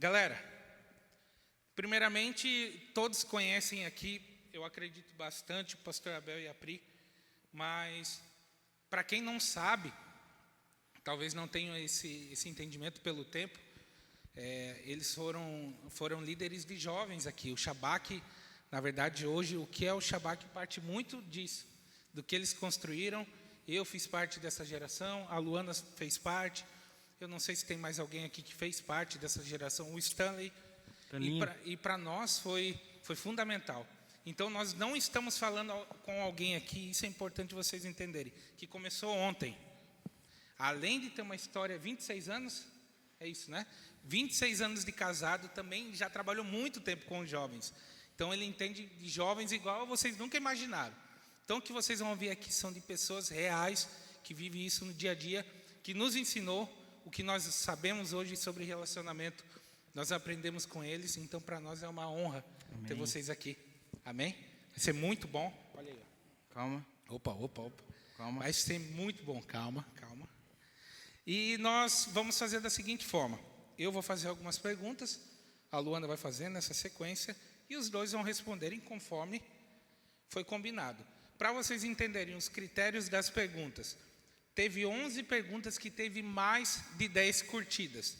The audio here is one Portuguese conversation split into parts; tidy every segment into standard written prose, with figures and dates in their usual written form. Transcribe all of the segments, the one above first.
Galera, primeiramente, todos conhecem aqui, eu acredito bastante, o pastor Abel e a Pri, mas para quem não sabe, talvez não tenham esse entendimento pelo tempo, eles foram líderes de jovens aqui. O Shabak, na verdade, hoje, o que é o Shabak parte muito disso, do que eles construíram. Eu fiz parte dessa geração, a Luana fez parte, eu não sei se tem mais alguém aqui que fez parte dessa geração, o Stanley, e para nós foi fundamental. Então, nós não estamos falando com alguém aqui, isso é importante vocês entenderem, que começou ontem. Além de ter uma história, 26 anos, é isso, né? 26 anos de casado, também já trabalhou muito tempo com os jovens. Então, ele entende de jovens igual vocês nunca imaginaram. Então, o que vocês vão ver aqui são de pessoas reais, que vivem isso no dia a dia, que nos ensinou o que nós sabemos hoje sobre relacionamento. Nós aprendemos com eles, então para nós é uma honra ter vocês aqui. Amém? Vai ser muito bom. Olha aí. Calma. Opa. Calma. Vai ser muito bom. Calma. E nós vamos fazer da seguinte forma. Eu vou fazer algumas perguntas, a Luana vai fazer nessa sequência, e os dois vão responderem conforme foi combinado. Para vocês entenderem os critérios das perguntas, teve 11 perguntas que teve mais de 10 curtidas.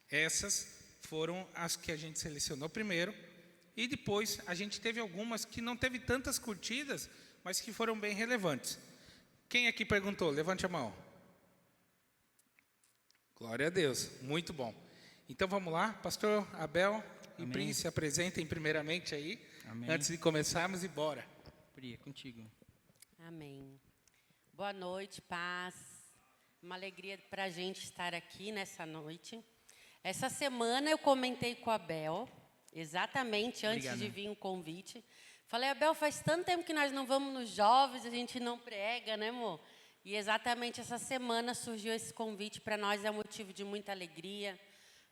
Essas foram as que a gente selecionou primeiro. E depois a gente teve algumas que não teve tantas curtidas, mas que foram bem relevantes. Quem aqui perguntou? Levante a mão. Glória a Deus, muito bom. Então vamos lá, pastor Abel e Pri, se apresentem primeiramente aí, antes de começarmos e bora. Pri, é contigo. Amém. Boa noite, paz. Uma alegria para a gente estar aqui nessa noite. Essa semana eu comentei com o Abel, exatamente antes de vir o convite. Falei, Abel, faz tanto tempo que nós não vamos nos jovens, a gente não prega, né, amor? E exatamente essa semana surgiu esse convite, para nós é um motivo de muita alegria.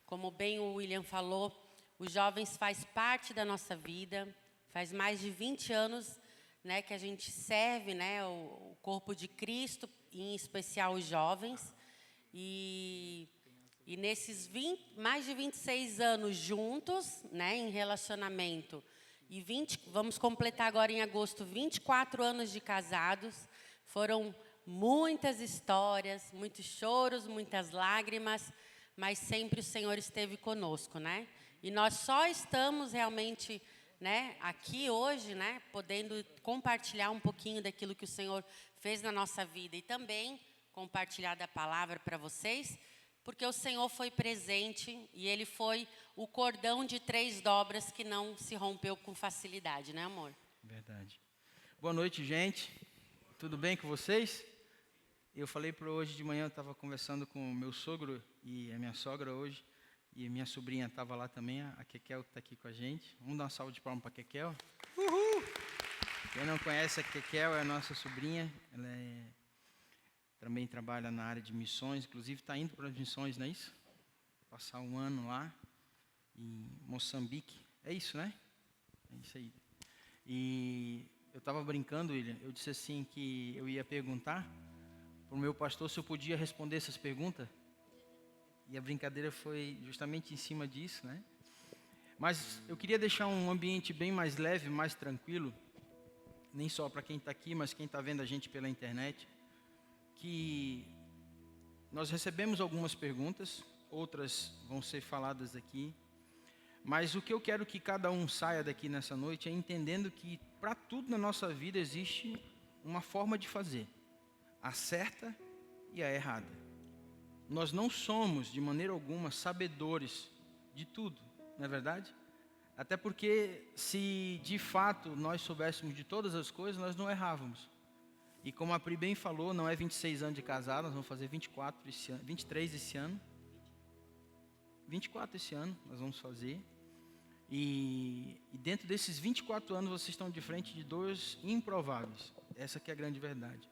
Como bem o William falou, os jovens faz parte da nossa vida, faz mais de 20 anos, né, que a gente serve, né, o corpo de Cristo, em especial os jovens. E nesses mais de 26 anos juntos, né, em relacionamento, e vamos completar agora em agosto 24 anos de casados, foram muitas histórias, muitos choros, muitas lágrimas, mas sempre o Senhor esteve conosco, né? E nós só estamos realmente, né, aqui hoje, né, podendo compartilhar um pouquinho daquilo que o Senhor fez na nossa vida e também compartilhar da palavra para vocês, porque o Senhor foi presente e Ele foi o cordão de 3 dobras que não se rompeu com facilidade, né, amor? Verdade. Boa noite, gente. Tudo bem com vocês? Eu falei para hoje de manhã, eu estava conversando com o meu sogro e a minha sogra hoje, e a minha sobrinha estava lá também, a Kekel, que está aqui com a gente. Vamos dar uma salva de palmas para a Kekel. Uhul! Quem não conhece a Kekel é a nossa sobrinha, ela também trabalha na área de missões, inclusive está indo para as missões, não é isso? Passar um ano lá, em Moçambique. É isso, né? É isso aí. E eu estava brincando, William, eu disse assim que eu ia perguntar para o meu pastor se eu podia responder essas perguntas. E a brincadeira foi justamente em cima disso, né? Mas eu queria deixar um ambiente bem mais leve, mais tranquilo, nem só para quem está aqui, mas quem está vendo a gente pela internet, que nós recebemos algumas perguntas, outras vão ser faladas aqui, mas o que eu quero que cada um saia daqui nessa noite é entendendo que para tudo na nossa vida existe uma forma de fazer, a certa e a errada. Nós não somos, de maneira alguma, sabedores de tudo, não é verdade? Até porque, se de fato nós soubéssemos de todas as coisas, nós não errávamos. E como a Pri bem falou, não é 26 anos de casado, nós vamos fazer 23 esse ano. 24 esse ano nós vamos fazer. E dentro desses 24 anos vocês estão de frente de 2 improváveis. Essa que é a grande verdade.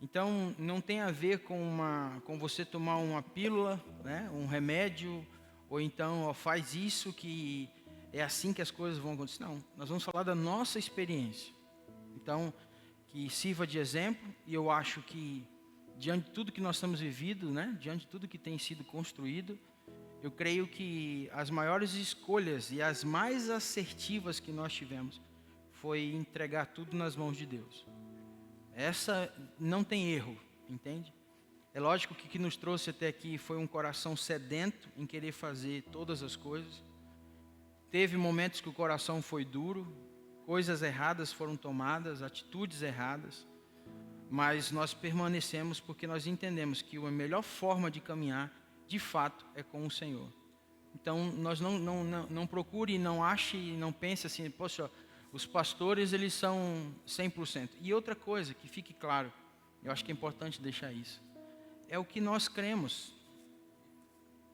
Então, não tem a ver com você tomar uma pílula, né, um remédio, ou então faz isso que é assim que as coisas vão acontecer. Não, nós vamos falar da nossa experiência. Então, que sirva de exemplo, e eu acho que, diante de tudo que nós temos vivido, né, diante de tudo que tem sido construído, eu creio que as maiores escolhas e as mais assertivas que nós tivemos foi entregar tudo nas mãos de Deus. Essa não tem erro, entende? É lógico que o que nos trouxe até aqui foi um coração sedento em querer fazer todas as coisas. Teve momentos que o coração foi duro, coisas erradas foram tomadas, atitudes erradas, mas nós permanecemos porque nós entendemos que a melhor forma de caminhar, de fato, é com o Senhor. Então, nós não procure, não ache, não pense assim, poxa, os pastores, eles são 100%. E outra coisa, que fique claro, eu acho que é importante deixar isso, é o que nós cremos.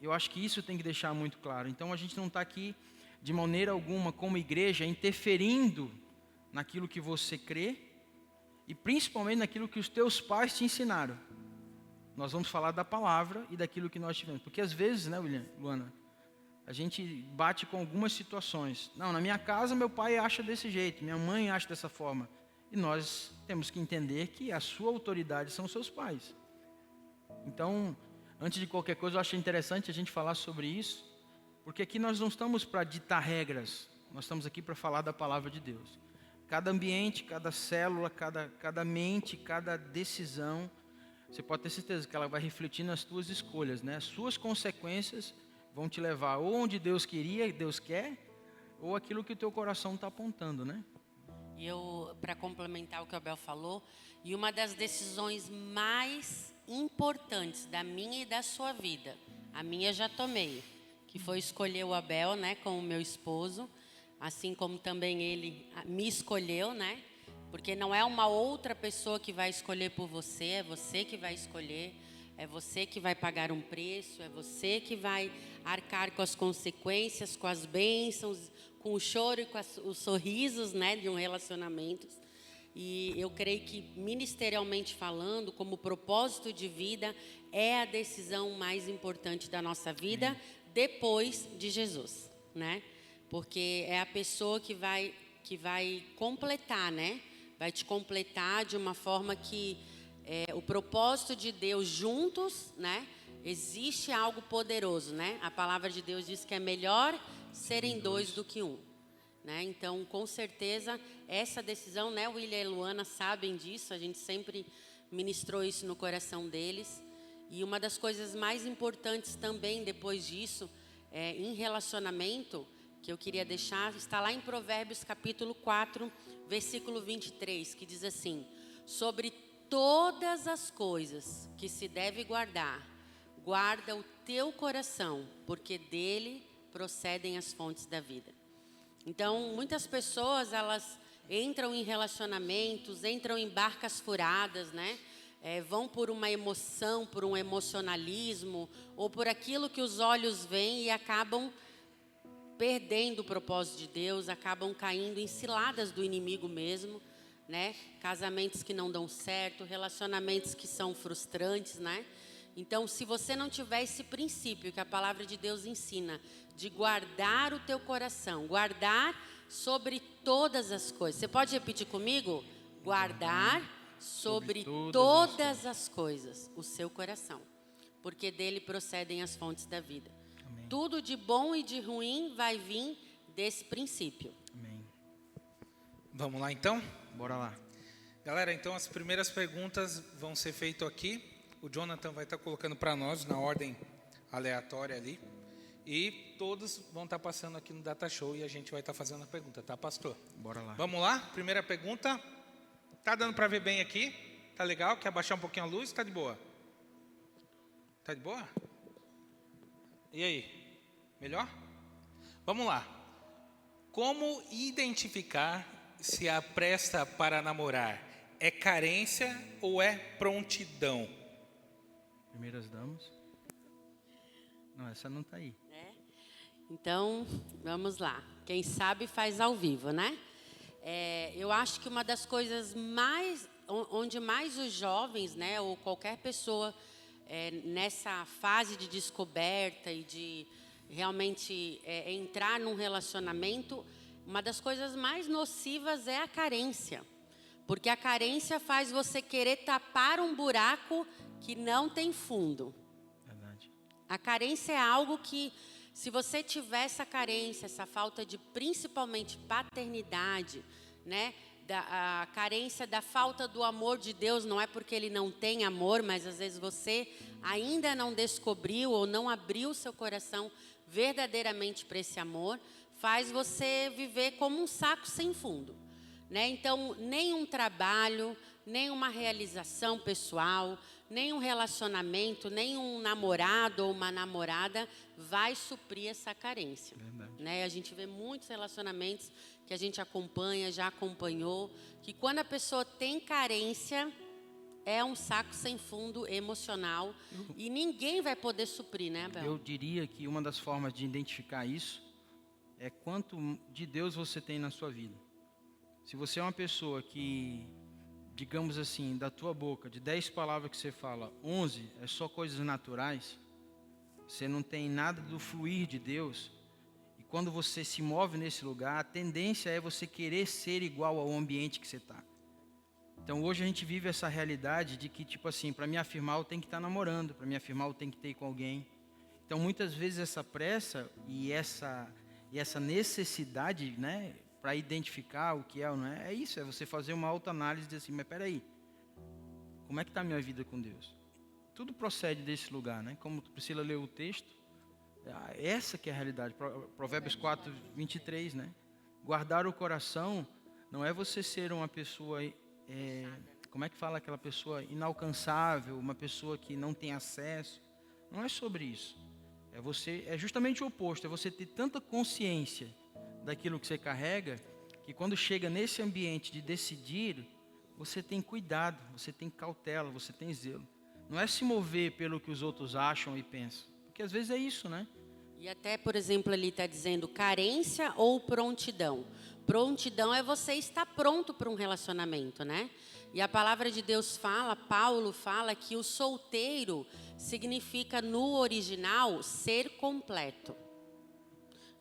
Eu acho que isso tem que deixar muito claro. Então, a gente não está aqui, de maneira alguma, como igreja, interferindo naquilo que você crê, e principalmente naquilo que os teus pais te ensinaram. Nós vamos falar da palavra e daquilo que nós tivemos. Porque às vezes, né, Luana, a gente bate com algumas situações. Não, na minha casa meu pai acha desse jeito, minha mãe acha dessa forma. E nós temos que entender que a sua autoridade são os seus pais. Então, antes de qualquer coisa, eu acho interessante a gente falar sobre isso, porque aqui nós não estamos para ditar regras, nós estamos aqui para falar da palavra de Deus. Cada ambiente, cada célula, cada mente, cada decisão, você pode ter certeza que ela vai refletir nas tuas escolhas, né? As suas consequências vão te levar ou onde Deus queria, Deus quer, ou aquilo que o teu coração está apontando, né? E eu, para complementar o que o Abel falou, e uma das decisões mais importantes da minha e da sua vida, a minha já tomei, que foi escolher o Abel, né, como meu esposo, assim como também ele me escolheu, né? Porque não é uma outra pessoa que vai escolher por você, é você que vai escolher, é você que vai pagar um preço, é você que vai arcar com as consequências, com as bênçãos, com o choro e com os sorrisos, né, de um relacionamento. E eu creio que, ministerialmente falando, como propósito de vida, é a decisão mais importante da nossa vida, depois de Jesus, né? Porque é a pessoa que vai completar, né? Vai te completar de uma forma que o propósito de Deus juntos, né? Existe algo poderoso, né? A palavra de Deus diz que é melhor serem dois do que um, né? Então, com certeza, essa decisão, né? William e Luana sabem disso, a gente sempre ministrou isso no coração deles. E uma das coisas mais importantes também depois disso, em relacionamento, que eu queria deixar, está lá em Provérbios capítulo 4, versículo 23, que diz assim: sobre todas as coisas que se deve guardar, guarda o teu coração, porque dele procedem as fontes da vida. Então, muitas pessoas, elas entram em relacionamentos, entram em barcas furadas, né? Vão por uma emoção, por um emocionalismo, ou por aquilo que os olhos veem e acabam perdendo o propósito de Deus, acabam caindo em ciladas do inimigo mesmo, né? Casamentos que não dão certo, relacionamentos que são frustrantes, né? Então, se você não tiver esse princípio que a palavra de Deus ensina, de guardar o teu coração, guardar sobre todas as coisas. Você pode repetir comigo? Guardar sobre todas as coisas o seu coração, porque dele procedem as fontes da vida. Amém. Tudo de bom e de ruim vai vir desse princípio. Amém. Vamos lá, então? Bora lá. Galera, então as primeiras perguntas vão ser feitas aqui. O Jonathan vai estar colocando para nós na ordem aleatória ali. E todos vão estar passando aqui no Data Show e a gente vai estar fazendo a pergunta, tá, pastor? Bora lá. Vamos lá? Primeira pergunta. Tá dando para ver bem aqui? Tá legal? Quer abaixar um pouquinho a luz? Tá de boa? Tá de boa? E aí? Melhor? Vamos lá. Como identificar se apressa para namorar? É carência ou é prontidão? Primeiras damas. Não, essa não está aí. Então, vamos lá. Quem sabe faz ao vivo, né? Eu acho que uma das coisas onde mais os jovens, né, ou qualquer pessoa nessa fase de descoberta e de realmente entrar num relacionamento, uma das coisas mais nocivas é a carência. Porque a carência faz você querer tapar um buraco que não tem fundo. Verdade. A carência é algo que, se você tiver essa carência, essa falta de, principalmente, paternidade, né? A carência da falta do amor de Deus, não é porque Ele não tem amor, mas às vezes você ainda não descobriu ou não abriu seu coração verdadeiramente para esse amor, faz você viver como um saco sem fundo, né? Então, nenhum trabalho, nenhuma realização pessoal, nenhum relacionamento, nenhum namorado ou uma namorada vai suprir essa carência. Né? A gente vê muitos relacionamentos que a gente acompanha, já acompanhou, que quando a pessoa tem carência, é um saco sem fundo emocional e ninguém vai poder suprir, né, Abel? Eu diria que uma das formas de identificar isso é quanto de Deus você tem na sua vida. Se você é uma pessoa que, digamos assim, da tua boca, de 10 palavras que você fala, 11 é só coisas naturais, você não tem nada do fluir de Deus, e quando você se move nesse lugar, a tendência é você querer ser igual ao ambiente que você está. Então hoje a gente vive essa realidade de que, tipo assim, para me afirmar eu tenho que estar namorando, para me afirmar eu tenho que ter com alguém. Então muitas vezes essa pressa e essa necessidade, né, para identificar o que é ou não é, é isso, é você fazer uma autoanálise e dizer assim, mas peraí, como é que está a minha vida com Deus? Tudo procede desse lugar, né? Como Priscila leu o texto, essa que é a realidade, Provérbios 4, 23, né? Guardar o coração não é você ser uma pessoa, como é que fala aquela pessoa inalcançável, uma pessoa que não tem acesso, não é sobre isso. É justamente o oposto, é você ter tanta consciência daquilo que você carrega, que quando chega nesse ambiente de decidir, você tem cuidado, você tem cautela, você tem zelo. Não é se mover pelo que os outros acham e pensam, porque às vezes é isso, né? E até, por exemplo, ele está dizendo carência ou prontidão. Prontidão é você estar pronto para um relacionamento, né? E a palavra de Deus fala, Paulo fala que o solteiro significa no original ser completo.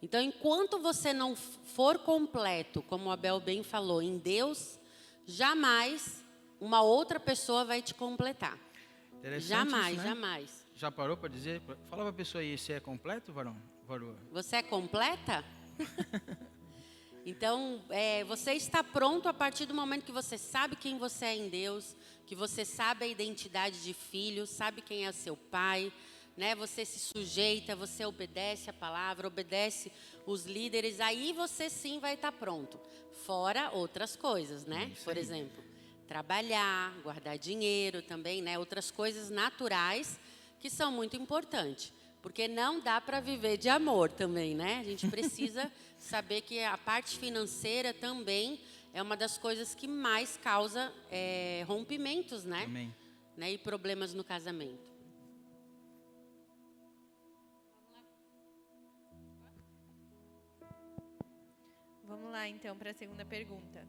Então, enquanto você não for completo, como o Abel bem falou, em Deus, jamais uma outra pessoa vai te completar. Jamais, isso, né? jamais. Já parou para dizer? Fala para a pessoa aí, você é completo, varoa? Você é completa? Então, você está pronto a partir do momento que você sabe quem você é em Deus, que você sabe a identidade de filho, sabe quem é o seu pai, né? Você se sujeita, você obedece a palavra, obedece os líderes, aí você sim vai estar pronto. Fora outras coisas, né? Por exemplo, trabalhar, guardar dinheiro também, né? Outras coisas naturais que são muito importantes. Porque não dá para viver de amor também, né? A gente precisa saber que a parte financeira também é uma das coisas que mais causa rompimentos, né? Amém. Né? E problemas no casamento. Vamos lá, então, para a segunda pergunta.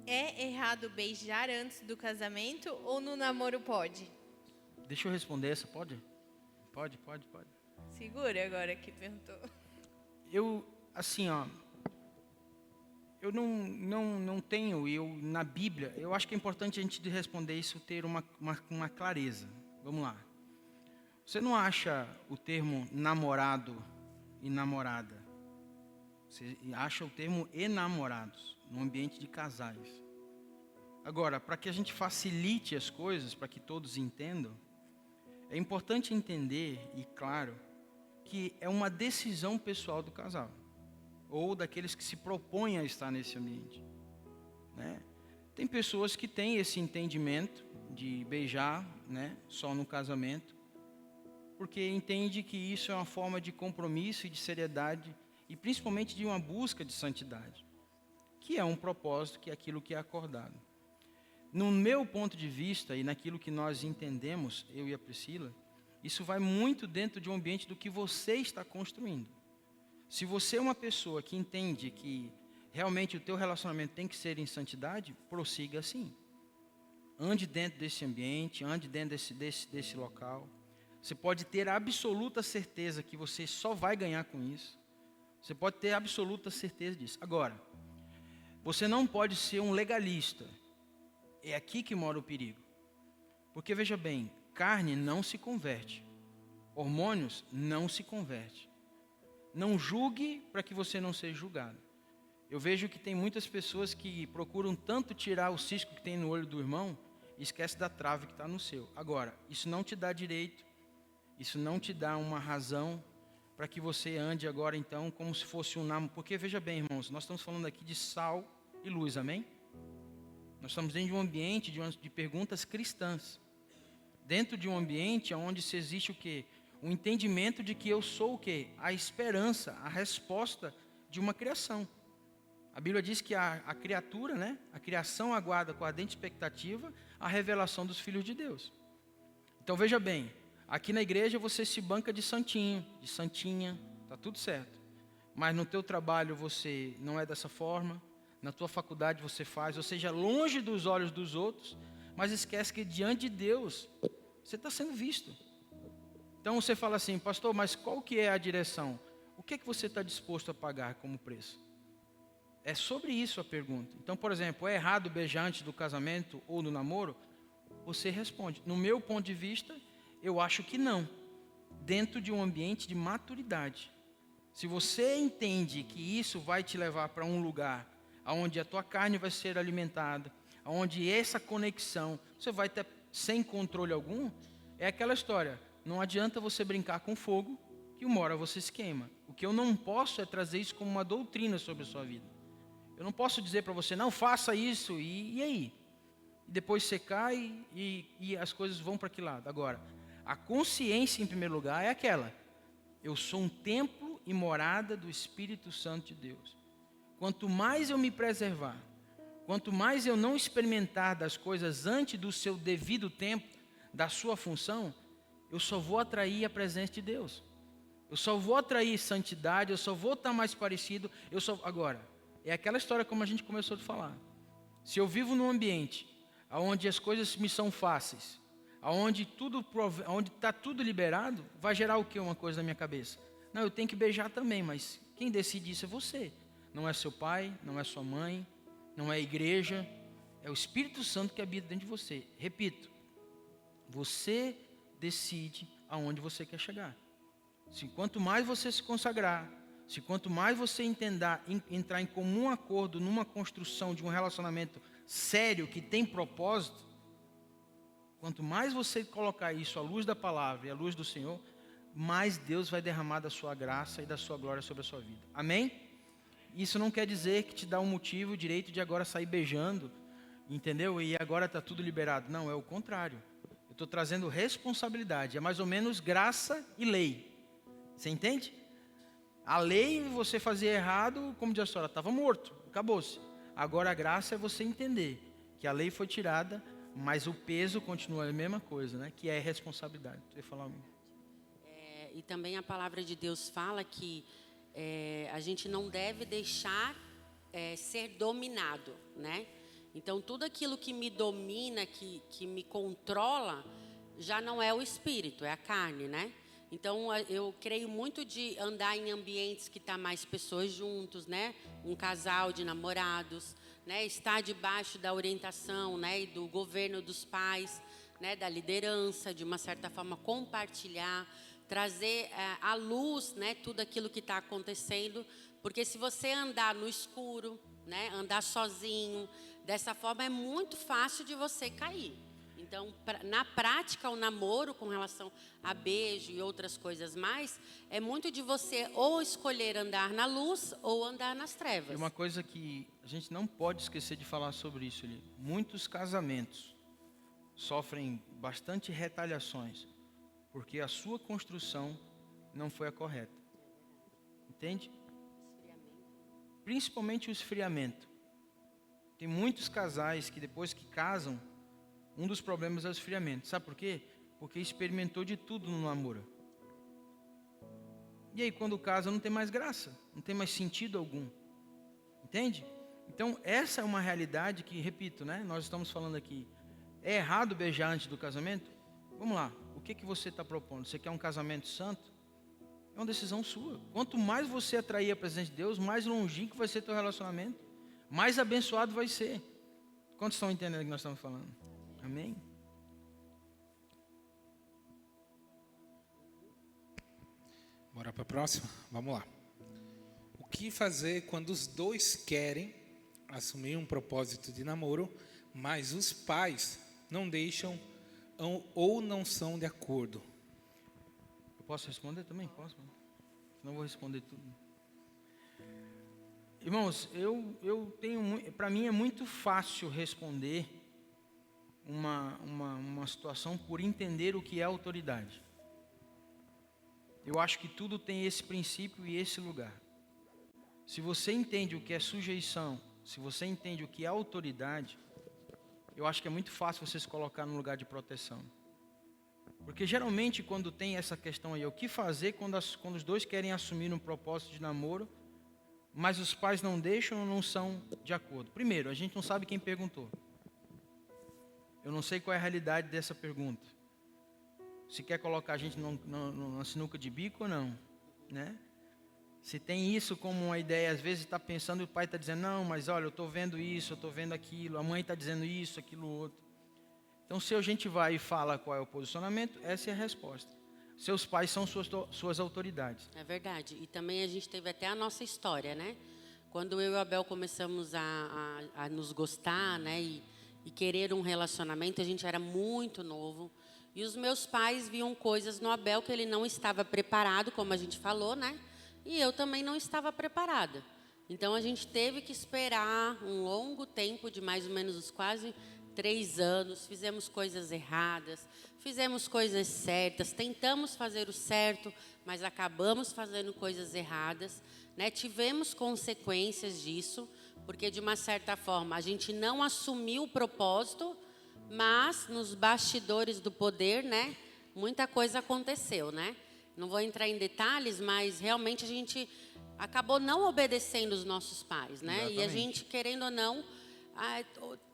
É errado beijar antes do casamento ou no namoro pode? Deixa eu responder essa, pode? Pode. Segura agora que perguntou. Eu, assim, eu não tenho, na Bíblia, eu acho que é importante a gente de responder isso ter uma clareza. Vamos lá. Você não acha o termo namorado e namorada? Você acha o termo enamorados, no ambiente de casais. Agora, para que a gente facilite as coisas, para que todos entendam, é importante entender, e claro, que é uma decisão pessoal do casal, ou daqueles que se propõem a estar nesse ambiente, né? Tem pessoas que têm esse entendimento de beijar, né, só no casamento, porque entende que isso é uma forma de compromisso e de seriedade, e principalmente de uma busca de santidade, que é um propósito, que é aquilo que é acordado. No meu ponto de vista e naquilo que nós entendemos, eu e a Priscila, isso vai muito dentro de um ambiente do que você está construindo. Se você é uma pessoa que entende que realmente o teu relacionamento tem que ser em santidade, prossiga assim. Ande dentro desse ambiente, ande dentro desse local. Você pode ter absoluta certeza que você só vai ganhar com isso. Você pode ter absoluta certeza disso. Agora, você não pode ser um legalista. É aqui que mora o perigo. Porque, veja bem, Carne não se converte. Hormônios não se converte. Não julgue para que você não seja julgado. Eu vejo que tem muitas pessoas que procuram tanto tirar o cisco que tem no olho do irmão e esquece da trave que está no seu. Agora, isso não te dá direito, isso não te dá uma razão para que você ande agora então como se fosse um namoro. Porque veja bem, irmãos, nós estamos falando aqui de sal e luz, amém? Nós estamos dentro de um ambiente de perguntas cristãs. Dentro de um ambiente onde se existe o quê? O entendimento de que eu sou o quê? A esperança, a resposta de uma criação. A Bíblia diz que a criatura, né? A criação aguarda com ardente expectativa a revelação dos filhos de Deus. Então veja bem, aqui na igreja você se banca de santinho, de santinha, tá tudo certo. Mas no teu trabalho você não é dessa forma, na tua faculdade você faz, ou seja, longe dos olhos dos outros, mas esquece que diante de Deus você está sendo visto. Então você fala assim, pastor, mas qual que é a direção? O que é que você está disposto a pagar como preço? É sobre isso a pergunta. Então, por exemplo, é errado beijar antes do casamento ou do namoro? Você responde. No meu ponto de vista, eu acho que não. Dentro de um ambiente de maturidade. Se você entende que isso vai te levar para um lugar onde a tua carne vai ser alimentada, onde essa conexão, você vai ter sem controle algum, é aquela história. Não adianta você brincar com fogo, que uma hora você se queima. O que eu não posso é trazer isso como uma doutrina sobre a sua vida. Eu não posso dizer para você, não faça isso, e aí? E depois você cai e as coisas vão para que lado? Agora, a consciência em primeiro lugar é aquela. Eu sou um templo e morada do Espírito Santo de Deus. Quanto mais eu me preservar, quanto mais eu não experimentar das coisas antes do seu devido tempo, da sua função, eu só vou atrair a presença de Deus. Eu só vou atrair santidade, eu só vou estar mais parecido, Agora, é aquela história como a gente começou a falar. Se eu vivo num ambiente onde as coisas me são fáceis, onde está tudo liberado, vai gerar o que uma coisa na minha cabeça? Não, eu tenho que beijar também, mas quem decide isso é você. Não é seu pai, não é sua mãe, não é a igreja, é o Espírito Santo que habita dentro de você. Repito, você decide aonde você quer chegar. Se quanto mais você se consagrar, se quanto mais você entrar em comum acordo numa construção de um relacionamento sério, que tem propósito, quanto mais você colocar isso à luz da palavra e à luz do Senhor, mais Deus vai derramar da sua graça e da sua glória sobre a sua vida. Amém? Isso não quer dizer que te dá um motivo, o direito de agora sair beijando, entendeu? E agora está tudo liberado. Não, é o contrário. Eu estou trazendo responsabilidade. É mais ou menos graça e lei. Você entende? A lei, você fazia errado, como diz a história, estava morto, acabou-se. Agora a graça é você entender que a lei foi tirada, mas o peso continua a mesma coisa, né? Que é responsabilidade. Você ia falar algo? E também a palavra de Deus fala que a gente não deve deixar ser dominado, né? Então, tudo aquilo que me domina, que me controla, já não é o espírito, é a carne, né? Então, eu creio muito de andar em ambientes que tá mais pessoas juntos, né? Um casal de namorados, né? Estar debaixo da orientação, né? E do governo dos pais, né? Da liderança, de uma certa forma compartilhar, trazer à luz, né? Tudo aquilo que está acontecendo, porque se você andar no escuro, né? Andar sozinho, dessa forma é muito fácil de você cair. Então, na prática, o namoro com relação a beijo e outras coisas mais, é muito de você ou escolher andar na luz ou andar nas trevas. E uma coisa que a gente não pode esquecer de falar sobre isso ali. Muitos casamentos sofrem bastante retaliações, porque a sua construção não foi a correta. Entende? Principalmente o esfriamento. Tem muitos casais que depois que casam, um dos problemas é o esfriamento. Sabe por quê? Porque experimentou de tudo no namoro. E aí quando casa não tem mais graça, não tem mais sentido algum. Entende? Então essa é uma realidade que, repito, né? Nós estamos falando aqui. É errado beijar antes do casamento? Vamos lá. O que você está propondo? Você quer um casamento santo? É uma decisão sua. Quanto mais você atrair a presença de Deus, mais longínquo vai ser teu relacionamento. Mais abençoado vai ser. Quantos estão entendendo o que nós estamos falando? Amém? Bora para a próxima? Vamos lá. O que fazer quando os dois querem assumir um propósito de namoro, mas os pais não deixam ou não são de acordo? Eu posso responder também? Posso? Senão eu vou responder tudo. Irmãos, eu tenho, para mim é muito fácil responder uma situação por entender o que é autoridade. Eu acho que tudo tem esse princípio e esse lugar. Se você entende o que é sujeição, se você entende o que é autoridade, eu acho que é muito fácil você se colocar no lugar de proteção. Porque geralmente quando tem essa questão aí, o que fazer quando os dois querem assumir um propósito de namoro, mas os pais não deixam ou não são de acordo? Primeiro, a gente não sabe quem perguntou. Eu não sei qual é a realidade dessa pergunta. Se quer colocar a gente na sinuca de bico ou não, né? Se tem isso como uma ideia, às vezes está pensando e o pai está dizendo, não, mas olha, eu estou vendo isso, eu estou vendo aquilo, a mãe está dizendo isso, aquilo, outro. Então, se a gente vai e fala qual é o posicionamento, essa é a resposta. Seus pais são suas autoridades. É verdade. E também a gente teve até a nossa história, né? Quando eu e o Abel começamos a nos gostar, né? E querer um relacionamento, a gente era muito novo. E os meus pais viam coisas no Abel que ele não estava preparado, como a gente falou, né? E eu também não estava preparada. Então, a gente teve que esperar um longo tempo, de mais ou menos uns quase 3 anos. Fizemos coisas erradas, fizemos coisas certas, tentamos fazer o certo, mas acabamos fazendo coisas erradas, né? Tivemos consequências disso, porque, de uma certa forma, a gente não assumiu o propósito, mas nos bastidores do poder, né, muita coisa aconteceu, né? Não vou entrar em detalhes, mas realmente a gente acabou não obedecendo os nossos pais, né? Exatamente. E a gente, querendo ou não,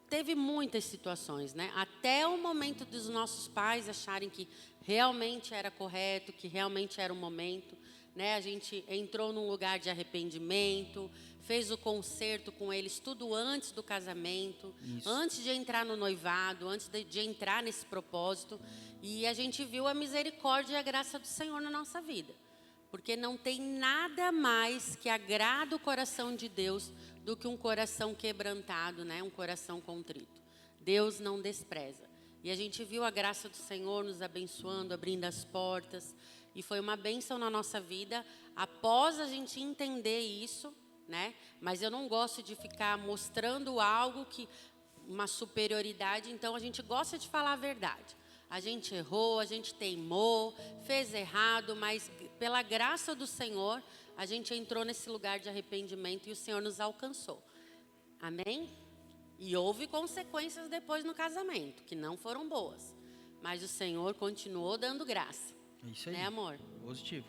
teve muitas situações, né? Até o momento dos nossos pais acharem que realmente era correto, que realmente era o momento, né? A gente entrou num lugar de arrependimento, fez o concerto com eles tudo antes do casamento, antes de entrar no noivado, antes de entrar nesse propósito. E a gente viu a misericórdia e a graça do Senhor na nossa vida. Porque não tem nada mais que agrada o coração de Deus do que um coração quebrantado, né? Um coração contrito. Deus não despreza. E a gente viu a graça do Senhor nos abençoando, abrindo as portas. E foi uma bênção na nossa vida após a gente entender isso, né? Mas eu não gosto de ficar mostrando algo que uma superioridade, então a gente gosta de falar a verdade. A gente errou, a gente teimou, fez errado, mas pela graça do Senhor, a gente entrou nesse lugar de arrependimento e o Senhor nos alcançou. Amém? E houve consequências depois no casamento, que não foram boas. Mas o Senhor continuou dando graça. É isso aí. Né, amor? Positivo.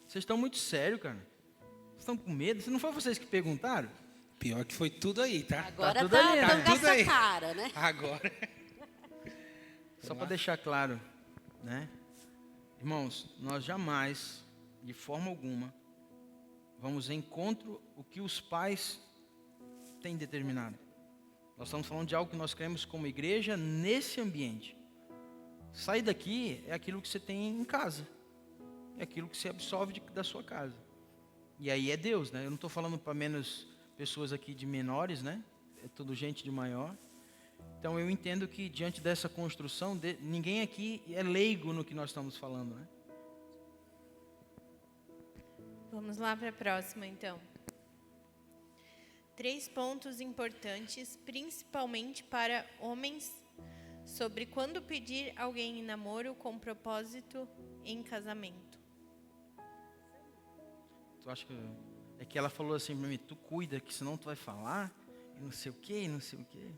Vocês estão muito sérios, cara. Vocês estão com medo? Não foi vocês que perguntaram? Pior que foi tudo aí, tá? Agora tudo tá ali, né? dando Tá tudo essa aí. cara, né? Agora. Só para deixar claro, né? Irmãos, nós jamais, de forma alguma, vamos em contra o que os pais têm determinado. Nós estamos falando de algo que nós queremos como igreja nesse ambiente. Sair daqui é aquilo que você tem em casa. É aquilo que você absorve da sua casa. E aí é Deus, né? Eu não estou falando para menos pessoas aqui de menores, né? É tudo gente de maior. Então eu entendo que diante dessa construção, ninguém aqui é leigo no que nós estamos falando, né? Vamos lá para a próxima, então. 3 pontos importantes, principalmente para homens, sobre quando pedir alguém em namoro com propósito em casamento. Tu acha que... É que ela falou assim para mim, tu cuida, que senão tu vai falar, e não sei o quê, e não sei o quê.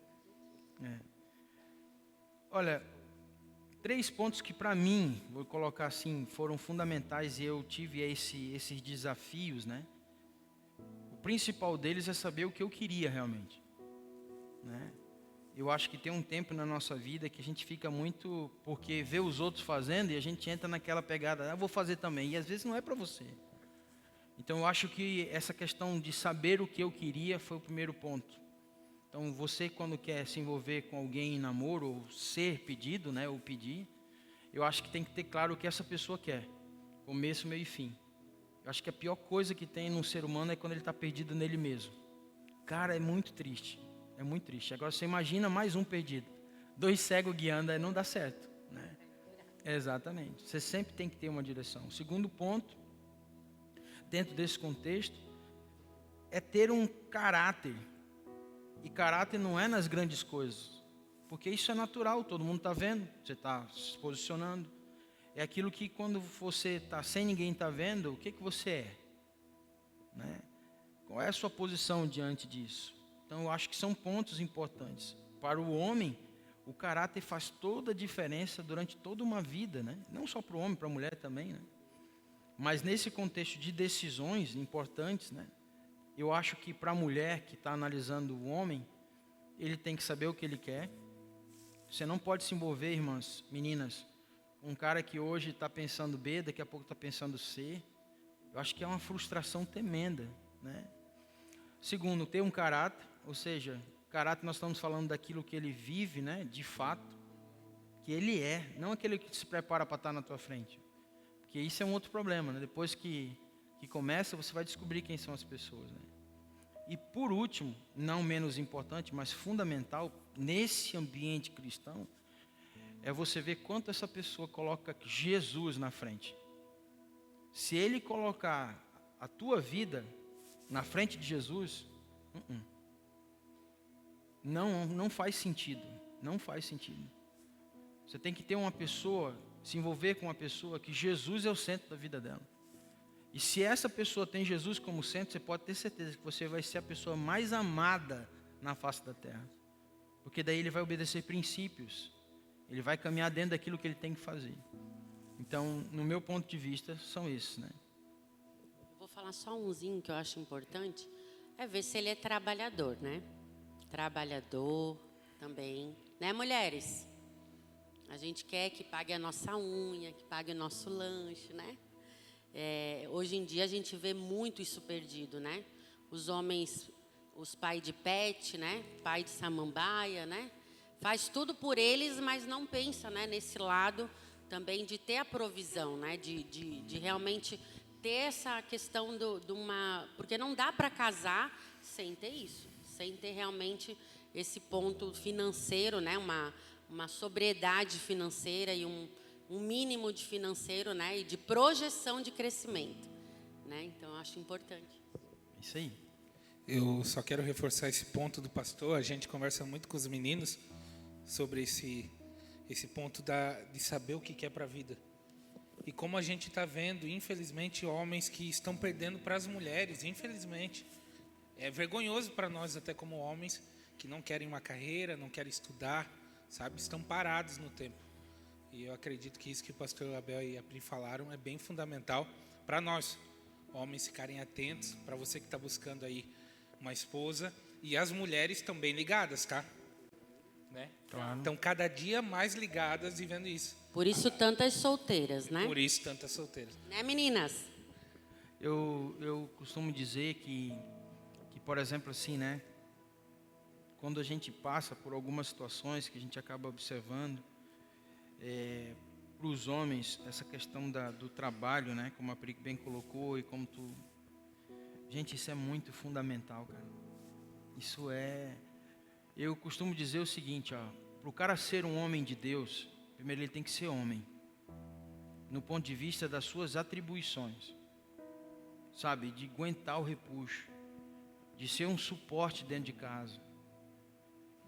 É. Olha, 3 pontos que para mim, vou colocar assim, foram fundamentais e eu tive esses desafios, né? O principal deles é saber o que eu queria realmente, né? Eu acho que tem um tempo na nossa vida que a gente fica muito, porque vê os outros fazendo e a gente entra naquela pegada, eu vou fazer também, e às vezes não é para você. Então eu acho que essa questão de saber o que eu queria foi o primeiro ponto. Então você quando quer se envolver com alguém em namoro, ou ser pedido, né, ou pedir, eu acho que tem que ter claro o que essa pessoa quer. Começo, meio e fim. Eu acho que a pior coisa que tem num ser humano é quando ele está perdido nele mesmo. Cara, é muito triste. É muito triste. Agora você imagina mais um perdido. 2 cegos guiando, aí não dá certo, né? Exatamente. Você sempre tem que ter uma direção. O segundo ponto, dentro desse contexto, é ter um caráter. E caráter não é nas grandes coisas. Porque isso é natural, todo mundo está vendo. Você está se posicionando. É aquilo que quando você está sem ninguém estar vendo, o que você é? Né? Qual é a sua posição diante disso? Então eu acho que são pontos importantes. Para o homem, o caráter faz toda a diferença durante toda uma vida, né? Não só para o homem, para a mulher também, né? Mas nesse contexto de decisões importantes, né? Eu acho que para a mulher que está analisando o homem, ele tem que saber o que ele quer. Você não pode se envolver, irmãs, meninas, um cara que hoje está pensando B, daqui a pouco está pensando C. Eu acho que é uma frustração tremenda, né? Segundo, ter um caráter, ou seja, caráter nós estamos falando daquilo que ele vive, né? De fato, que ele é, não aquele que se prepara para estar na tua frente. Porque isso é um outro problema, né? Depois que começa, você vai descobrir quem são as pessoas, né? E por último, não menos importante, mas fundamental, nesse ambiente cristão, é você ver quanto essa pessoa coloca Jesus na frente. Se ele colocar a tua vida na frente de Jesus, não faz sentido. Não faz sentido. Você tem que ter uma pessoa, se envolver com uma pessoa que Jesus é o centro da vida dela. E se essa pessoa tem Jesus como centro, você pode ter certeza que você vai ser a pessoa mais amada na face da terra. Porque daí ele vai obedecer princípios. Ele vai caminhar dentro daquilo que ele tem que fazer. Então, no meu ponto de vista, são esses, né? Vou falar só umzinho que eu acho importante. É ver se ele é trabalhador, né? Trabalhador também. Né, mulheres? A gente quer que pague a nossa unha, que pague o nosso lanche, né? Hoje em dia a gente vê muito isso perdido, né? Os homens, os pais de pet, né? Pai de samambaia, né? Faz tudo por eles, mas não pensa, né? Nesse lado também de ter a provisão, né? De realmente ter essa questão de uma... Porque não dá para casar sem ter isso, sem ter realmente esse ponto financeiro, né? Uma sobriedade financeira e um mínimo de financeiro, né? E de projeção de crescimento, né? Então, eu acho importante. Isso aí. Eu só quero reforçar esse ponto do pastor. A gente conversa muito com os meninos sobre esse ponto de saber o que é para a vida. E como a gente está vendo, infelizmente, homens que estão perdendo para as mulheres, infelizmente. É vergonhoso para nós, até como homens, que não querem uma carreira, não querem estudar, sabe? Estão parados no tempo. E eu acredito que isso que o pastor Abel e a Pri falaram é bem fundamental para nós, homens, ficarem atentos, para você que está buscando aí uma esposa, e as mulheres também ligadas, tá? Né? Claro. Estão cada dia mais ligadas e vendo isso. Por isso, tantas solteiras, né? Por isso, tantas solteiras. Né, meninas? Eu costumo dizer que, por exemplo, assim, né? Quando a gente passa por algumas situações que a gente acaba observando, para os homens, essa questão do trabalho, né? Como a Pri bem colocou e como tu... Gente, isso é muito fundamental, cara. Isso é... Eu costumo dizer o seguinte, ó. Para o cara ser um homem de Deus, primeiro ele tem que ser homem. No ponto de vista das suas atribuições. Sabe? De aguentar o repuxo. De ser um suporte dentro de casa.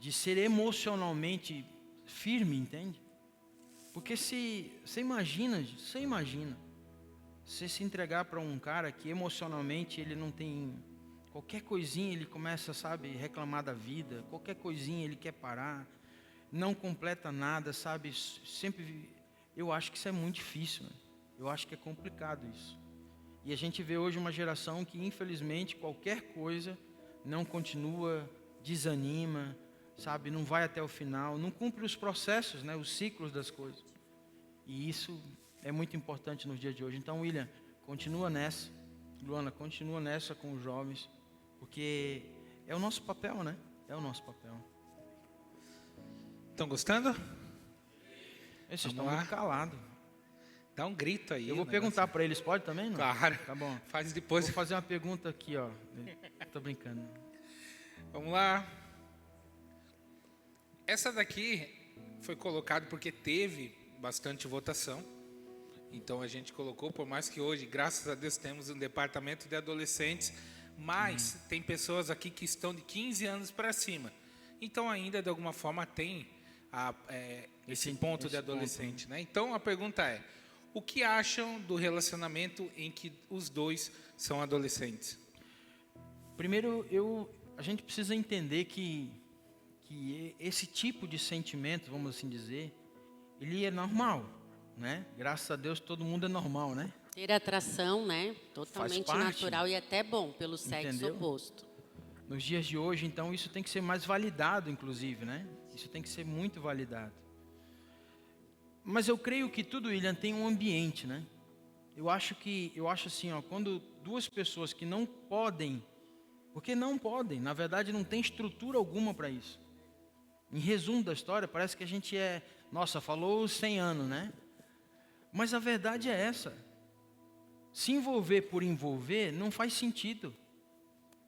De ser emocionalmente firme, entende? Porque você imagina, você se entregar para um cara que emocionalmente ele não tem, qualquer coisinha ele começa, sabe, reclamar da vida, qualquer coisinha ele quer parar, não completa nada, sabe, sempre, eu acho que isso é muito difícil, né? Eu acho que é complicado isso. E a gente vê hoje uma geração que infelizmente qualquer coisa não continua, desanima, sabe, não vai até o final, não cumpre os processos, né, os ciclos das coisas. E isso é muito importante nos dias de hoje. Então, William, continua nessa. Luana, continua nessa com os jovens, porque é o nosso papel, né? É o nosso papel. Estão gostando? Vocês estão muito calados. Dá um grito aí. Eu vou o perguntar negócio. para eles, pode também? Não? Claro. Tá bom. Faz depois. Vou fazer uma pergunta aqui, ó. Tô brincando. Vamos lá. Essa daqui foi colocada porque teve bastante votação. Então a gente colocou, por mais que hoje, graças a Deus, temos um departamento de adolescentes, mas tem pessoas aqui que estão de 15 anos para cima. Então ainda, de alguma forma, tem esse ponto de adolescente. Né? Então a pergunta é, o que acham do relacionamento em que os dois são adolescentes? Primeiro, a gente precisa entender que esse tipo de sentimento, vamos assim dizer, ele é normal, né? Graças a Deus todo mundo é normal, né? Ter atração, né? Totalmente parte. natural e até bom pelo sexo Entendeu? oposto. Nos dias de hoje, então, isso tem que ser mais validado, inclusive, né? Isso tem que ser muito validado. Mas eu creio que tudo, William, tem um ambiente, né? Eu acho assim, ó, quando duas pessoas que não podem, porque não podem, na verdade não tem estrutura alguma para isso. Em resumo da história, parece que a gente falou os 100 anos, né? Mas a verdade é essa. Se envolver por envolver não faz sentido.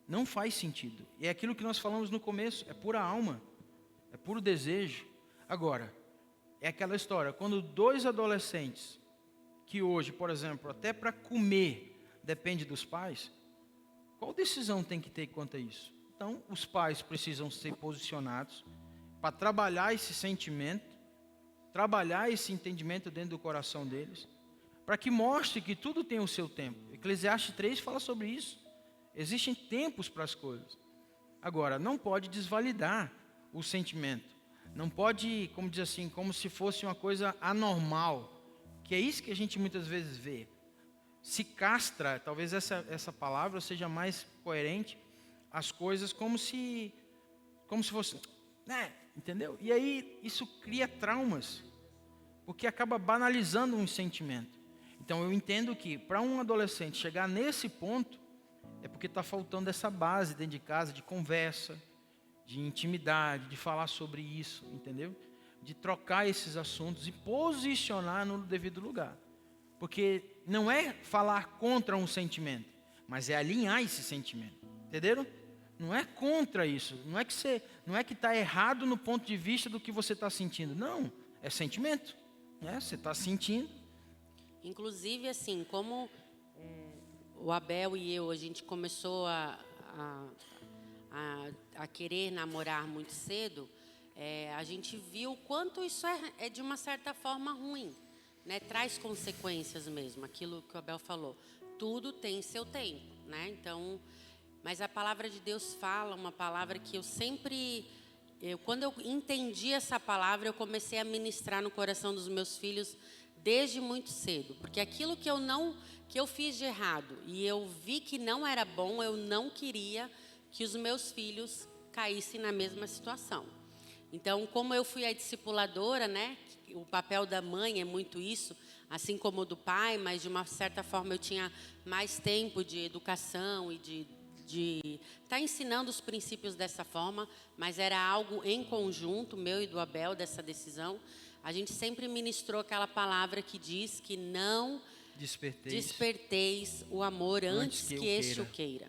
Não faz sentido. E é aquilo que nós falamos no começo, é pura alma, é puro desejo. Agora, é aquela história, quando dois adolescentes, que hoje, por exemplo, até para comer, depende dos pais, qual decisão tem que ter quanto a isso? Então, os pais precisam ser posicionados para trabalhar esse sentimento, trabalhar esse entendimento dentro do coração deles, para que mostre que tudo tem o seu tempo. Eclesiastes 3 fala sobre isso. Existem tempos para as coisas. Agora, não pode desvalidar o sentimento. Não pode, como diz assim, como se fosse uma coisa anormal. Que é isso que a gente muitas vezes vê. Se castra, talvez essa palavra seja mais coerente, as coisas como se fosse, né? Entendeu? E aí isso cria traumas, porque acaba banalizando um sentimento. Então eu entendo que para um adolescente chegar nesse ponto, é porque está faltando essa base dentro de casa de conversa, de intimidade, de falar sobre isso, entendeu? De trocar esses assuntos e posicionar no devido lugar. Porque não é falar contra um sentimento, mas é alinhar esse sentimento. Entenderam? Não é contra isso. Não é que está errado no ponto de vista do que você está sentindo. Não, é sentimento. Né? Você está sentindo. Inclusive, assim, como o Abel e eu, a gente começou a querer namorar muito cedo, a gente viu o quanto isso é de uma certa forma ruim, né? Traz consequências mesmo, aquilo que o Abel falou. Tudo tem seu tempo, né? Então, mas a palavra de Deus fala, uma palavra que quando eu entendi essa palavra, eu comecei a ministrar no coração dos meus filhos desde muito cedo, porque aquilo que eu fiz de errado e eu vi que não era bom, eu não queria que os meus filhos caíssem na mesma situação. Então, como eu fui a discipuladora, né, o papel da mãe é muito isso, assim como o do pai, mas de uma certa forma eu tinha mais tempo de educação e de estar ensinando os princípios dessa forma, mas era algo em conjunto, meu e do Abel, dessa decisão. A gente sempre ministrou aquela palavra que diz que não desperteis o amor antes que este o queira.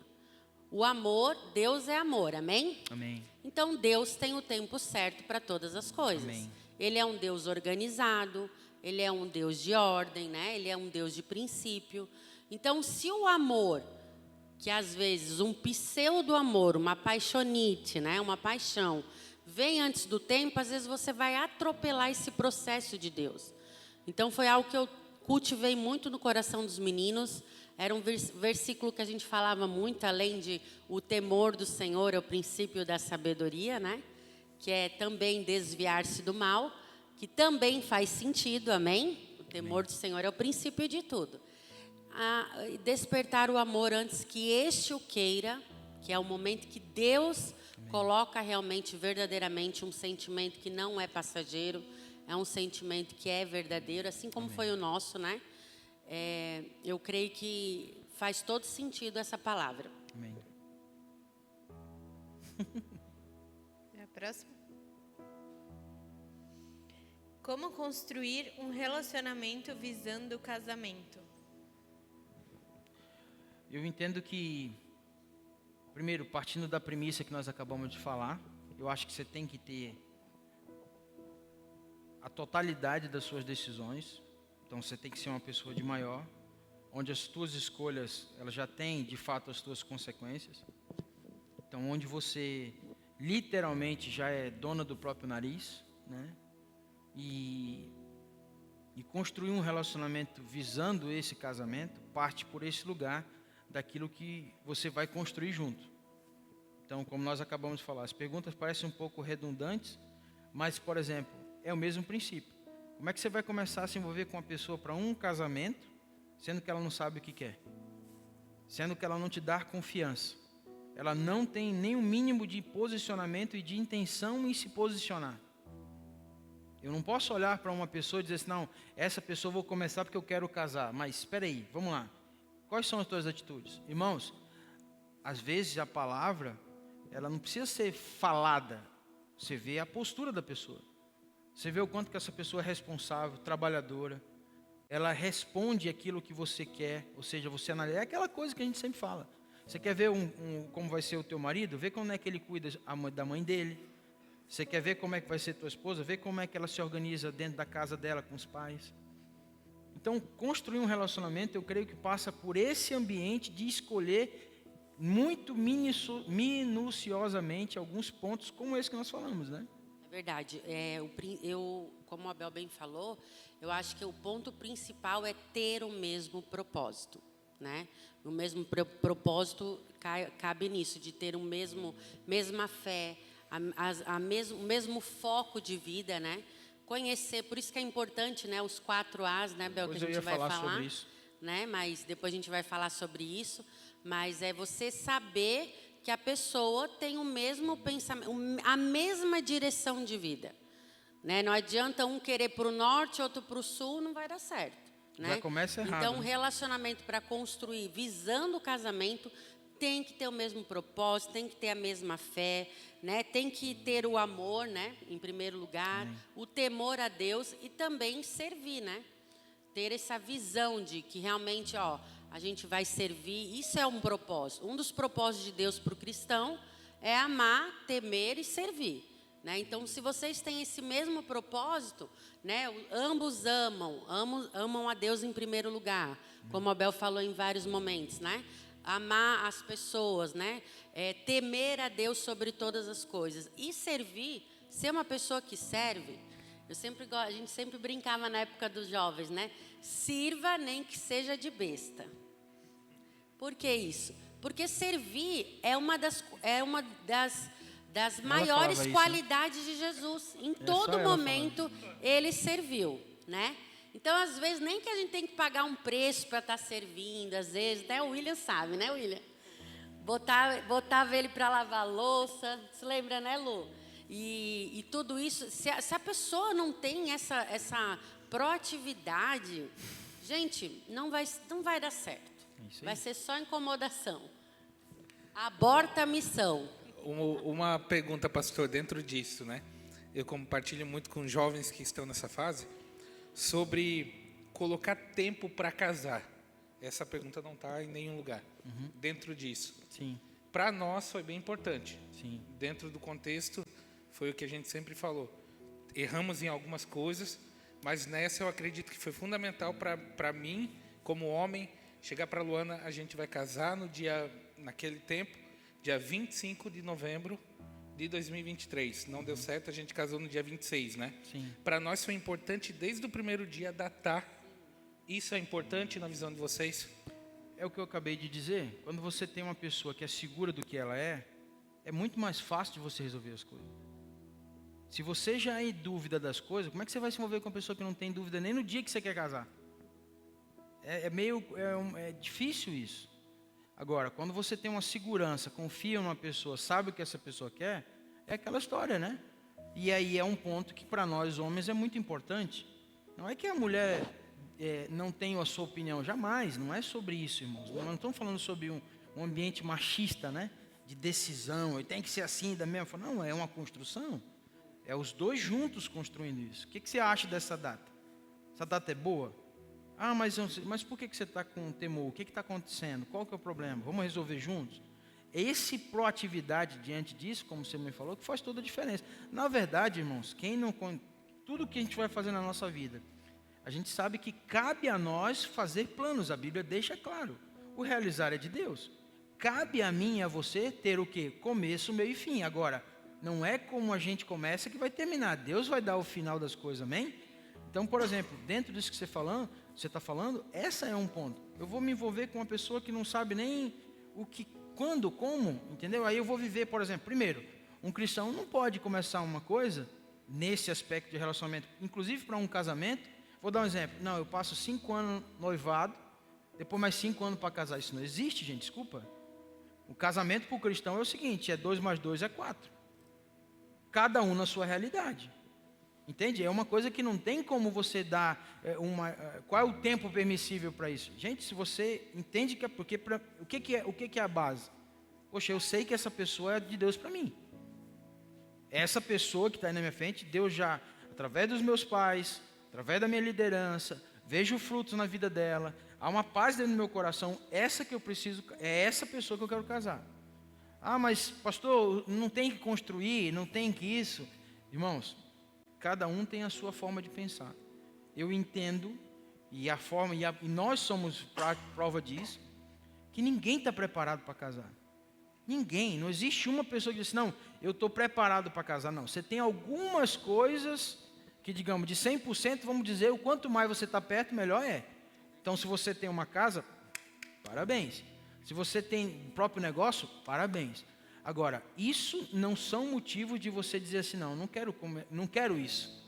O amor, Deus é amor, amém? Amém. Então, Deus tem o tempo certo para todas as coisas. Amém. Ele é um Deus organizado, Ele é um Deus de ordem, né? Ele é um Deus de princípio. Então, se o amor, que às vezes um pseudo-amor, uma paixonite, né? Uma paixão, vem antes do tempo, às vezes você vai atropelar esse processo de Deus. Então, foi algo que eu cultivei muito no coração dos meninos. Era um versículo que a gente falava muito, além de o temor do Senhor é o princípio da sabedoria, né? Que é também desviar-se do mal, que também faz sentido, amém? O temor do Senhor é o princípio de tudo. Despertar o amor antes que este o queira, que é o momento que Deus coloca realmente, verdadeiramente, um sentimento que não é passageiro, é um sentimento que é verdadeiro, assim como foi o nosso, né? Eu creio que faz todo sentido essa palavra. Amém. A próxima. Como construir um relacionamento visando o casamento? Eu entendo que, primeiro, partindo da premissa que nós acabamos de falar, eu acho que você tem que ter a totalidade das suas decisões. Então, você tem que ser uma pessoa de maior, onde as tuas escolhas, elas já têm, de fato, as suas consequências. Então, onde você, literalmente, já é dona do próprio nariz, né? E construir um relacionamento visando esse casamento, parte por esse lugar daquilo que você vai construir junto. Então, como nós acabamos de falar, as perguntas parecem um pouco redundantes, mas, por exemplo, é o mesmo princípio. Como é que você vai começar a se envolver com uma pessoa para um casamento, sendo que ela não sabe o que quer? Sendo que ela não te dá confiança. Ela não tem nem o mínimo de posicionamento e de intenção em se posicionar. Eu não posso olhar para uma pessoa e dizer assim, não, essa pessoa eu vou começar porque eu quero casar. Mas, espera aí, vamos lá. Quais são as tuas atitudes? Irmãos, às vezes a palavra, ela não precisa ser falada. Você vê a postura da pessoa. Você vê o quanto que essa pessoa é responsável, trabalhadora. Ela responde aquilo que você quer, ou seja, você analisa. É aquela coisa que a gente sempre fala. Você quer ver como vai ser o teu marido? Vê como é que ele cuida da mãe dele. Você quer ver como é que vai ser tua esposa? Vê como é que ela se organiza dentro da casa dela com os pais. Então, construir um relacionamento, eu creio que passa por esse ambiente de escolher muito minuciosamente alguns pontos como esse que nós falamos, né? É verdade. Como a Abel bem falou, eu acho que o ponto principal é ter o mesmo propósito, né? O mesmo propósito cabe nisso, de ter mesma fé, o mesmo foco de vida, né? Conhecer, por isso que é importante, né? Os 4 As, né, Bel, que a gente vai falar sobre isso, né? Mas depois a gente vai falar sobre isso. Mas é você saber que a pessoa tem o mesmo pensamento, a mesma direção de vida, né? Não adianta um querer para o norte, outro para o sul, não vai dar certo, né? Já começa errado. Então, um né? relacionamento para construir, visando o casamento, tem que ter o mesmo propósito, tem que ter a mesma fé, né? Tem que ter o amor, né? Em primeiro lugar, o temor a Deus e também servir, né? Ter essa visão de que realmente, a gente vai servir. Isso é um propósito. Um dos propósitos de Deus para o cristão é amar, temer e servir, né? Então, se vocês têm esse mesmo propósito, né? Ambos amam a Deus em primeiro lugar, como a Abel falou em vários momentos, né? Amar as pessoas, né? Temer a Deus sobre todas as coisas e servir, ser uma pessoa que serve. A gente sempre brincava na época dos jovens, né? Sirva nem que seja de besta. Por que isso? Porque servir é uma das maiores falava isso, qualidades de Jesus. Em todo momento ele serviu, né? Então, às vezes, nem que a gente tem que pagar um preço para estar servindo, às vezes, até o William sabe, né, William? Botava ele para lavar louça, se lembra, né, Lu? E tudo isso, se a pessoa não tem essa proatividade, gente, não vai dar certo. Vai ser só incomodação. Aborta a missão. Uma pergunta, pastor, dentro disso, né? Eu compartilho muito com jovens que estão nessa fase sobre colocar tempo para casar. Essa pergunta não está em nenhum lugar dentro disso. Sim. Para nós foi bem importante. Sim. Dentro do contexto, foi o que a gente sempre falou. Erramos em algumas coisas, mas nessa eu acredito que foi fundamental para mim, como homem, chegar para a Luana, a gente vai casar naquele tempo, dia 25 de novembro de 2023. Não deu certo, a gente casou no dia 26, né? Sim. Para nós foi importante, desde o primeiro dia, datar. Isso é importante na visão de vocês? É o que eu acabei de dizer. Quando você tem uma pessoa que é segura do que ela é muito mais fácil de você resolver as coisas. Se você já é em dúvida das coisas, como é que você vai se envolver com uma pessoa que não tem dúvida nem no dia que você quer casar? É difícil isso. Agora, quando você tem uma segurança, confia numa pessoa, sabe o que essa pessoa quer, é aquela história, né? E aí é um ponto que para nós homens é muito importante. Não é que a mulher não tenha a sua opinião, jamais, não é sobre isso, irmãos. Nós não estamos falando sobre um ambiente machista, né? De decisão, e tem que ser assim da mesma forma. Não, é uma construção. É os dois juntos construindo isso. O que você acha dessa data? Essa data é boa? Ah, mas por que você está com temor? O que está acontecendo? Qual que é o problema? Vamos resolver juntos? Esse proatividade diante disso, como você me falou, que faz toda a diferença. Na verdade, irmãos, tudo que a gente vai fazer na nossa vida, a gente sabe que cabe a nós fazer planos. A Bíblia deixa claro. O realizar é de Deus. Cabe a mim e a você ter o quê? Começo, meio e fim. Agora, não é como a gente começa que vai terminar. Deus vai dar o final das coisas, amém? Então, por exemplo, dentro disso que você está falando, essa é um ponto. Eu vou me envolver com uma pessoa que não sabe nem o que, quando, como, entendeu? Aí eu vou viver, por exemplo, primeiro, um cristão não pode começar uma coisa nesse aspecto de relacionamento, inclusive para um casamento. Vou dar um exemplo. Não, eu passo 5 anos noivado, depois mais 5 anos para casar. Isso não existe, gente, desculpa. O casamento para o cristão é o seguinte, é 2 mais 2 é 4. Cada um na sua realidade. Entende? É uma coisa que não tem como você dar qual é o tempo permissível para isso. Gente, se você entende que é porque o que é a base? Poxa, eu sei que essa pessoa é de Deus para mim. Essa pessoa que está aí na minha frente, Deus já, através dos meus pais, através da minha liderança, vejo frutos na vida dela, há uma paz dentro do meu coração, essa que eu preciso, é essa pessoa que eu quero casar. Ah, mas pastor, não tem que construir, não tem que isso. Irmãos, cada um tem a sua forma de pensar. Eu entendo, e nós somos prova disso, que ninguém está preparado para casar. Ninguém, não existe uma pessoa que diz, não, eu estou preparado para casar. Não, você tem algumas coisas que, digamos, de 100%, vamos dizer, o quanto mais você está perto, melhor é. Então, se você tem uma casa, parabéns. Se você tem o próprio negócio, parabéns. Agora, isso não são motivos de você dizer assim, não quero isso.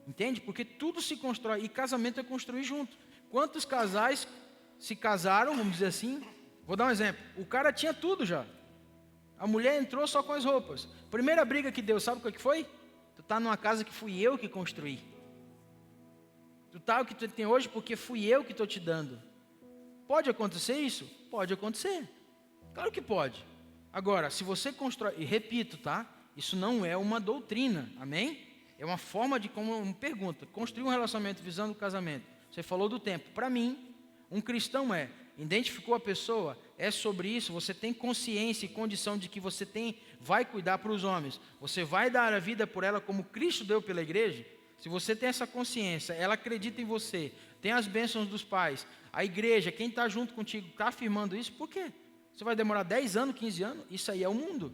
Entende? Porque tudo se constrói, e casamento é construir junto. Quantos casais se casaram, vamos dizer assim? Vou dar um exemplo. O cara tinha tudo já. A mulher entrou só com as roupas. Primeira briga que deu, sabe o que foi? Tu está numa casa que fui eu que construí. Tu está o que tu tem hoje porque fui eu que estou te dando. Pode acontecer isso? Pode acontecer. Claro que pode. Agora, se você constrói, e repito, tá? Isso não é uma doutrina, amém? É uma forma de, como uma pergunta, construir um relacionamento visando o casamento. Você falou do tempo. Para mim, um cristão identificou a pessoa, é sobre isso, você tem consciência e condição de que você vai cuidar para os homens. Você vai dar a vida por ela como Cristo deu pela igreja. Se você tem essa consciência, ela acredita em você, tem as bênçãos dos pais, a igreja, quem está junto contigo, está afirmando isso, por quê? Você vai demorar 10 anos, 15 anos? Isso aí é o mundo.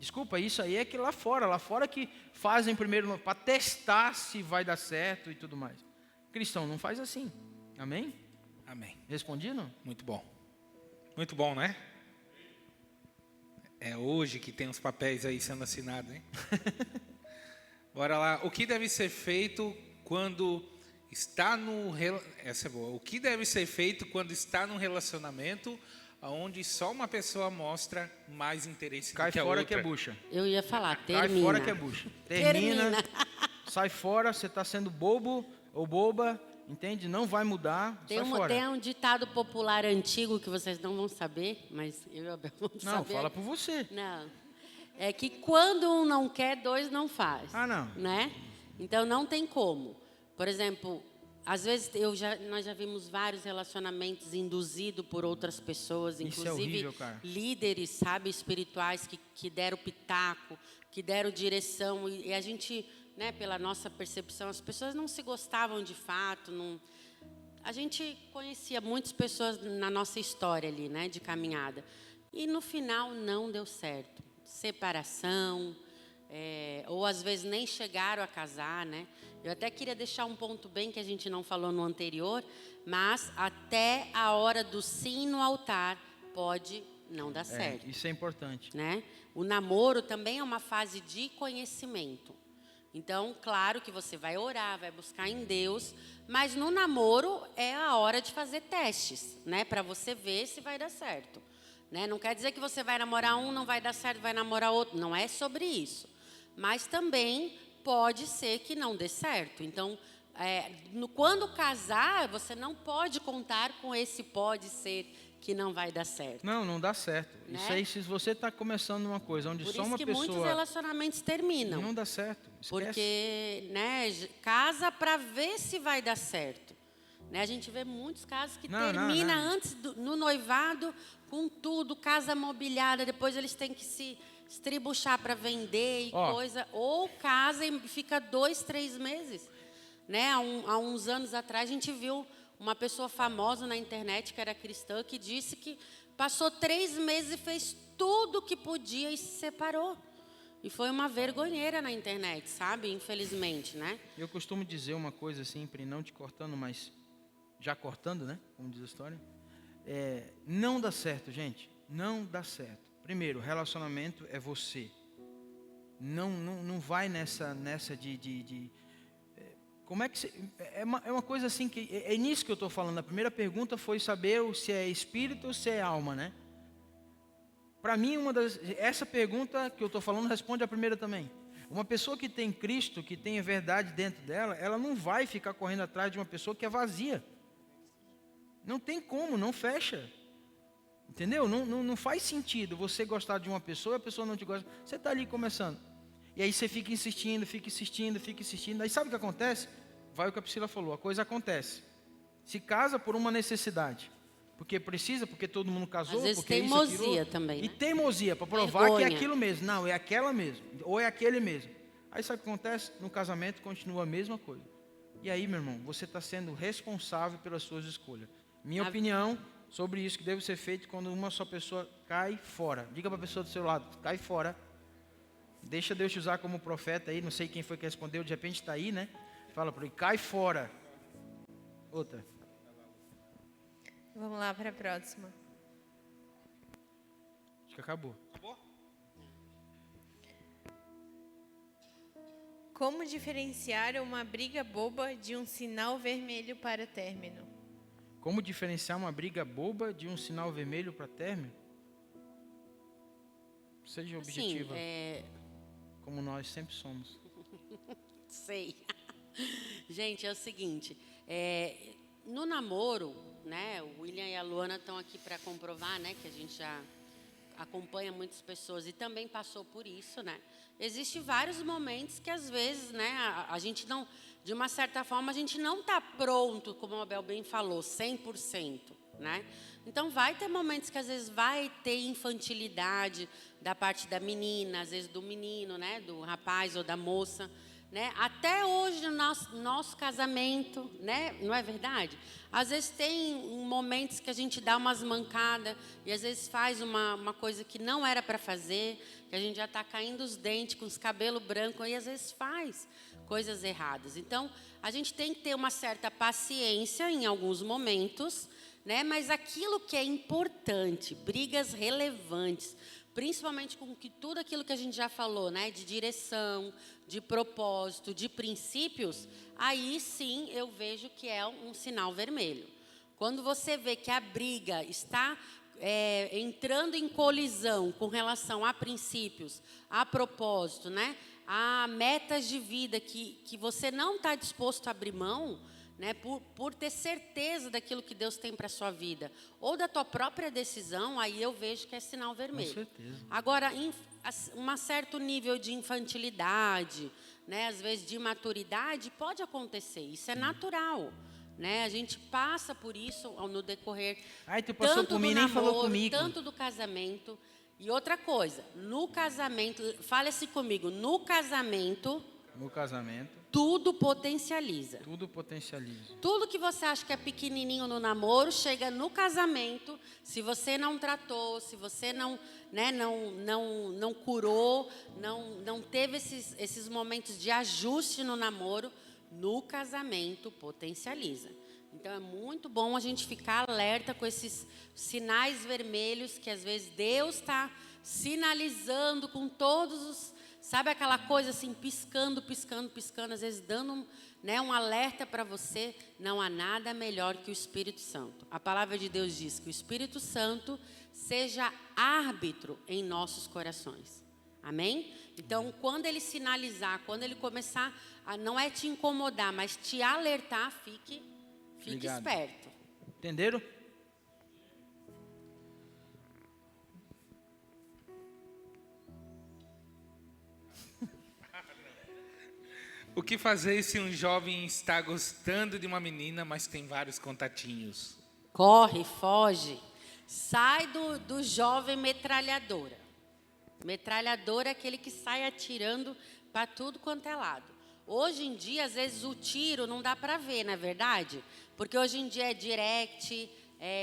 Desculpa, isso aí é que lá fora que fazem primeiro para testar se vai dar certo e tudo mais. Cristão não faz assim. Amém? Amém. Respondi, não? Muito bom. Muito bom, né? É hoje que tem os papéis aí sendo assinados, hein? Bora lá. O que deve ser feito quando está essa é boa. O que deve ser feito quando está num relacionamento onde só uma pessoa mostra mais interesse do que a outra? Cai fora que é bucha. Eu ia falar, termina. Cai fora que é bucha. Termina. Sai fora, você está sendo bobo ou boba, entende? Não vai mudar, sai fora. Tem um ditado popular antigo que vocês não vão saber, mas eu e a Bel vamos saber. Não, fala por você. Não. É que quando um não quer, dois não faz. Ah, não. Né? Então, não tem como. Por exemplo, às vezes nós já vimos vários relacionamentos induzidos por outras pessoas, inclusive é horrível, cara. líderes, sabe, espirituais que deram pitaco, que deram direção. E a gente, né, pela nossa percepção, as pessoas não se gostavam de fato. A gente conhecia muitas pessoas na nossa história ali, né, de caminhada. E no final não deu certo. Separação, ou às vezes nem chegaram a casar, né? Eu até queria deixar um ponto bem que a gente não falou no anterior, mas até a hora do sim no altar pode não dar certo. Isso é importante. Né? O namoro também é uma fase de conhecimento. Então, claro que você vai orar, vai buscar em Deus, mas no namoro é a hora de fazer testes, né? Para você ver se vai dar certo. Né? Não quer dizer que você vai namorar um, não vai dar certo, vai namorar outro. Não é sobre isso. Mas também pode ser que não dê certo. Então, quando casar, você não pode contar com esse pode ser que não vai dar certo. Não dá certo. Né? Isso aí, se você está começando uma coisa onde Por só isso uma que pessoa... muitos relacionamentos terminam. Não dá certo. Esquece. Porque, né, casa para ver se vai dar certo. Né, a gente vê muitos casos que termina antes no noivado com tudo, casa mobiliada, depois eles têm que se estribuchar para vender e coisa. Ou casa e fica 2, 3 meses. Né, há uns anos atrás a gente viu uma pessoa famosa na internet que era cristã que disse que passou 3 meses e fez tudo o que podia e se separou. E foi uma vergonheira na internet, sabe? Infelizmente, né? Eu costumo dizer uma coisa sempre, não te cortando, mas já cortando, né? Como diz a história. Não dá certo, gente. Não dá certo. Primeiro, relacionamento é você. Não vai nessa de como é que você, é uma coisa assim que é nisso que eu estou falando. A primeira pergunta foi saber se é espírito ou se é alma, né? Para mim, essa pergunta que eu estou falando responde a primeira também. Uma pessoa que tem Cristo, que tem a verdade dentro dela, ela não vai ficar correndo atrás de uma pessoa que é vazia. Não tem como, não fecha. Entendeu? Não faz sentido você gostar de uma pessoa e a pessoa não te gosta. Você está ali começando. E aí você fica insistindo. Aí sabe o que acontece? Vai o que a Priscila falou, a coisa acontece. Se casa por uma necessidade. Porque precisa, porque todo mundo casou. Às vezes porque teimosia também. Né? E teimosia, para provar que é aquilo mesmo. Não, é aquela mesmo. Ou é aquele mesmo. Aí sabe o que acontece? No casamento continua a mesma coisa. E aí, meu irmão, você está sendo responsável pelas suas escolhas. Minha opinião sobre isso que deve ser feito quando uma só pessoa cai fora. Diga para a pessoa do seu lado, cai fora. Deixa Deus te usar como profeta aí. Não sei quem foi que respondeu, de repente está aí, né? Fala para ele, cai fora. Outra. Vamos lá para a próxima. Acho que acabou. Como diferenciar uma briga boba de um sinal vermelho para término? Como diferenciar uma briga boba de um sinal vermelho para término? Seja objetiva. Como nós sempre somos. Sei. Gente, é o seguinte. No namoro, né? O William e a Luana estão aqui para comprovar, né? Que a gente já acompanha muitas pessoas e também passou por isso, né? Existem vários momentos que às vezes, né? A gente não, de uma certa forma, a gente não está pronto, como a Abel bem falou, 100%, né? Então vai ter momentos que às vezes vai ter infantilidade da parte da menina, às vezes do menino, né? Do rapaz ou da moça. Né? Até hoje no nosso casamento, né? Não é verdade? Às vezes tem momentos que a gente dá umas mancadas e às vezes faz uma coisa que não era para fazer, que a gente já está caindo os dentes com os cabelos brancos e às vezes faz coisas erradas. Então, a gente tem que ter uma certa paciência em alguns momentos, né? Mas aquilo que é importante, brigas relevantes, principalmente com tudo aquilo que a gente já falou, né? De direção, de propósito, de princípios, aí sim eu vejo que é um sinal vermelho. Quando você vê que a briga está entrando em colisão com relação a princípios, a propósito, né? A metas de vida que você não está disposto a abrir mão, né, por ter certeza daquilo que Deus tem para a sua vida, ou da tua própria decisão, aí eu vejo que é sinal vermelho. Com certeza. Agora, um certo nível de infantilidade, né, às vezes de imaturidade, pode acontecer, isso é natural. Né? A gente passa por isso no decorrer Tu passou tanto por mim, do nem namoro, falou comigo. tanto do casamento. E outra coisa, no casamento, fale assim comigo, no casamento, tudo potencializa. Tudo potencializa. Tudo que você acha que é pequenininho no namoro, chega no casamento, se você não tratou, se você não curou, não teve esses momentos de ajuste no namoro, no casamento potencializa. Então, é muito bom a gente ficar alerta com esses sinais vermelhos que, às vezes, Deus está sinalizando com todos os... Sabe aquela coisa assim, piscando, às vezes dando um alerta para você. Não há nada melhor que o Espírito Santo. A palavra de Deus diz que o Espírito Santo seja árbitro em nossos corações. Amém? Então, quando ele sinalizar, quando ele começar a não é te incomodar, mas te alertar, fique Ligado. esperto. Entenderam? O que fazer se um jovem está gostando de uma menina, mas tem vários contatinhos? Corre, foge. Sai do jovem metralhadora. Metralhadora é aquele que sai atirando para tudo quanto é lado. Hoje em dia, às vezes, o tiro não dá para ver, não é verdade? Porque hoje em dia é direct,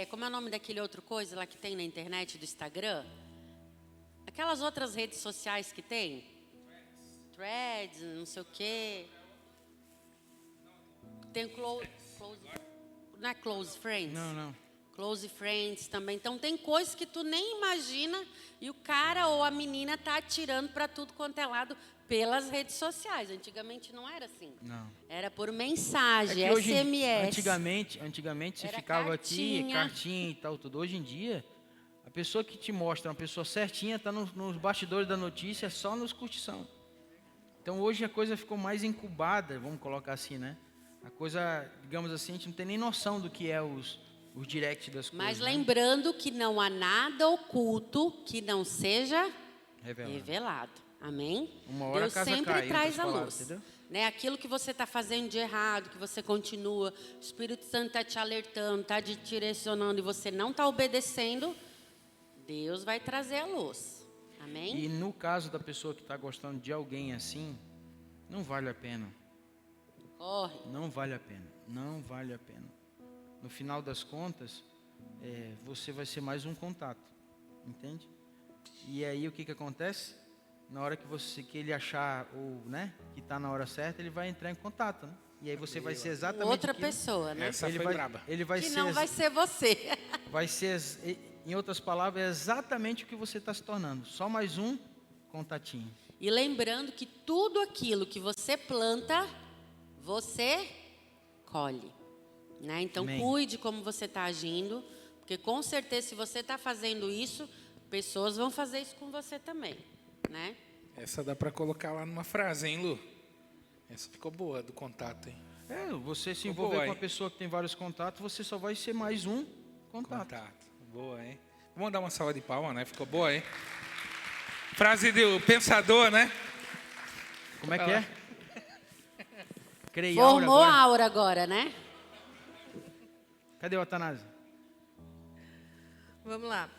como é o nome daquele outro coisa lá que tem na internet, do Instagram? Aquelas outras redes sociais que tem? Threads, não sei o quê. Tem não é close friends? Não. Close friends também. Então, tem coisas que tu nem imagina e o cara ou a menina tá atirando para tudo quanto é lado pelas redes sociais. Antigamente não era assim. Não. Era por mensagem, É que SMS. Antigamente você Era ficava cartinha. aqui, cartinha e tal, tudo. Hoje em dia, a pessoa que te mostra, uma pessoa certinha, está nos bastidores da notícia, só nos curtição. Então hoje a coisa ficou mais incubada, vamos colocar assim, né? A coisa, digamos assim, a gente não tem nem noção do que é os direct das coisas. Mas né? lembrando que não há nada oculto que não seja Revelado. revelado. Amém? Uma hora Deus a casa sempre cai, em traz outras a palavras, luz. entendeu? Né? Aquilo que você está fazendo de errado, que você continua, o Espírito Santo está te alertando, está te direcionando e você não está obedecendo, Deus vai trazer a luz. Amém? E no caso da pessoa que está gostando de alguém assim, não vale a pena. Corre. Não vale a pena. Não vale a pena. No final das contas, você vai ser mais um contato. Entende? E aí o que acontece? Na hora que ele achar, que está na hora certa, ele vai entrar em contato. Né? E aí você vai ser exatamente Outra aquilo. pessoa, né? Essa Ele foi vai, braba. ele vai Que ser, não vai ser você. vai ser, em outras palavras, é exatamente o que você está se tornando. Só mais um contatinho. E lembrando que tudo aquilo que você planta, você colhe. Né? Então, Amém. cuide como você está agindo, porque com certeza, se você está fazendo isso, pessoas vão fazer isso com você também. Né? Essa dá para colocar lá numa frase, hein, Lu? Essa ficou boa, do contato, hein? Você se Ficou envolver boa, com uma hein? pessoa que tem vários contatos, você só vai ser mais um contato. Boa, hein? Vamos dar uma salva de palmas, né? Ficou boa, hein? Frase do pensador, né? Como é que é? Criei Formou aura a agora. aura agora, né? Cadê o Atanásio? Vamos lá.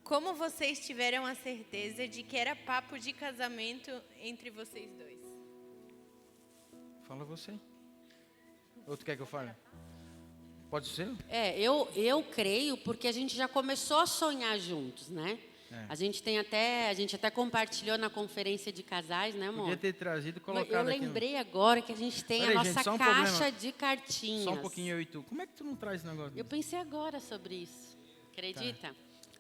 Como vocês tiveram a certeza de que era papo de casamento entre vocês dois? Fala você. Ou tu quer que eu fale? Pode ser? Eu creio porque a gente já começou a sonhar juntos, né? A gente até compartilhou na conferência de casais, né, amor? Podia ter trazido e Eu colocado aqui. lembrei agora que a gente tem Peraí, a gente, nossa só um caixa problema. de cartinhas. Só um pouquinho eu e tu. Como é que tu não traz esse negócio? Eu pensei agora sobre isso. Acredita?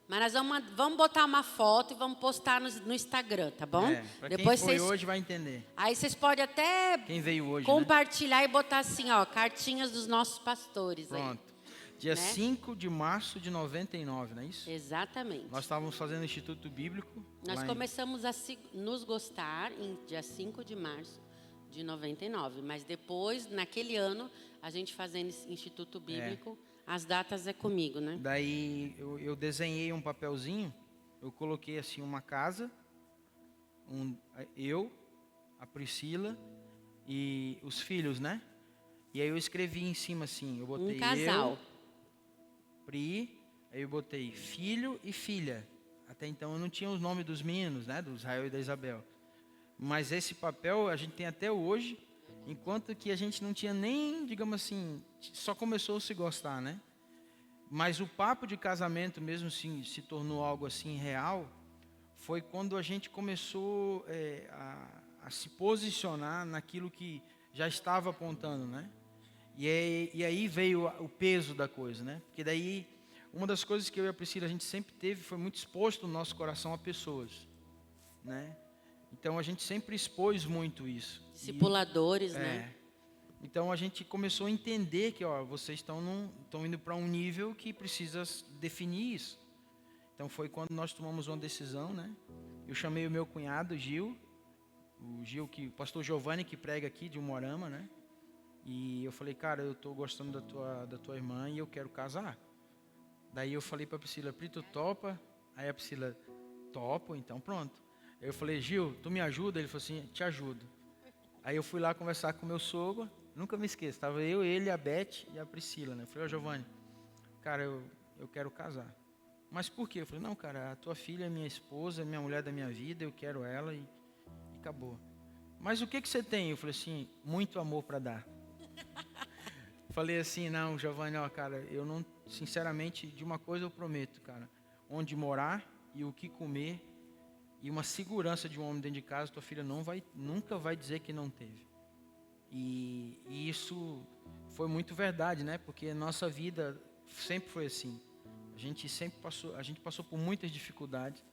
Mas nós vamos botar uma foto e vamos postar no Instagram, tá bom? Pra Depois quem foi hoje vai entender. Aí vocês podem até Quem veio hoje, compartilhar e botar assim, ó, cartinhas dos nossos pastores né? aí. Pronto. Dia Né? 5 de março de 99, não é isso? Exatamente. Nós estávamos fazendo o Instituto Bíblico. Nós lá começamos a nos gostar em dia 5 de março de 99. Mas depois, naquele ano, a gente fazendo esse Instituto Bíblico, as datas é comigo, né? Daí eu desenhei um papelzinho, eu coloquei assim uma casa, eu, a Priscila e os filhos, né? E aí eu escrevi em cima assim, eu botei Um casal. eu, Pri, aí eu botei filho e filha. Até então eu não tinha os nomes dos meninos, né? Do Israel e da Isabel. Mas esse papel a gente tem até hoje, enquanto que a gente não tinha nem, digamos assim, só começou a se gostar, né? Mas o papo de casamento mesmo se tornou algo assim real, foi quando a gente começou a se posicionar naquilo que já estava apontando, né? E aí veio o peso da coisa, né? Porque daí, uma das coisas que eu e a Priscila a gente sempre teve foi muito exposto no nosso coração a pessoas, né? Então a gente sempre expôs muito isso. Discipuladores, né? Então a gente começou a entender que vocês estão indo para um nível que precisa definir isso. Então foi quando nós tomamos uma decisão, né? Eu chamei o meu cunhado, o Gil, o pastor Giovanni, que prega aqui de Umuarama, né? E eu falei, cara, eu estou gostando da tua irmã e eu quero casar. Daí eu falei para a Priscila, Pri, tu topa? Aí a Priscila, topo, então pronto. Aí eu falei, Gil, tu me ajuda? Ele falou assim, te ajudo. Aí eu fui lá conversar com o meu sogro, nunca me esqueço, estava eu, ele, a Beth e a Priscila, né? Eu falei, Giovanni, cara, eu quero casar. Mas por quê? Eu falei, não, cara, a tua filha é minha esposa, é minha mulher da minha vida, eu quero ela e acabou. Mas o que você tem? Eu falei assim, muito amor para dar. Falei assim, não, Giovanni, ó, cara, eu não, sinceramente, de uma coisa eu prometo, cara, onde morar e o que comer e uma segurança de um homem dentro de casa, tua filha nunca vai dizer que não teve. E isso foi muito verdade, né? Porque a nossa vida sempre foi assim. A gente passou por muitas dificuldades,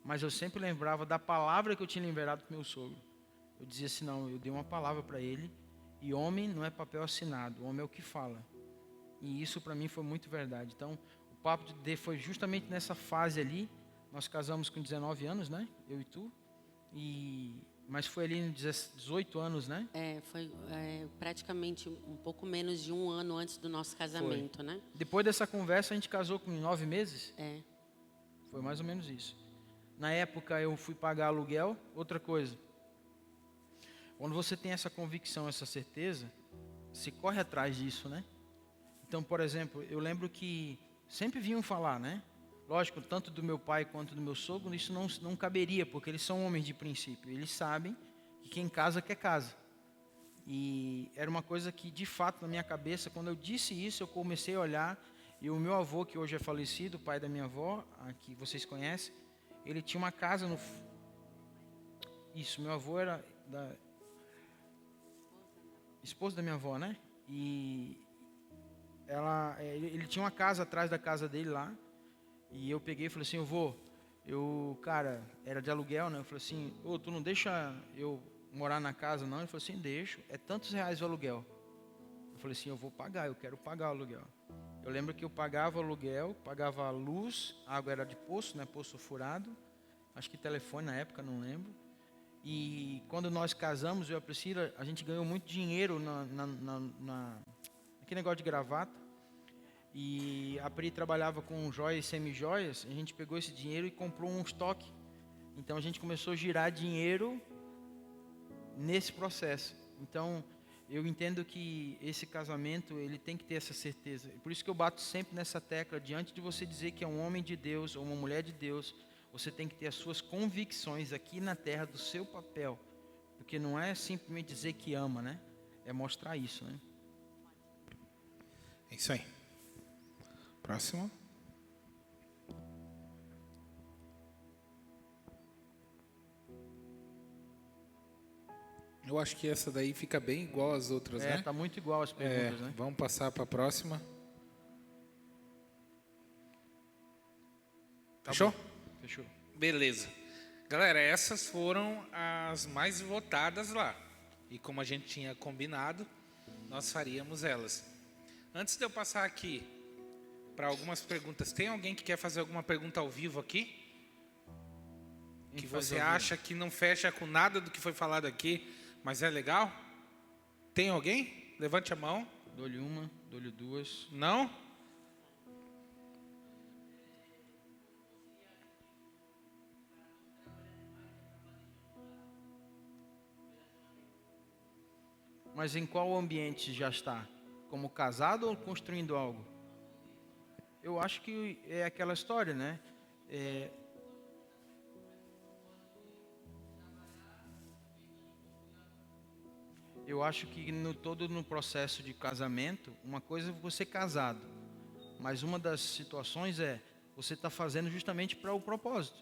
mas eu sempre lembrava da palavra que eu tinha liberado para meu sogro. Eu dizia assim, não, eu dei uma palavra para ele, e homem não é papel assinado, homem é o que fala. E isso para mim foi muito verdade. Então, o papo de D foi justamente nessa fase ali. Nós casamos com 19 anos, né? Eu e tu. Mas foi ali em 18 anos, né? Foi praticamente um pouco menos de um ano antes do nosso casamento, né? Depois dessa conversa, a gente casou com 9 meses. Foi mais ou menos isso. Na época, eu fui pagar aluguel. Outra coisa. Quando você tem essa convicção, essa certeza, você corre atrás disso, né? Então, por exemplo, eu lembro que sempre vinham falar, né? Lógico, tanto do meu pai quanto do meu sogro, isso não caberia, porque eles são homens de princípio. Eles sabem que quem casa quer casa. E era uma coisa que, de fato, na minha cabeça, quando eu disse isso, eu comecei a olhar, e o meu avô, que hoje é falecido, o pai da minha avó, que vocês conhecem, ele tinha uma casa no... Isso, meu avô era da esposa da minha avó, né? E ele tinha uma casa atrás da casa dele lá. E eu peguei e falei assim, cara, era de aluguel, né? Eu falei assim, tu não deixa eu morar na casa, não? Ele falou assim, deixo, é tantos reais o aluguel. Eu falei assim, eu vou pagar, eu quero pagar o aluguel. Eu lembro que eu pagava o aluguel, pagava a luz, a água era de poço, né? Poço furado, acho que telefone na época, não lembro. E quando nós casamos, eu e a Priscila, a gente ganhou muito dinheiro naquele negócio de gravata. E a Pri trabalhava com joias e semi-joias. A gente pegou esse dinheiro e comprou um estoque. Então a gente começou a girar dinheiro nesse processo. Então eu entendo que esse casamento, ele tem que ter essa certeza. Por isso que eu bato sempre nessa tecla, diante de você dizer que é um homem de Deus ou uma mulher de Deus, você tem que ter as suas convicções aqui na terra do seu papel. Porque não é simplesmente dizer que ama, né? É mostrar isso, né? É isso aí. Próximo. Eu acho que essa daí fica bem igual às outras, né? Tá muito igual as perguntas, né? Vamos passar para a próxima. Fechou? Fechou. Beleza. Galera, essas foram as mais votadas lá. E como a gente tinha combinado, nós faríamos elas. Antes de eu passar aqui para algumas perguntas, tem alguém que quer fazer alguma pergunta ao vivo aqui? Que você acha que não fecha com nada do que foi falado aqui, mas é legal? Tem alguém? Levante a mão. Dou-lhe uma, dou-lhe duas. Não? Mas em qual ambiente já está? Como casado ou construindo algo? Eu acho que é aquela história, né? Eu acho que todo no processo de casamento, uma coisa é você casado, mas uma das situações é você está fazendo justamente para o propósito.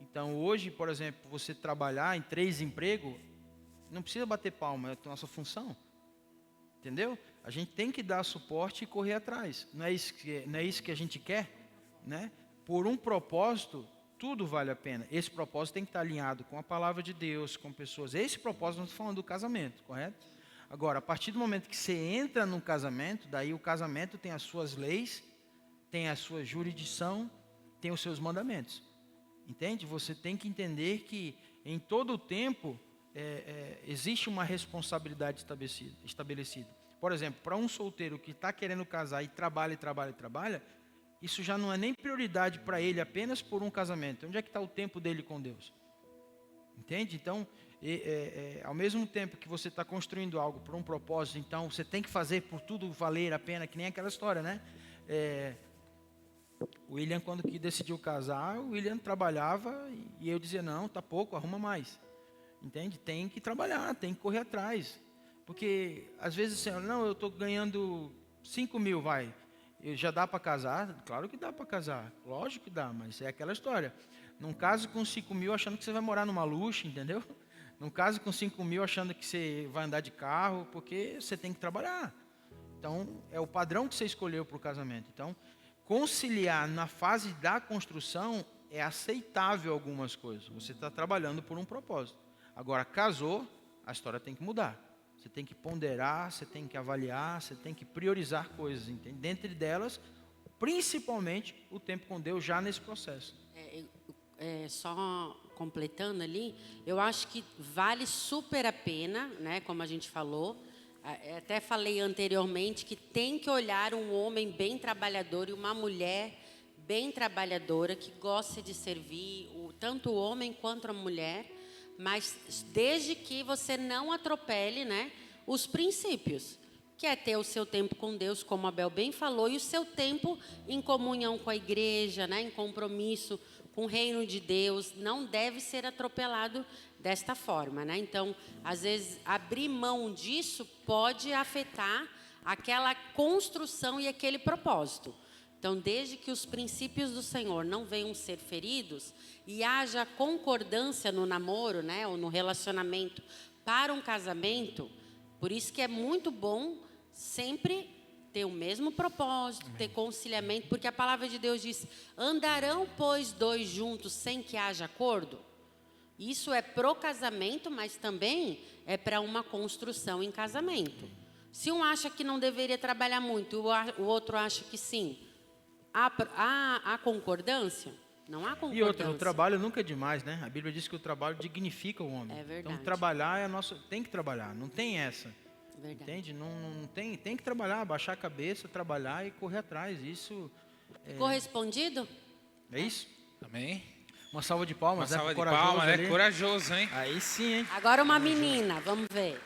Então hoje, por exemplo, você trabalhar em 3 empregos, não precisa bater palma, é a nossa função. Entendeu? A gente tem que dar suporte e correr atrás. Não é isso que a gente quer, né? Por um propósito, tudo vale a pena. Esse propósito tem que estar alinhado com a palavra de Deus, com pessoas. Esse propósito, nós estamos falando do casamento, correto? Agora, a partir do momento que você entra no casamento, daí o casamento tem as suas leis, tem a sua jurisdição, tem os seus mandamentos. Entende? Você tem que entender que em todo o tempo existe uma responsabilidade estabelecida. Por exemplo, para um solteiro que está querendo casar e trabalha, isso já não é nem prioridade para ele apenas por um casamento. Onde é que está o tempo dele com Deus? Entende? Então, ao mesmo tempo que você está construindo algo por um propósito, então você tem que fazer por tudo valer a pena, que nem aquela história, né? O William, quando que decidiu casar, o William trabalhava e eu dizia, não, tá pouco, arruma mais. Entende? Tem que trabalhar, tem que correr atrás. Porque, às vezes, assim, não, eu estou ganhando 5 mil, vai. Já dá para casar? Claro que dá para casar. Lógico que dá, mas é aquela história. Não case com 5 mil achando que você vai morar numa luxo, entendeu? Não case com 5 mil achando que você vai andar de carro, porque você tem que trabalhar. Então, é o padrão que você escolheu para o casamento. Então, conciliar na fase da construção é aceitável algumas coisas. Você está trabalhando por um propósito. Agora, casou, a história tem que mudar. Você tem que ponderar, você tem que avaliar, você tem que priorizar coisas. Entende? Dentre delas, principalmente, o tempo com Deus já nesse processo. Só completando ali, eu acho que vale super a pena, né, como a gente falou. Até falei anteriormente que tem que olhar um homem bem trabalhador e uma mulher bem trabalhadora, que gosta de servir, tanto o homem quanto a mulher, mas desde que você não atropele, né, os princípios, que é ter o seu tempo com Deus, como a Bel bem falou, e o seu tempo em comunhão com a igreja, né, em compromisso com o reino de Deus, não deve ser atropelado desta forma, né? Então, às vezes, abrir mão disso pode afetar aquela construção e aquele propósito. Então, desde que os princípios do Senhor não venham ser feridos e haja concordância no namoro, né, ou no relacionamento para um casamento, por isso que é muito bom sempre ter o mesmo propósito, ter conciliamento, porque a palavra de Deus diz: andarão, pois, dois juntos sem que haja acordo? Isso é pro casamento, mas também é para uma construção em casamento. Se um acha que não deveria trabalhar muito, o outro acha que sim, há concordância? Não há concordância. E outra, o trabalho nunca é demais, né? A Bíblia diz que o trabalho dignifica o homem. É verdade. Então, trabalhar é tem que trabalhar, não tem essa. Verdade. Entende? Não tem que trabalhar, baixar a cabeça, trabalhar e correr atrás. Isso Correspondido? é isso? Amém? Uma salva de palmas, Uma salva de corajoso palmas, ali. né? Corajoso, hein? Aí sim, hein? Agora uma menina, vamos ver.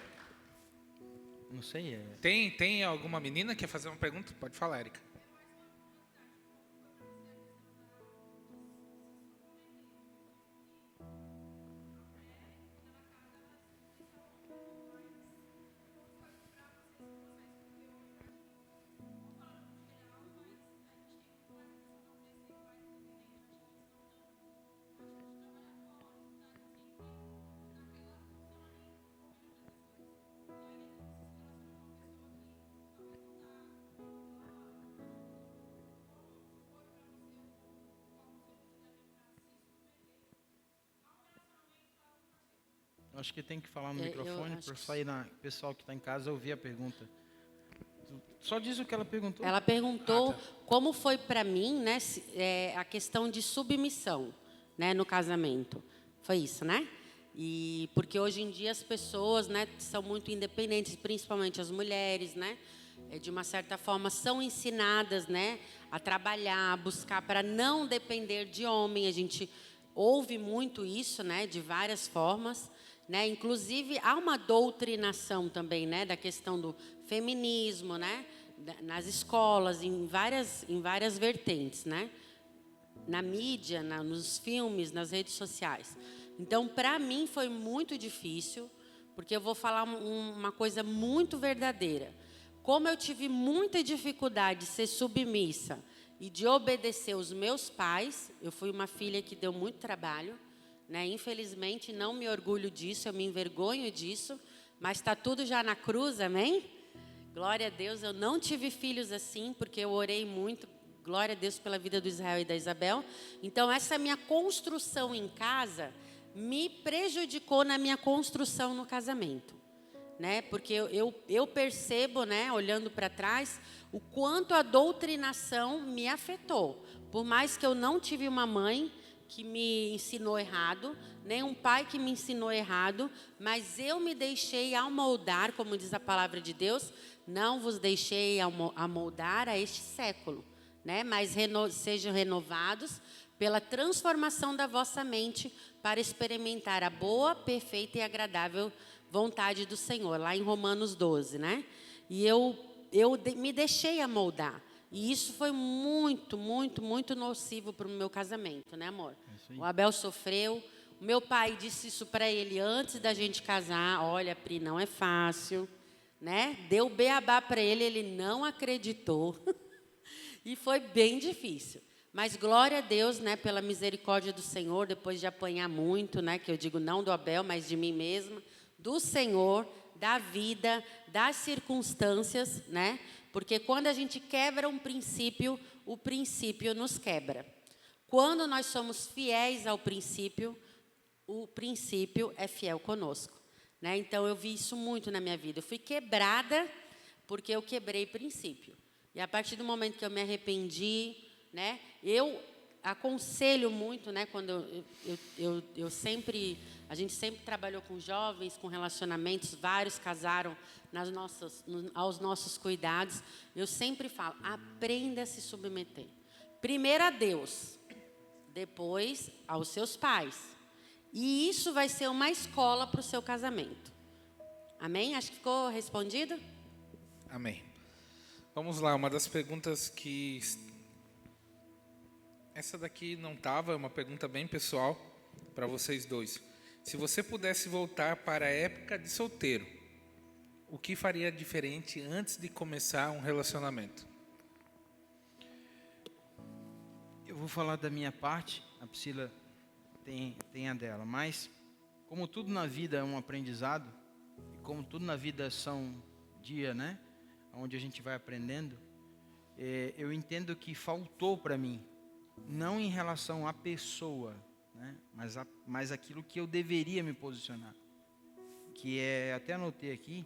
Não sei, Tem alguma menina que quer fazer uma pergunta? Pode falar, Érica. Acho que tem que falar no Eu microfone acho para que sair o pessoal que está em casa ouvir a pergunta. Só diz o que ela perguntou. Ela perguntou como foi para mim, né, a questão de submissão, né, no casamento. Foi isso, né? E porque hoje em dia as pessoas, né, são muito independentes, principalmente as mulheres, né? De uma certa forma são ensinadas, né, a trabalhar, a buscar para não depender de homem. A gente ouve muito isso, né, de várias formas, né? Inclusive há uma doutrinação também, né, da questão do feminismo, né, nas escolas, em várias vertentes, né? Na mídia, nos filmes, nas redes sociais. Então, para mim foi muito difícil, porque eu vou falar uma coisa muito verdadeira. Como eu tive muita dificuldade de ser submissa e de obedecer os meus pais, eu fui uma filha que deu muito trabalho, né? Infelizmente, não me orgulho disso, eu me envergonho disso, mas está tudo já na cruz, amém? Glória a Deus, eu não tive filhos assim, porque eu orei muito, glória a Deus pela vida do Israel e da Isabel. Então, essa minha construção em casa me prejudicou na minha construção no casamento. né? Porque eu percebo, né, olhando para trás, o quanto a doutrinação me afetou. Por mais que eu não tive uma mãe que me ensinou errado, nem um pai que me ensinou errado, mas eu me deixei amoldar, como diz a palavra de Deus, não vos deixei amoldar a este século, né? Mas sejam renovados pela transformação da vossa mente para experimentar a boa, perfeita e agradável vontade do Senhor, lá em Romanos 12, né? E eu me deixei amoldar. E isso foi muito, muito, muito nocivo para o meu casamento, né, amor? O Abel sofreu. O meu pai disse isso para ele antes da gente casar. Olha, Pri, não é fácil, né? Deu beabá para ele, ele não acreditou. E foi bem difícil. Mas glória a Deus, né, pela misericórdia do Senhor, depois de apanhar muito, né, que eu digo não do Abel, mas de mim mesma, do Senhor, da vida, das circunstâncias, né? Porque quando a gente quebra um princípio, o princípio nos quebra. Quando nós somos fiéis ao princípio, o princípio é fiel conosco, né? Então eu vi isso muito na minha vida. Eu fui quebrada porque eu quebrei princípio. E a partir do momento que eu me arrependi, né? Eu aconselho muito, né? Quando a gente sempre trabalhou com jovens, com relacionamentos, vários casaram aos nossos cuidados. Eu sempre falo, aprenda a se submeter. Primeiro a Deus, depois aos seus pais. E isso vai ser uma escola para o seu casamento. Amém? Acho que ficou respondido? Amém. Vamos lá, uma das perguntas que... Essa daqui não estava, é uma pergunta bem pessoal para vocês dois. Se você pudesse voltar para a época de solteiro, o que faria diferente antes de começar um relacionamento? Eu vou falar da minha parte, a Priscila tem a dela, mas como tudo na vida é um aprendizado, e como tudo na vida são dia, né, onde a gente vai aprendendo, eu entendo que faltou para mim, não em relação à pessoa, né, mas aquilo que eu deveria me posicionar, que é, até anotei aqui,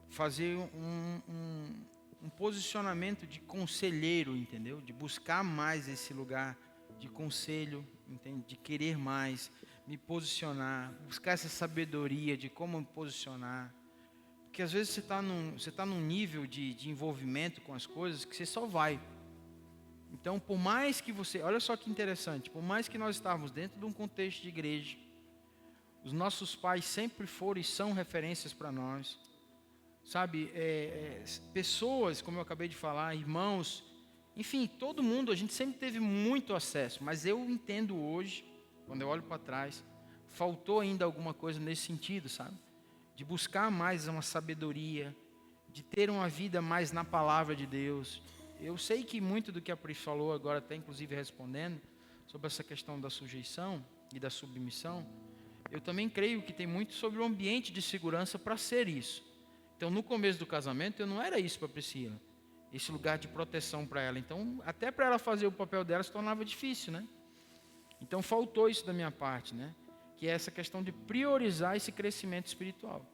fazer um posicionamento de conselheiro, entendeu? De buscar mais esse lugar de conselho, entende? De querer mais, me posicionar, buscar essa sabedoria de como me posicionar. Porque às vezes você tá num nível de envolvimento com as coisas que você só vai. Então, por mais que você... Olha só que interessante. Por mais que nós estávamos dentro de um contexto de igreja, os nossos pais sempre foram e são referências para nós. Sabe, pessoas, como eu acabei de falar, irmãos, enfim, todo mundo, a gente sempre teve muito acesso, mas eu entendo hoje, quando eu olho para trás, faltou ainda alguma coisa nesse sentido, sabe? De buscar mais uma sabedoria, de ter uma vida mais na palavra de Deus. Eu sei que muito do que a Pri falou agora, até inclusive respondendo, sobre essa questão da sujeição e da submissão, eu também creio que tem muito sobre o ambiente de segurança para ser isso. Então, no começo do casamento, eu não era isso para a Priscila, esse lugar de proteção para ela. Então, até para ela fazer o papel dela se tornava difícil, né? Então, faltou isso da minha parte, né? Que é essa questão de priorizar esse crescimento espiritual,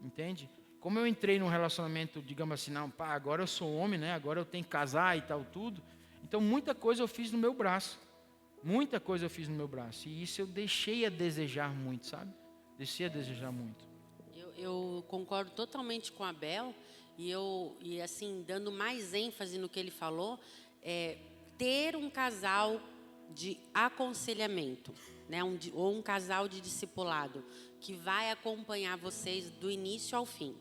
entende? Como eu entrei num relacionamento, digamos assim, não, pá, agora eu sou homem, né? Agora eu tenho que casar e tal, tudo. Então, muita coisa eu fiz no meu braço. Muita coisa eu fiz no meu braço. E isso eu deixei a desejar muito, sabe? Deixei a desejar muito. Eu concordo totalmente com a Abel e assim, dando mais ênfase no que ele falou, ter um casal de aconselhamento, né, ou um casal de discipulado, que vai acompanhar vocês do início ao fim.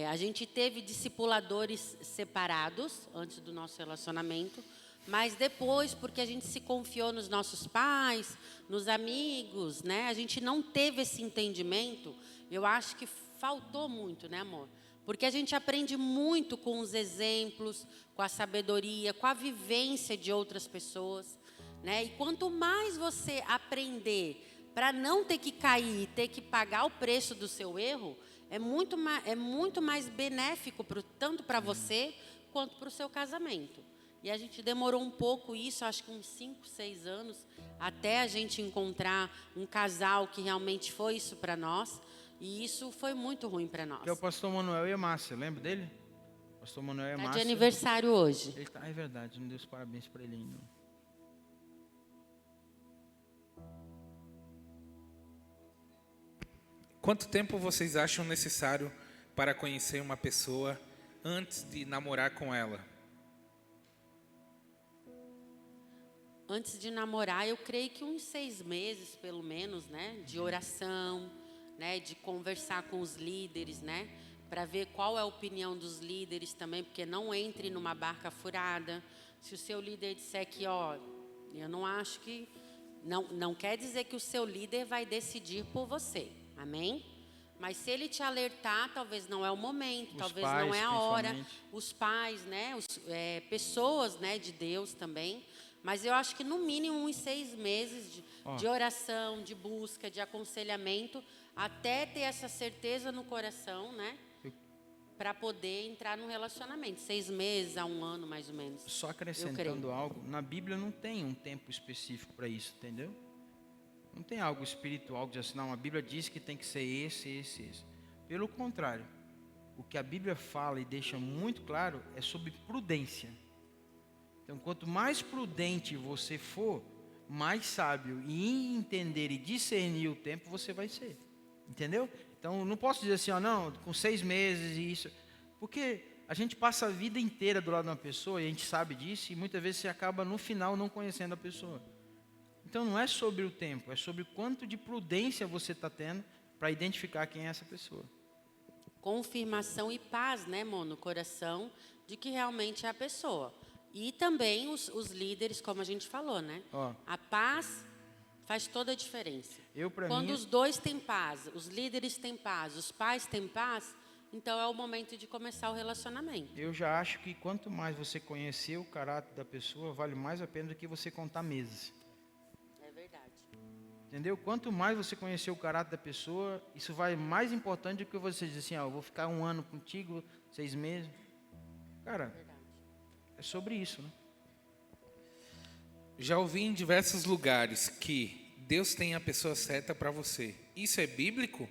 A gente teve discipuladores separados antes do nosso relacionamento, mas depois, porque a gente se confiou nos nossos pais, nos amigos, né, a gente não teve esse entendimento. Eu acho que faltou muito, né, amor? Porque a gente aprende muito com os exemplos, com a sabedoria, com a vivência de outras pessoas, né? E quanto mais você aprender para não ter que cair, ter que pagar o preço do seu erro, é muito mais benéfico tanto para você quanto para o seu casamento. E a gente demorou um pouco isso, acho que uns 5, 6 anos, até a gente encontrar um casal que realmente foi isso para nós. E isso foi muito ruim para nós. Que é o pastor Manuel e a Márcia, lembra dele? Pastor Manuel e a Está de Márcia. aniversário hoje. Ele tá, é verdade, não deu os parabéns para ele ainda. Quanto tempo vocês acham necessário para conhecer uma pessoa antes de namorar com ela? Antes de namorar, eu creio que uns 6 meses, pelo menos, né? De oração, né? De conversar com os líderes, né? Para ver qual é a opinião dos líderes também, porque não entre numa barca furada. Se o seu líder disser que, ó, eu não acho que... Não quer dizer que o seu líder vai decidir por você, amém? Mas se ele te alertar, talvez não é o momento, talvez não é a hora. Os pais, né? Pessoas, né, de Deus também. Mas eu acho que no mínimo uns 6 meses de oração, de busca, de aconselhamento, até ter essa certeza no coração, né? Para poder entrar num relacionamento. 6 meses a 1 ano, mais ou menos. Só acrescentando algo, na Bíblia não tem um tempo específico para isso, entendeu? Não tem algo espiritual que diz assim, não, a Bíblia diz que tem que ser esse. Pelo contrário, o que a Bíblia fala e deixa muito claro é sobre prudência. Então, quanto mais prudente você for, mais sábio e entender e discernir o tempo você vai ser. Entendeu? Então, não posso dizer assim, ó, não, com 6 meses e isso. Porque a gente passa a vida inteira do lado de uma pessoa, e a gente sabe disso, e muitas vezes você acaba no final não conhecendo a pessoa. Então, não é sobre o tempo, é sobre quanto de prudência você está tendo para identificar quem é essa pessoa. Confirmação e paz, né, amor, no coração, de que realmente é a pessoa. E também os líderes, como a gente falou, né? A paz faz toda a diferença. Quando os dois têm paz, os líderes têm paz, os pais têm paz, então é o momento de começar o relacionamento. Eu já acho que quanto mais você conhecer o caráter da pessoa, vale mais a pena do que você contar meses. É verdade. Entendeu? Quanto mais você conhecer o caráter da pessoa, isso vai mais importante do que você dizer assim, ó, eu vou ficar 1 ano contigo, 6 meses. Cara, é sobre isso, né? Já ouvi em diversos lugares que Deus tem a pessoa certa para você. Isso é bíblico?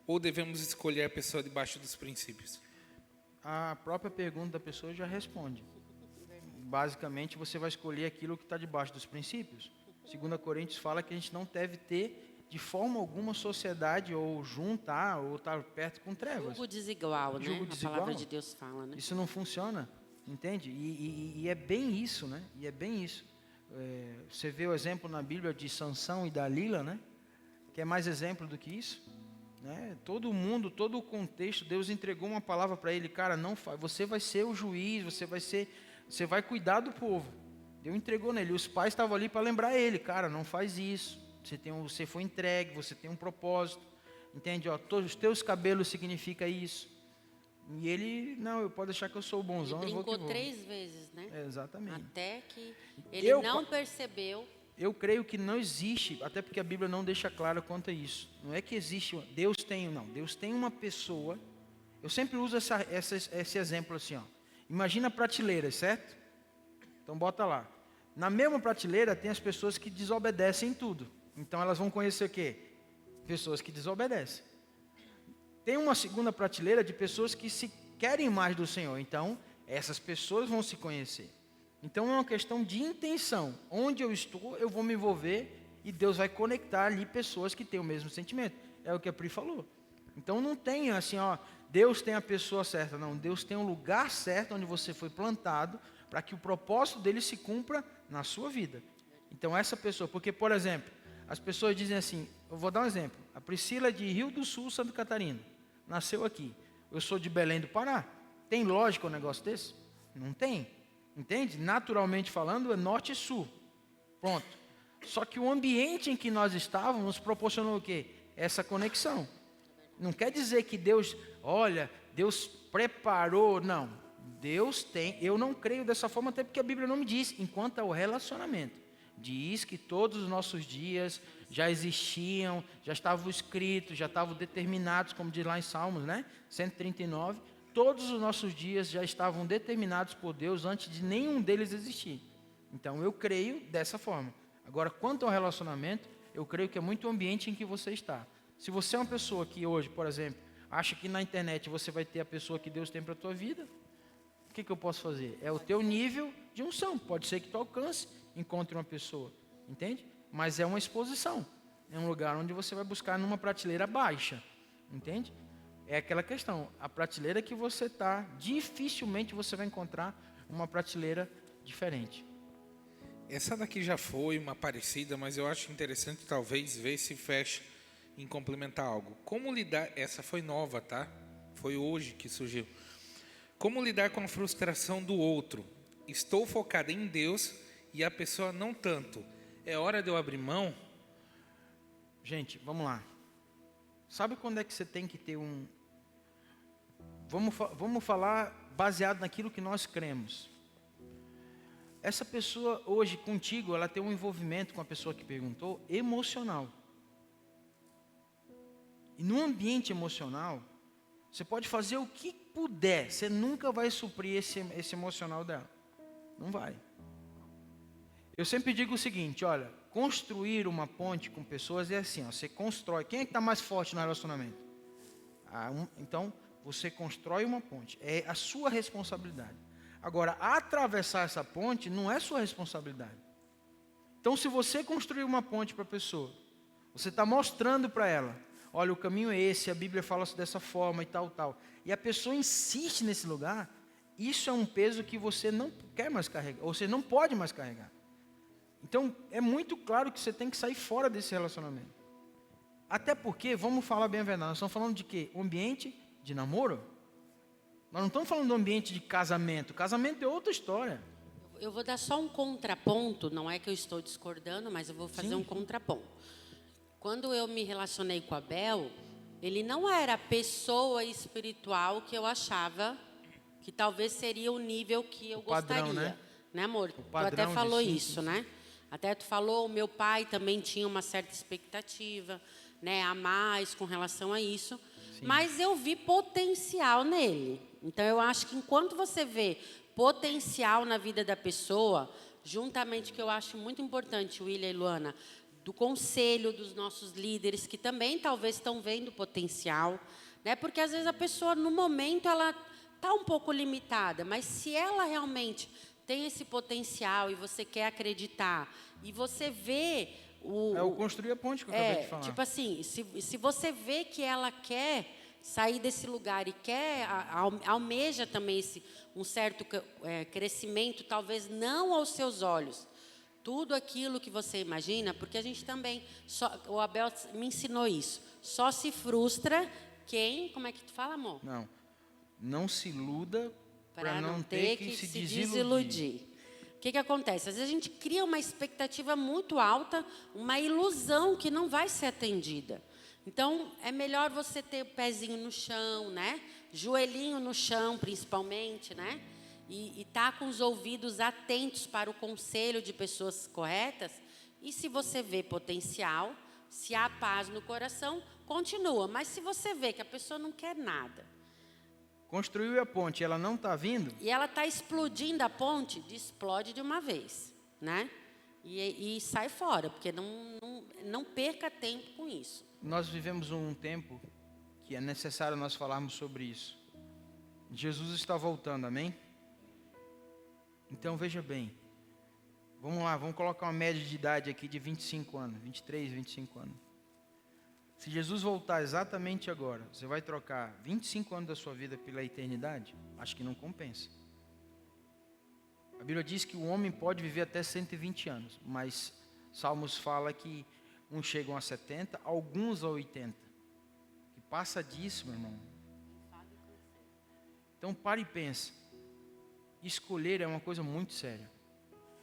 Ou devemos escolher a pessoa debaixo dos princípios? A própria pergunta da pessoa já responde. Basicamente, você vai escolher aquilo que está debaixo dos princípios. 2 Coríntios fala que a gente não deve ter, de forma alguma, sociedade ou juntar ou estar perto com trevas. Julgo desigual, né? Julgo desigual. A palavra de Deus fala, né? Isso não funciona, entende? E é bem isso, né? E é bem isso. Você vê o exemplo na Bíblia de Sansão e Dalila, né? Que é mais exemplo do que isso, né? Todo mundo, todo o contexto, Deus entregou uma palavra para ele, cara, não faz, você vai ser o juiz, você vai cuidar do povo. Deus entregou nele, os pais estavam ali para lembrar ele, cara, não faz isso. Você foi entregue, você tem um propósito, entende? Ó, todos os teus cabelos significa isso. E ele, não, eu posso deixar que eu sou o bonzão. Ele brincou eu vou que vou. 3 vezes, né? Exatamente. Até que ele não percebeu. Eu creio que não existe, até porque a Bíblia não deixa claro quanto a isso. Não é que existe, Deus tem uma pessoa. Eu sempre uso esse exemplo assim, ó. Imagina prateleiras, certo? Então bota lá. Na mesma prateleira tem as pessoas que desobedecem em tudo. Então elas vão conhecer o quê? Pessoas que desobedecem. Tem uma segunda prateleira de pessoas que se querem mais do Senhor. Então, essas pessoas vão se conhecer. Então, é uma questão de intenção. Onde eu estou, eu vou me envolver e Deus vai conectar ali pessoas que têm o mesmo sentimento. É o que a Pri falou. Então, não tem assim, ó, Deus tem a pessoa certa. Não, Deus tem um lugar certo onde você foi plantado para que o propósito dele se cumpra na sua vida. Então, essa pessoa, porque, por exemplo, as pessoas dizem assim, eu vou dar um exemplo. A Priscila é de Rio do Sul, Santa Catarina. Nasceu aqui. Eu sou de Belém do Pará. Tem lógica um negócio desse? Não tem. Entende? Naturalmente falando, é norte e sul. Pronto. Só que o ambiente em que nós estávamos nos proporcionou o quê? Essa conexão. Não quer dizer que Deus, olha, Deus preparou. Não. Deus tem. Eu não creio dessa forma, até porque a Bíblia não me diz. Enquanto ao relacionamento. Diz que todos os nossos dias já existiam, já estavam escritos, já estavam determinados, como diz lá em Salmos, né? 139. Todos os nossos dias já estavam determinados por Deus antes de nenhum deles existir. Então, eu creio dessa forma. Agora, quanto ao relacionamento, eu creio que é muito o ambiente em que você está. Se você é uma pessoa que hoje, por exemplo, acha que na internet você vai ter a pessoa que Deus tem para a tua vida, o que eu posso fazer? É o teu nível de unção. Pode ser que tu alcance, encontre uma pessoa, entende? Mas é uma exposição. É um lugar onde você vai buscar numa prateleira baixa, entende? É aquela questão, a prateleira que você está, dificilmente você vai encontrar uma prateleira diferente. Essa daqui já foi uma parecida, mas eu acho interessante talvez ver se fecha em complementar algo. Como lidar, essa foi nova, tá? Foi hoje que surgiu. Como lidar com a frustração do outro? Estou focado em Deus e a pessoa não tanto. É hora de eu abrir mão? Gente, vamos lá. Sabe quando é que você tem que ter um... Vamos falar baseado naquilo que nós cremos. Essa pessoa hoje contigo, ela tem um envolvimento com a pessoa que perguntou, emocional. E no ambiente emocional, você pode fazer o que puder, você nunca vai suprir esse emocional dela. Não vai. Eu sempre digo o seguinte, olha, construir uma ponte com pessoas é assim, ó, você constrói. Quem é que está mais forte no relacionamento? Então, você constrói uma ponte. É a sua responsabilidade. Agora, atravessar essa ponte não é sua responsabilidade. Então, se você construir uma ponte para a pessoa, você está mostrando para ela, olha, o caminho é esse, a Bíblia fala dessa forma e tal, tal. E a pessoa insiste nesse lugar, isso é um peso que você não quer mais carregar, ou você não pode mais carregar. Então, é muito claro que você tem que sair fora desse relacionamento. Até porque, vamos falar bem a verdade, nós estamos falando de quê? O ambiente de namoro? Nós não estamos falando do ambiente de casamento. Casamento é outra história. Eu vou dar só um contraponto, não é que eu estou discordando, mas eu vou fazer um contraponto. Quando eu me relacionei com Abel, ele não era a pessoa espiritual que eu achava que talvez seria o nível que eu padrão, gostaria. Né, amor? Tu padrão até falou sim, isso, né? Até tu falou, o meu pai também tinha uma certa expectativa, né, a mais com relação a isso. Sim. Mas eu vi potencial nele. Então, eu acho que enquanto você vê potencial na vida da pessoa, juntamente, que eu acho muito importante, William e Luana, do conselho dos nossos líderes, que também talvez estão vendo potencial, né? Porque às vezes a pessoa, no momento, ela está um pouco limitada, mas se ela realmente tem esse potencial e você quer acreditar, e você vê É o construir a ponte que eu acabei de falar. Tipo assim, se você vê que ela quer sair desse lugar e quer, almeja também um certo crescimento, talvez não aos seus olhos, tudo aquilo que você imagina, porque a gente também, o Abel me ensinou isso, só se frustra quem, como é que tu fala, amor? Não se iluda para não ter que se desiludir. O que acontece? Às vezes a gente cria uma expectativa muito alta, uma ilusão que não vai ser atendida. Então, é melhor você ter o pezinho no chão, né? Joelhinho no chão, principalmente, né? E estar com os ouvidos atentos para o conselho de pessoas corretas. E se você vê potencial, se há paz no coração, continua. Mas se você vê que a pessoa não quer nada, construiu a ponte, ela não está vindo, e ela está explodindo a ponte, explode de uma vez, né? E sai fora, porque não perca tempo com isso. Nós vivemos um tempo que é necessário nós falarmos sobre isso. Jesus está voltando, amém? Então, veja bem. Vamos lá, vamos colocar uma média de idade aqui de 25 anos, 23, 25 anos. Se Jesus voltar exatamente agora, você vai trocar 25 anos da sua vida pela eternidade? Acho que não compensa. A Bíblia diz que o homem pode viver até 120 anos, mas Salmos fala que uns chegam a 70, alguns a 80. E passa disso, meu irmão. Então, pare e pense. Escolher é uma coisa muito séria.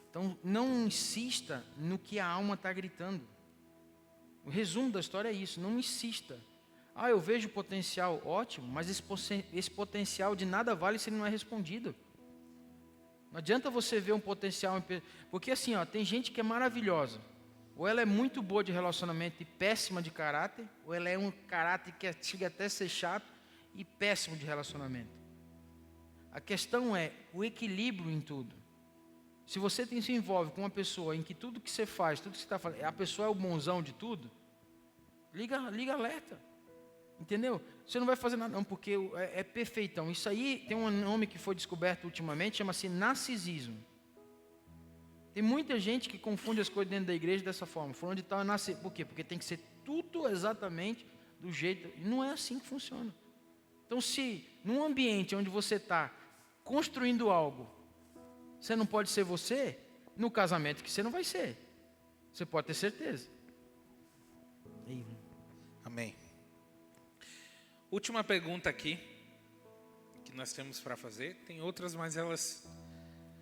Então, não insista no que a alma está gritando. O resumo da história é isso, não insista. Eu vejo potencial, ótimo, mas esse potencial de nada vale se ele não é respondido. Não adianta você ver um potencial, porque assim, tem gente que é maravilhosa. Ou ela é muito boa de relacionamento e péssima de caráter, ou ela é um caráter que chega até a ser chato e péssimo de relacionamento. A questão é o equilíbrio em tudo. Se você se envolve com uma pessoa em que tudo que você faz, tudo que você está fazendo, a pessoa é o bonzão de tudo, liga alerta. Entendeu? Você não vai fazer nada não, porque é perfeitão. Isso aí tem um nome que foi descoberto ultimamente, chama-se narcisismo. Tem muita gente que confunde as coisas dentro da igreja dessa forma. Fulano de tal é nascer. Por quê? Porque tem que ser tudo exatamente do jeito. E não é assim que funciona. Então, se num ambiente onde você está construindo algo, você não pode ser você, no casamento que você não vai ser. Você pode ter certeza. Amém. Última pergunta aqui, que nós temos para fazer. Tem outras, mas elas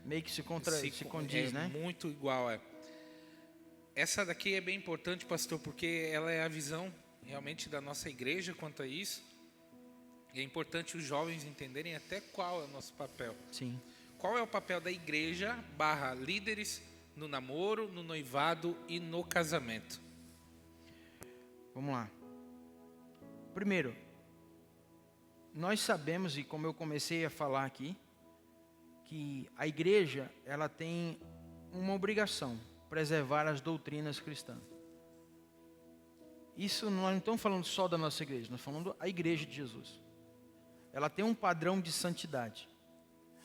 Meio que se condiz, né? Muito igual. Essa daqui é bem importante, pastor, porque ela é a visão realmente da nossa igreja quanto a isso. E é importante os jovens entenderem até qual é o nosso papel. Sim. Qual é o papel da igreja / líderes no namoro, no noivado e no casamento? Vamos lá. Primeiro, nós sabemos, e como eu comecei a falar aqui, que a igreja, ela tem uma obrigação, preservar as doutrinas cristãs. Isso nós não estamos falando só da nossa igreja, nós estamos falando da igreja de Jesus. Ela tem um padrão de santidade.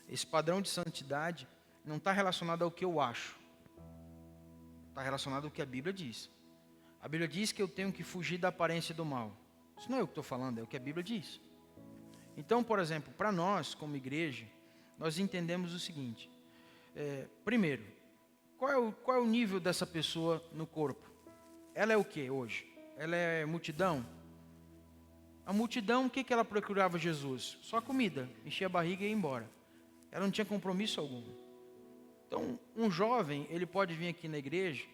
Esse padrão de santidade não está relacionado ao que eu acho. Está relacionado ao que a Bíblia diz. A Bíblia diz que eu tenho que fugir da aparência do mal. Isso não é eu que estou falando, é o que a Bíblia diz. Então, por exemplo, para nós, como igreja, nós entendemos o seguinte. Primeiro, qual é o nível dessa pessoa no corpo? Ela é o que hoje? Ela é multidão? A multidão, o que ela procurava Jesus? Só comida, encher a barriga e ir embora. Ela não tinha compromisso algum. Então, um jovem, ele pode vir aqui na igreja,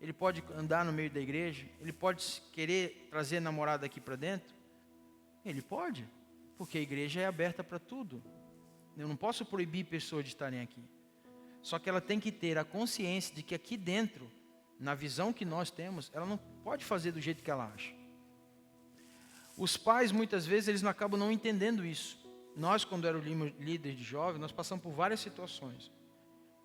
ele pode andar no meio da igreja, ele pode querer trazer a namorada aqui para dentro. Ele pode, porque a igreja é aberta para tudo. Eu não posso proibir pessoas de estarem aqui. Só que ela tem que ter a consciência de que aqui dentro, na visão que nós temos, ela não pode fazer do jeito que ela acha. Os pais, muitas vezes, eles não acabam não entendendo isso. Nós, quando éramos líderes de jovens, nós passamos por várias situações.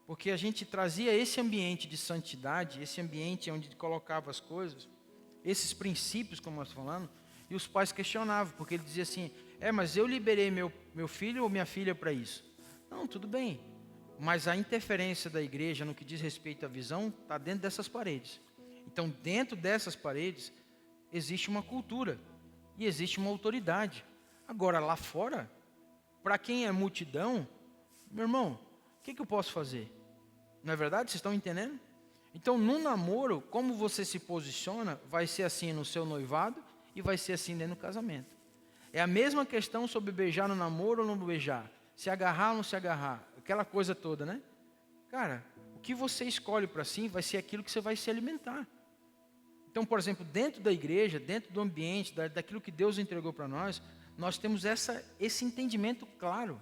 Porque a gente trazia esse ambiente de santidade, esse ambiente onde colocava as coisas, esses princípios, como nós falamos, e os pais questionavam, porque ele dizia assim, mas eu liberei meu filho ou minha filha para isso. Não, tudo bem. Mas a interferência da igreja no que diz respeito à visão está dentro dessas paredes. Então, dentro dessas paredes, existe uma cultura e existe uma autoridade. Agora, lá fora, para quem é multidão, meu irmão, o que eu posso fazer? Não é verdade? Vocês estão entendendo? Então, no namoro, como você se posiciona, vai ser assim no seu noivado e vai ser assim dentro do casamento. É a mesma questão sobre beijar no namoro ou não beijar. Se agarrar ou não se agarrar. Aquela coisa toda, né? Cara, o que você escolhe para si vai ser aquilo que você vai se alimentar. Então, por exemplo, dentro da igreja, dentro do ambiente, daquilo que Deus entregou para nós, nós temos esse entendimento claro.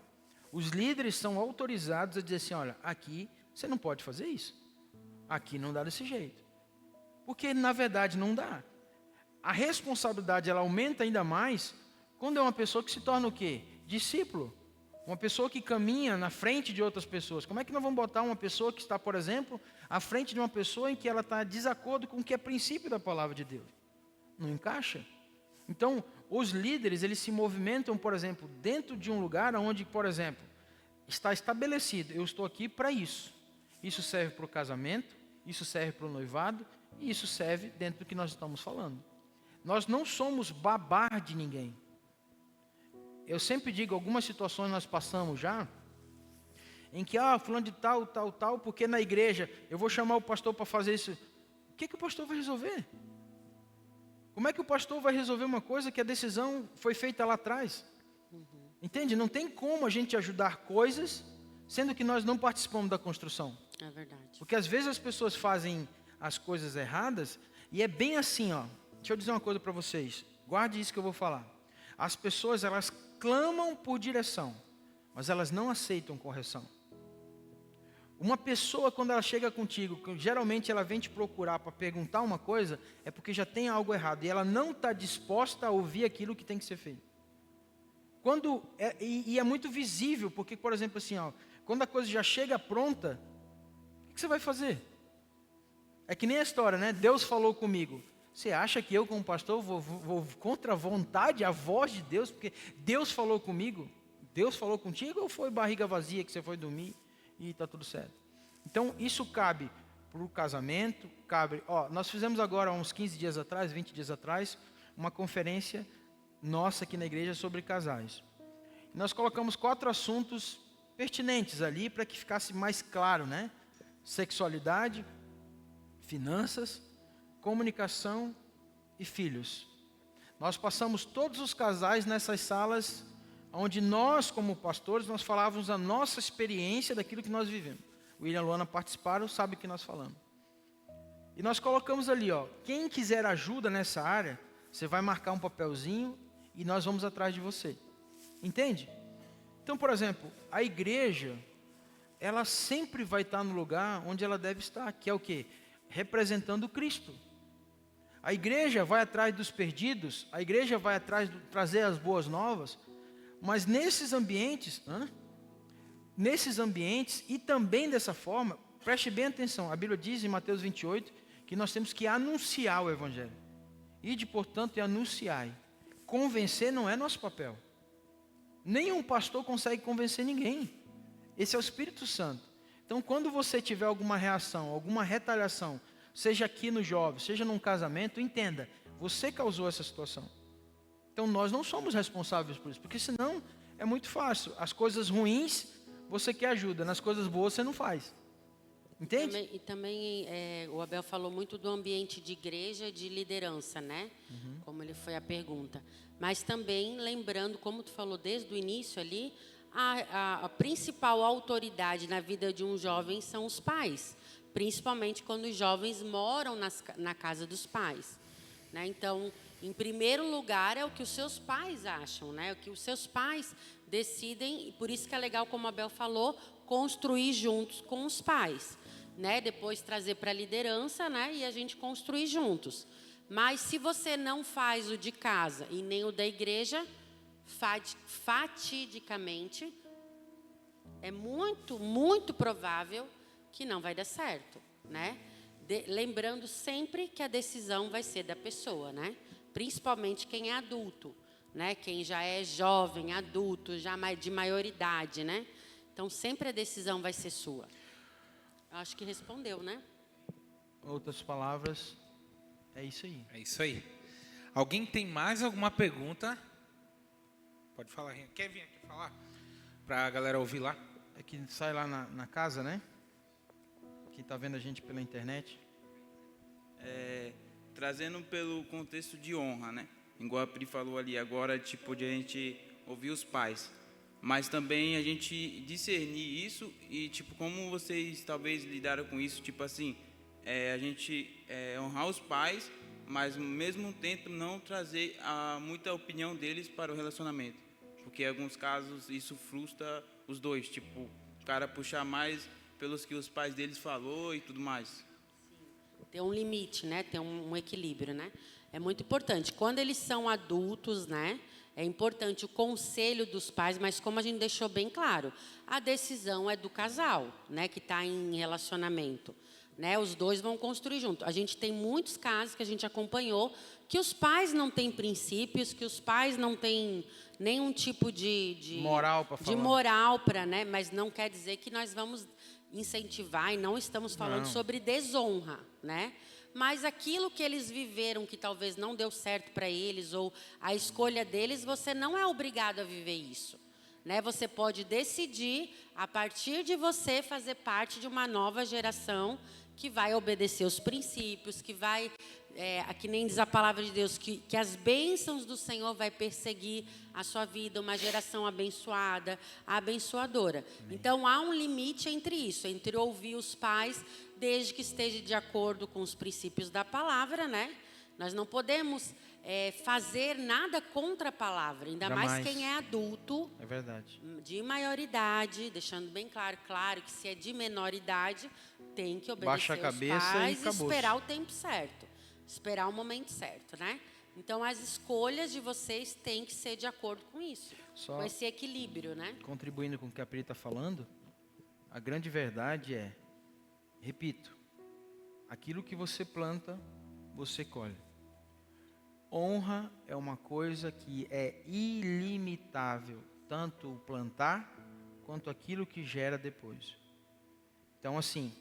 Os líderes são autorizados a dizer assim, olha, aqui você não pode fazer isso. Aqui não dá desse jeito. Porque, na verdade, não dá. A responsabilidade, ela aumenta ainda mais quando é uma pessoa que se torna o quê? Discípulo. Uma pessoa que caminha na frente de outras pessoas. Como é que nós vamos botar uma pessoa que está, por exemplo, à frente de uma pessoa em que ela está em desacordo com o que é princípio da palavra de Deus? Não encaixa. Então, os líderes, eles se movimentam, por exemplo, dentro de um lugar onde, por exemplo, está estabelecido, eu estou aqui para isso. Isso serve para o casamento, isso serve para o noivado, e isso serve dentro do que nós estamos falando. Nós não somos babá de ninguém. Eu sempre digo, algumas situações nós passamos já, em que, fulano de tal, porque na igreja eu vou chamar o pastor para fazer isso. O que o pastor vai resolver? Como é que o pastor vai resolver uma coisa que a decisão foi feita lá atrás? Entende? Não tem como a gente ajudar coisas, sendo que nós não participamos da construção. É verdade. Porque às vezes as pessoas fazem as coisas erradas, e é bem assim, Deixa eu dizer uma coisa para vocês. Guarde isso que eu vou falar. As pessoas, elas clamam por direção, mas elas não aceitam correção. Uma pessoa, quando ela chega contigo, geralmente ela vem te procurar para perguntar uma coisa, é porque já tem algo errado, e ela não está disposta a ouvir aquilo que tem que ser feito. E é muito visível, porque, por exemplo, assim, quando a coisa já chega pronta, o que você vai fazer? É que nem a história, né? Deus falou comigo. Você acha que eu, como pastor, vou contra a vontade, a voz de Deus, porque Deus falou comigo? Deus falou contigo ou foi barriga vazia que você foi dormir e está tudo certo? Então, isso cabe para o casamento, cabe... nós fizemos agora, uns 15 dias atrás, 20 dias atrás, uma conferência nossa aqui na igreja sobre casais. Nós colocamos 4 assuntos pertinentes ali para que ficasse mais claro, né? Sexualidade, finanças, comunicação e filhos. Nós passamos todos os casais nessas salas onde nós, como pastores, nós falávamos a nossa experiência daquilo que nós vivemos. O William e a Luana participaram, sabe o que nós falamos. E nós colocamos ali, quem quiser ajuda nessa área, você vai marcar um papelzinho e nós vamos atrás de você. Entende? Então, por exemplo, a igreja, ela sempre vai estar no lugar onde ela deve estar, que é o quê? Representando Cristo. A igreja vai atrás dos perdidos, a igreja vai atrás de trazer as boas novas, mas nesses ambientes e também dessa forma, preste bem atenção, a Bíblia diz em Mateus 28 que nós temos que anunciar o Evangelho. Ide, portanto, e anunciai. Convencer não é nosso papel. Nenhum pastor consegue convencer ninguém. Esse é o Espírito Santo. Então, quando você tiver alguma reação, alguma retaliação, seja aqui no jovem, seja num casamento, entenda, você causou essa situação. Então, nós não somos responsáveis por isso, porque senão é muito fácil. As coisas ruins, você quer ajuda, nas coisas boas você não faz. Entende? E também o Abel falou muito do ambiente de igreja, de liderança, né? Como ele foi a pergunta. Mas também lembrando, como tu falou desde o início ali, a principal autoridade na vida de um jovem são os pais. Principalmente quando os jovens moram na casa dos pais. Né? Então, em primeiro lugar, é o que os seus pais acham, né? O que os seus pais decidem, e por isso que é legal, como a Abel falou, construir juntos com os pais. Né? Depois trazer para a liderança, né? E a gente construir juntos. Mas se você não faz o de casa e nem o da igreja, fatidicamente, é muito, muito provável que não vai dar certo, né? Lembrando sempre que a decisão vai ser da pessoa, né? Principalmente quem é adulto, né? Quem já é jovem, adulto, já de maioridade, né? Então, sempre a decisão vai ser sua. Acho que respondeu, né? Outras palavras, é isso aí. É isso aí. Alguém tem mais alguma pergunta? Pode falar, Rian. Quer vir aqui falar? Para a galera ouvir lá? É que sai lá na casa, né? Quem está vendo a gente pela internet. Trazendo pelo contexto de honra, né? Igual a Pri falou ali agora, tipo, de a gente ouvir os pais. Mas também a gente discernir isso e, tipo, como vocês talvez lidaram com isso, tipo assim, a gente honrar os pais, mas ao mesmo tempo não trazer muita opinião deles para o relacionamento. Porque em alguns casos isso frustra os dois, tipo, o cara puxar mais pelos que os pais deles falou e tudo mais. Tem um limite, né? Tem um equilíbrio, né? É muito importante. Quando eles são adultos, né? É importante o conselho dos pais, mas como a gente deixou bem claro, a decisão é do casal, né? Que está em relacionamento, né? Os dois vão construir junto. A gente tem muitos casos que a gente acompanhou que os pais não têm princípios, que os pais não têm nenhum tipo de moral para falar. De moral para, né? Mas não quer dizer que nós vamos incentivar e não estamos falando sobre desonra, né? Mas aquilo que eles viveram que talvez não deu certo para eles ou a escolha deles, você não é obrigado a viver isso, né? Você pode decidir a partir de você fazer parte de uma nova geração que vai obedecer os princípios, que vai, que nem diz a palavra de Deus, que as bênçãos do Senhor vai perseguir a sua vida, uma geração abençoada, abençoadora. Então, há um limite entre isso, entre ouvir os pais, desde que esteja de acordo com os princípios da palavra, né? Nós não podemos fazer nada contra a palavra, ainda Jamais. mais quem é adulto, É verdade. de maioridade, deixando bem claro que se é de menor idade, tem que obedecer Baixa a cabeça os pais e e acabou-se. esperar o tempo certo, esperar o momento certo, né? Então, as escolhas de vocês têm que ser de acordo com isso, Só com esse equilíbrio, né? contribuindo com o que a Pri está falando, a grande verdade repito, aquilo que você planta, você colhe. Honra é uma coisa que é ilimitável, tanto o plantar quanto aquilo que gera depois. Então, assim,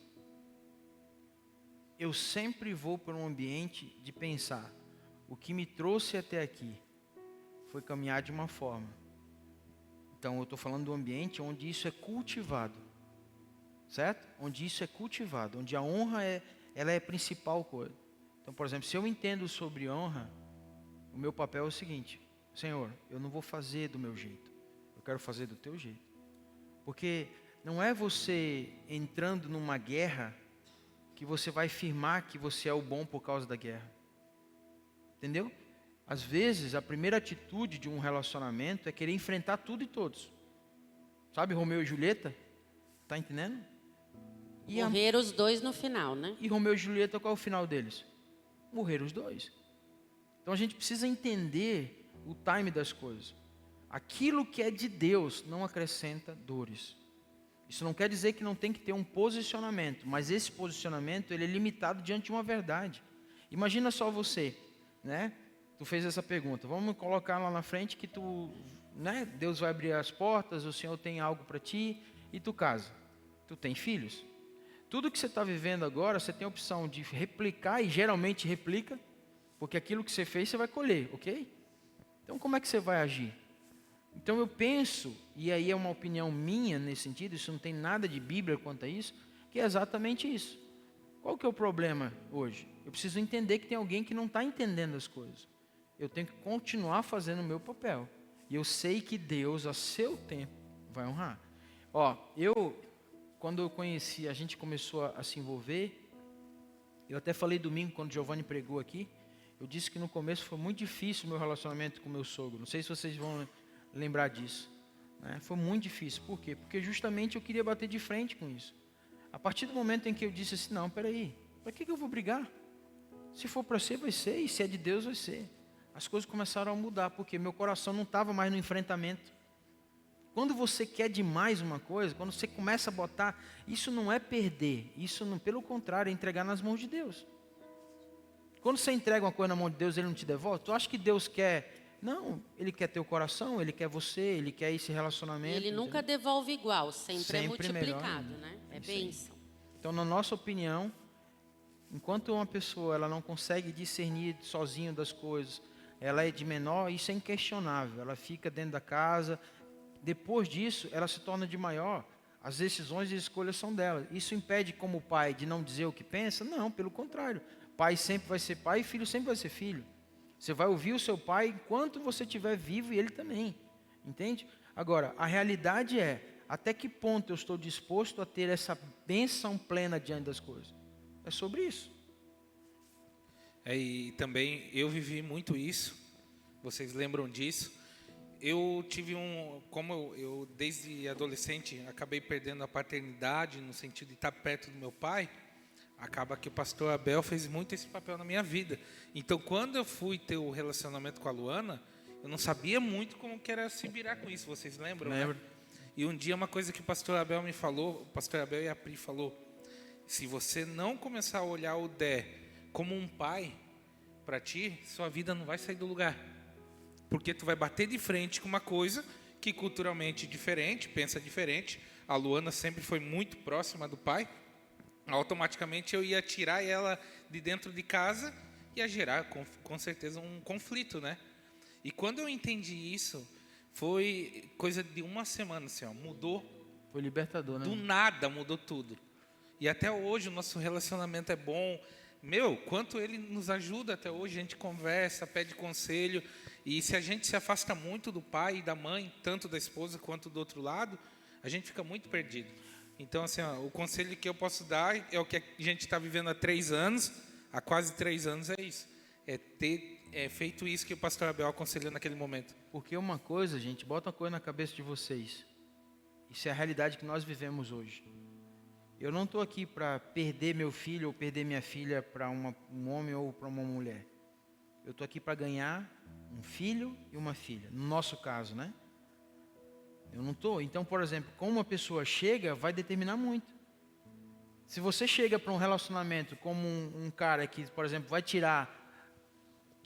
eu sempre vou para um ambiente de pensar, o que me trouxe até aqui foi caminhar de uma forma. Então, eu estou falando do ambiente onde isso é cultivado, certo? Onde isso é cultivado, onde a honra ela é a principal coisa. Então, por exemplo, se eu entendo sobre honra, o meu papel é o seguinte: Senhor, eu não vou fazer do meu jeito, eu quero fazer do teu jeito. Porque não é você entrando numa guerra que você vai afirmar que você é o bom por causa da guerra. Entendeu? Às vezes, a primeira atitude de um relacionamento é querer enfrentar tudo e todos. Sabe Romeu e Julieta? Tá entendendo? Morreram os dois no final, né? E Romeu e Julieta, qual é o final deles? Morreram os dois. Então a gente precisa entender o time das coisas. Aquilo que é de Deus não acrescenta dores. Isso não quer dizer que não tem que ter um posicionamento, mas esse posicionamento ele é limitado diante de uma verdade. Imagina só você, né? Tu fez essa pergunta. Vamos colocar lá na frente que tu, né? Deus vai abrir as portas, o Senhor tem algo para ti e tu casa. Tu tem filhos. Tudo que você está vivendo agora, você tem a opção de replicar e geralmente replica, porque aquilo que você fez você vai colher, ok? Então como é que você vai agir? Então eu penso, e aí é uma opinião minha nesse sentido, isso não tem nada de Bíblia quanto a isso, que é exatamente isso. Qual que é o problema hoje? Eu preciso entender que tem alguém que não está entendendo as coisas. Eu tenho que continuar fazendo o meu papel. E eu sei que Deus, a seu tempo, vai honrar. Ó, quando eu conheci, a gente começou a se envolver, eu até falei domingo, quando o Giovanni pregou aqui, eu disse que no começo foi muito difícil o meu relacionamento com o meu sogro. Não sei se vocês vão lembrar disso. Né? Foi muito difícil. Por quê? Porque justamente eu queria bater de frente com isso. A partir do momento em que eu disse assim, não, peraí, para que eu vou brigar? Se for para ser, vai ser, e se é de Deus, vai ser. As coisas começaram a mudar, porque meu coração não estava mais no enfrentamento. Quando você quer demais uma coisa, quando você começa a botar, isso não é perder, isso não, pelo contrário, é entregar nas mãos de Deus. Quando você entrega uma coisa na mão de Deus, Ele não te devolve, tu acha que Deus quer... Não, Ele quer teu coração, Ele quer você, Ele quer esse relacionamento. Ele nunca devolve igual, sempre é Sempre multiplicado, melhor, né? É isso aí. bênção. Então, na nossa opinião, enquanto uma pessoa ela não consegue discernir sozinho das coisas, ela é de menor, isso é inquestionável. Ela fica dentro da casa. Depois disso, ela se torna de maior. As decisões e escolhas são dela. Isso impede, como pai, de não dizer o que pensa? Não, pelo contrário. Pai sempre vai ser pai e filho sempre vai ser filho. Você vai ouvir o seu pai enquanto você estiver vivo e ele também. Entende? Agora, a realidade é, até que ponto eu estou disposto a ter essa bênção plena diante das coisas? É sobre isso. E também eu vivi muito isso, vocês lembram disso. Eu tive como eu desde adolescente acabei perdendo a paternidade, no sentido de estar perto do meu pai, acaba que o pastor Abel fez muito esse papel na minha vida. Então, quando eu fui ter o relacionamento com a Luana, eu não sabia muito como que era se virar com isso, vocês lembram? Lembro. Né? E um dia uma coisa que o pastor Abel me falou, o pastor Abel e a Pri falou, se você não começar a olhar o Dé como um pai para ti, sua vida não vai sair do lugar. Porque tu vai bater de frente com uma coisa que culturalmente é diferente, pensa diferente. A Luana sempre foi muito próxima do pai. Automaticamente eu ia tirar ela de dentro de casa e ia gerar com certeza um conflito, né? E quando eu entendi isso, foi coisa de uma semana, assim, ó, mudou. Foi libertador, né? Do nada mudou tudo. E até hoje o nosso relacionamento é bom. Meu, quanto ele nos ajuda até hoje, a gente conversa, pede conselho. E se a gente se afasta muito do pai e da mãe, tanto da esposa quanto do outro lado, a gente fica muito perdido. Então, assim, ó, o conselho que eu posso dar é o que a gente está vivendo há 3 anos, há quase 3 anos, é isso. É ter feito isso que o pastor Abel aconselhou naquele momento. Porque uma coisa, gente, bota uma coisa na cabeça de vocês. Isso é a realidade que nós vivemos hoje. Eu não estou aqui para perder meu filho ou perder minha filha para um homem ou para uma mulher. Eu estou aqui para ganhar um filho e uma filha, no nosso caso, né? Eu não estou. Então, por exemplo, como uma pessoa chega, vai determinar muito. Se você chega para um relacionamento como um cara que, por exemplo, vai tirar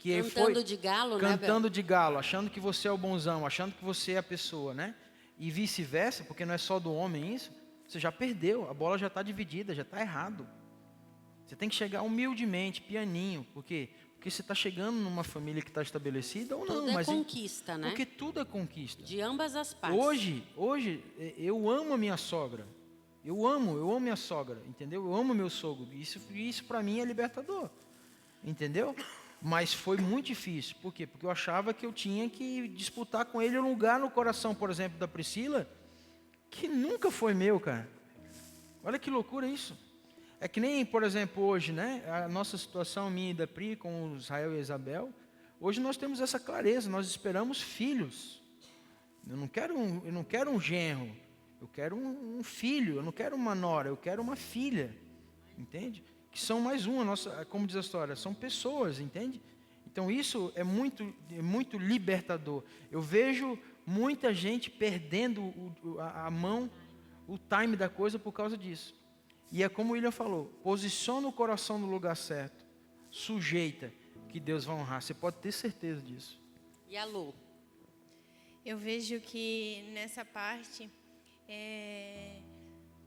que Cantando de galo, né, Bel? cantando de galo, achando que você é o bonzão, achando que você é a pessoa, né? E vice-versa, porque não é só do homem isso, você já perdeu, a bola já está dividida, já está errado. Você tem que chegar humildemente, pianinho, porque você está chegando numa família que está estabelecida ou não. Tudo é mas conquista, né? Porque tudo é conquista. De ambas as partes. Hoje, eu amo a minha sogra. Eu amo minha sogra, entendeu? Eu amo meu sogro. Isso para mim é libertador, entendeu? Mas foi muito difícil. Por quê? Porque eu achava que eu tinha que disputar com ele um lugar no coração, por exemplo, da Priscila, que nunca foi meu, cara. Olha que loucura isso. É que nem, por exemplo, hoje, né? A nossa situação, minha e da Pri, com o Israel e a Isabel, hoje nós temos essa clareza, nós esperamos filhos. Eu não quero um genro, eu quero um filho, eu não quero uma nora, eu quero uma filha, entende? Que são mais uma, nossa, como diz a história, são pessoas, entende? Então isso é muito libertador. Eu vejo muita gente perdendo a mão, o time da coisa por causa disso. E é como o William falou, posiciona o coração no lugar certo, sujeita, que Deus vai honrar. Você pode ter certeza disso. E a Lu? Eu vejo que nessa parte,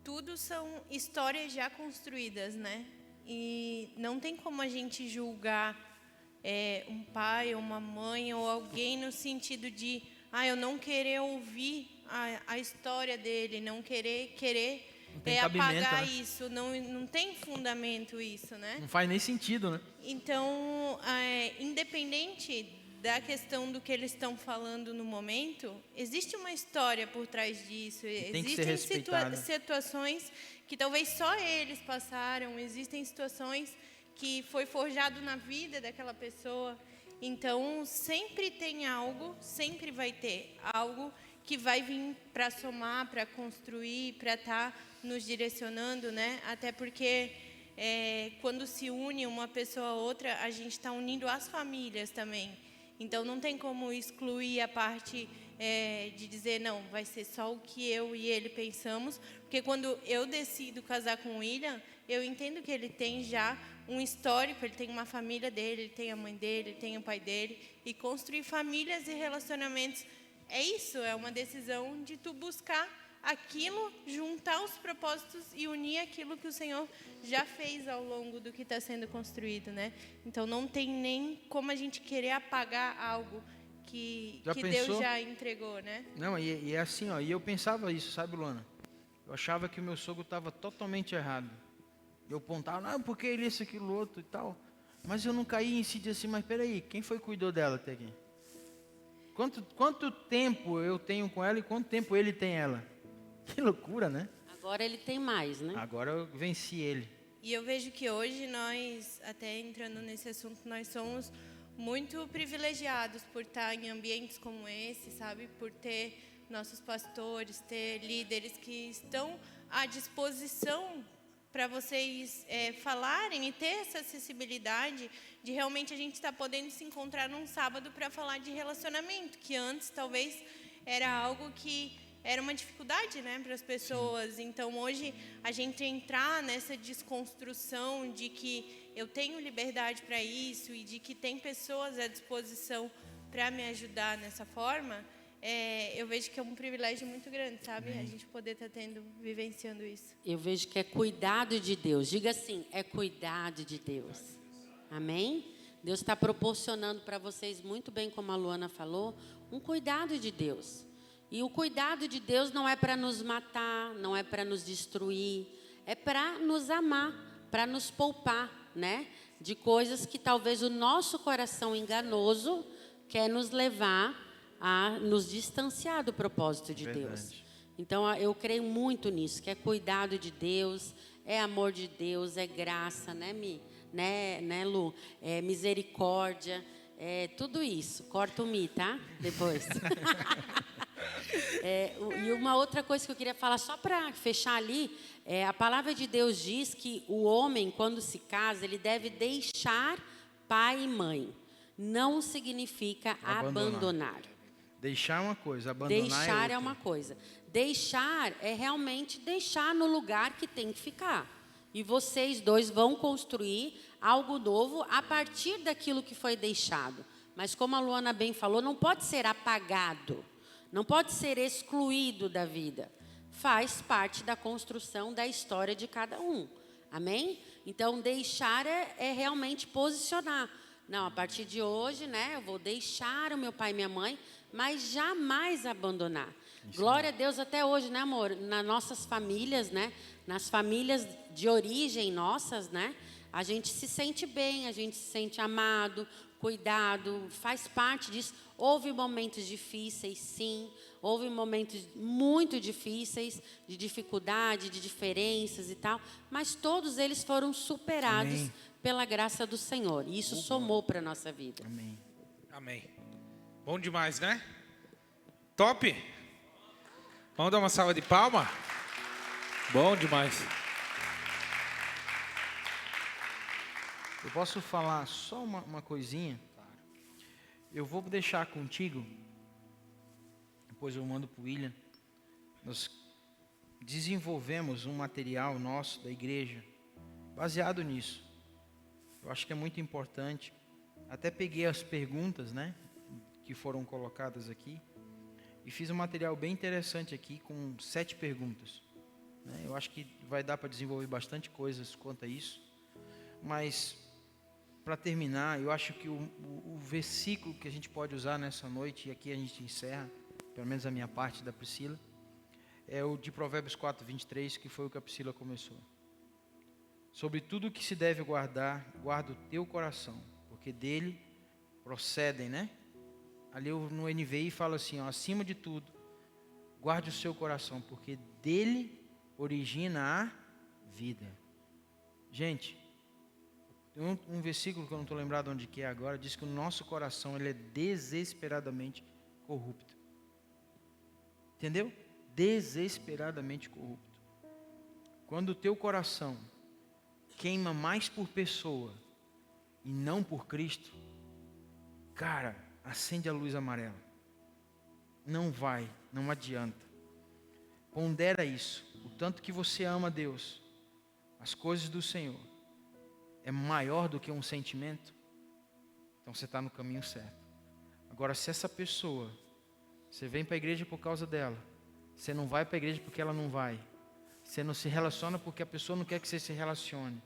tudo são histórias já construídas, né? E não tem como a gente julgar um pai ou uma mãe ou alguém no sentido de, eu não querer ouvir a história dele, não querer apagar, né? isso. Não tem fundamento isso, né? Não faz nem sentido, né? Então, independente da questão do que eles estão falando no momento, existe uma história por trás disso. Tem que ser Existem respeitada. situações que talvez só eles passaram, existem situações que foi forjado na vida daquela pessoa. Então, sempre tem algo, sempre vai ter algo que vai vir para somar, para construir, para estar nos direcionando, né? Até porque quando se une uma pessoa a outra, a gente está unindo as famílias também. Então, não tem como excluir a parte de dizer, não, vai ser só o que eu e ele pensamos. Porque quando eu decido casar com o William, eu entendo que ele tem já um histórico, ele tem uma família dele, ele tem a mãe dele, ele tem o pai dele. E construir famílias e relacionamentos, é isso, é uma decisão de tu buscar aquilo, juntar os propósitos e unir aquilo que o Senhor já fez ao longo do que está sendo construído, né? Então, não tem nem como a gente querer apagar algo que Deus já entregou, né? Não, e é assim, ó, e eu pensava isso, sabe, Luana? Eu achava que o meu sogro estava totalmente errado. Eu apontava, não, porque ele isso, aquilo, outro e tal. Mas eu não caí em si de assim, mas peraí, quem foi que cuidou dela até aqui? Quanto tempo eu tenho com ela e quanto tempo ele tem ela? Que loucura, né? Agora ele tem mais, né? Agora eu venci ele. E eu vejo que hoje nós, até entrando nesse assunto, nós somos muito privilegiados por estar em ambientes como esse, sabe? Por ter nossos pastores, ter líderes que estão à disposição para vocês falarem e ter essa acessibilidade de realmente a gente estar podendo se encontrar num sábado para falar de relacionamento, que antes talvez era algo que era uma dificuldade, né, para as pessoas. Então, hoje, a gente entrar nessa desconstrução de que eu tenho liberdade para isso e de que tem pessoas à disposição para me ajudar nessa forma, eu vejo que é um privilégio muito grande, sabe? A gente poder estar vivenciando isso. Eu vejo que é cuidado de Deus. Diga assim, é cuidado de Deus. Amém? Deus está proporcionando para vocês, muito bem como a Luana falou, um cuidado de Deus. E o cuidado de Deus não é para nos matar, não é para nos destruir, é para nos amar, para nos poupar, né? De coisas que talvez o nosso coração enganoso quer nos levar a nos distanciar do propósito de Deus. Então, eu creio muito nisso, que é cuidado de Deus, é amor de Deus, é graça, né, Mi? Né, Lu? É misericórdia, é tudo isso. Corta o Mi, tá? Depois. E uma outra coisa que eu queria falar, só para fechar ali, a palavra de Deus diz que o homem, quando se casa, ele deve deixar pai e mãe. Não significa abandonar. Deixar é uma coisa, abandonar deixar é outra. uma coisa. Deixar é realmente deixar no lugar que tem que ficar. E vocês dois vão construir algo novo a partir daquilo que foi deixado. Mas como a Luana bem falou, não pode ser apagado, não pode ser excluído da vida. Faz parte da construção da história de cada um. Amém? Então, deixar é realmente posicionar. Não, a partir de hoje, né, eu vou deixar o meu pai e minha mãe, mas jamais abandonar. Glória a Deus até hoje, né, amor? Nas nossas famílias, né, nas famílias de origem nossas, né, a gente se sente bem, a gente se sente amado, cuidado, faz parte disso. Houve momentos difíceis, sim. Houve momentos muito difíceis, de dificuldade, de diferenças e tal. Mas todos eles foram superados Amém. pela graça do Senhor. E isso somou para a nossa vida. Amém. Amém. Bom demais, né? Top? Vamos dar uma salva de palma? Bom demais. Eu posso falar só uma coisinha? Eu vou deixar contigo, depois eu mando para o William. Nós desenvolvemos um material nosso da igreja, baseado nisso. Eu acho que é muito importante. Até peguei as perguntas, né, que foram colocadas aqui, e fiz um material bem interessante aqui, com 7 perguntas. Né? Eu acho que vai dar para desenvolver bastante coisas quanto a isso. Mas, para terminar, eu acho que o versículo que a gente pode usar nessa noite, e aqui a gente encerra, pelo menos a minha parte da Priscila, é o de Provérbios 4, 23, que foi o que a Priscila começou. Sobre tudo que se deve guardar, guarda o teu coração, porque dele procedem, né? Ali no NVI fala assim, ó, acima de tudo, guarde o seu coração, porque dele origina a vida. Gente, um versículo que eu não estou lembrado onde que é agora, diz que o nosso coração ele é desesperadamente corrupto. Entendeu? Desesperadamente corrupto. Quando o teu coração queima mais por pessoa e não por Cristo, cara, acende a luz amarela. Não vai, não adianta. Pondera isso. O tanto que você ama Deus, as coisas do Senhor, é maior do que um sentimento, então você está no caminho certo. Agora, se essa pessoa, você vem para a igreja por causa dela, você não vai para a igreja porque ela não vai, você não se relaciona porque a pessoa não quer que você se relacione,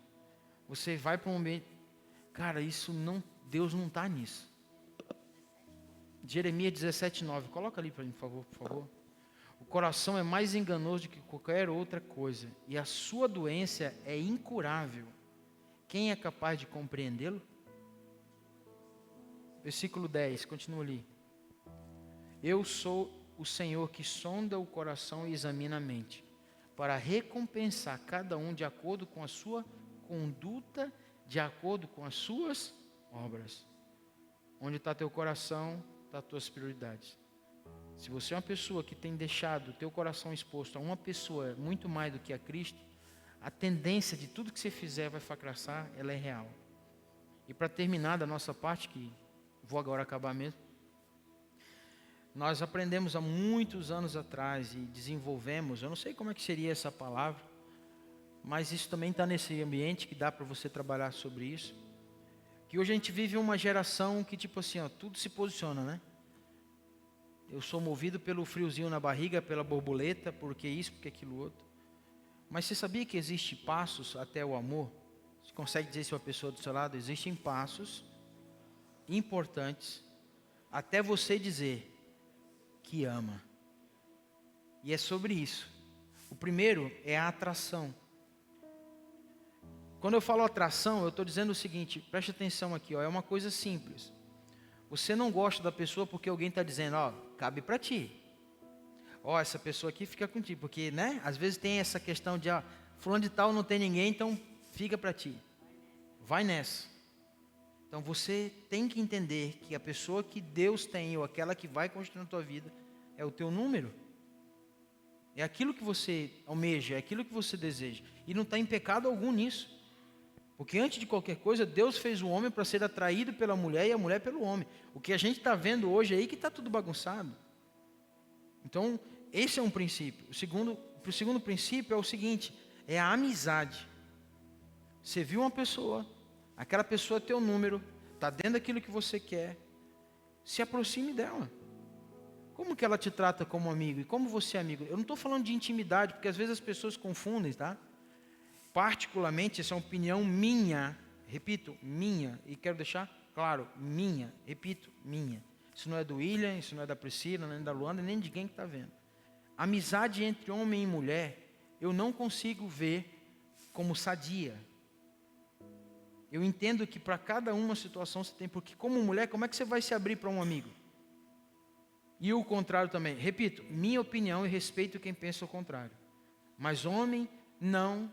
você vai para um ambiente, cara, isso não, Deus não está nisso. Jeremias 17:9, coloca ali para mim, por favor. O coração é mais enganoso do que qualquer outra coisa, e a sua doença é incurável. Quem é capaz de compreendê-lo? Versículo 10, continua ali. Eu sou o Senhor que sonda o coração e examina a mente, para recompensar cada um de acordo com a sua conduta, de acordo com as suas obras. Onde está teu coração, está as tuas prioridades. Se você é uma pessoa que tem deixado o teu coração exposto a uma pessoa muito mais do que a Cristo, a tendência de tudo que você fizer vai fracassar, ela é real. E para terminar da nossa parte, que vou agora acabar mesmo, nós aprendemos há muitos anos atrás e desenvolvemos, eu não sei como é que seria essa palavra, mas isso também está nesse ambiente que dá para você trabalhar sobre isso, que hoje a gente vive uma geração que tipo assim, ó, tudo se posiciona, né? Eu sou movido pelo friozinho na barriga, pela borboleta, porque isso, porque aquilo outro. Mas você sabia que existem passos até o amor? Você consegue dizer se uma pessoa do seu lado? Existem passos importantes até você dizer que ama. E é sobre isso. O primeiro é a atração. Quando eu falo atração, eu estou dizendo o seguinte, preste atenção aqui, ó, é uma coisa simples. Você não gosta da pessoa porque alguém está dizendo, ó, cabe para ti. Ó, essa pessoa aqui fica contigo, porque, né, às vezes tem essa questão de, ó, fulano de tal não tem ninguém, então fica para ti. Vai nessa. Então você tem que entender que a pessoa que Deus tem, ou aquela que vai construir na tua vida, é o teu número. É aquilo que você almeja, é aquilo que você deseja. E não está em pecado algum nisso. Porque antes de qualquer coisa, Deus fez o homem para ser atraído pela mulher e a mulher pelo homem. O que a gente está vendo hoje aí que está tudo bagunçado. Então, esse é um princípio. O segundo princípio é o seguinte, é a amizade. Você viu uma pessoa, Aquela pessoa tem o número, está dentro daquilo que você quer. Se aproxime dela. Como que ela te trata como amigo? E como você é amigo? Eu não estou falando de intimidade, porque às vezes as pessoas confundem, tá? Particularmente, essa é uma opinião minha. Repito, minha. E quero deixar claro, minha. Repito, minha. Isso não é do William, isso não é da Priscila, nem da Luana, nem de ninguém que está vendo. Amizade entre homem e mulher, eu não consigo ver como sadia. Eu entendo que para cada uma situação você tem, porque como mulher, como é que você vai se abrir para um amigo? E o contrário também. Repito, minha opinião e respeito quem pensa o contrário. Mas homem não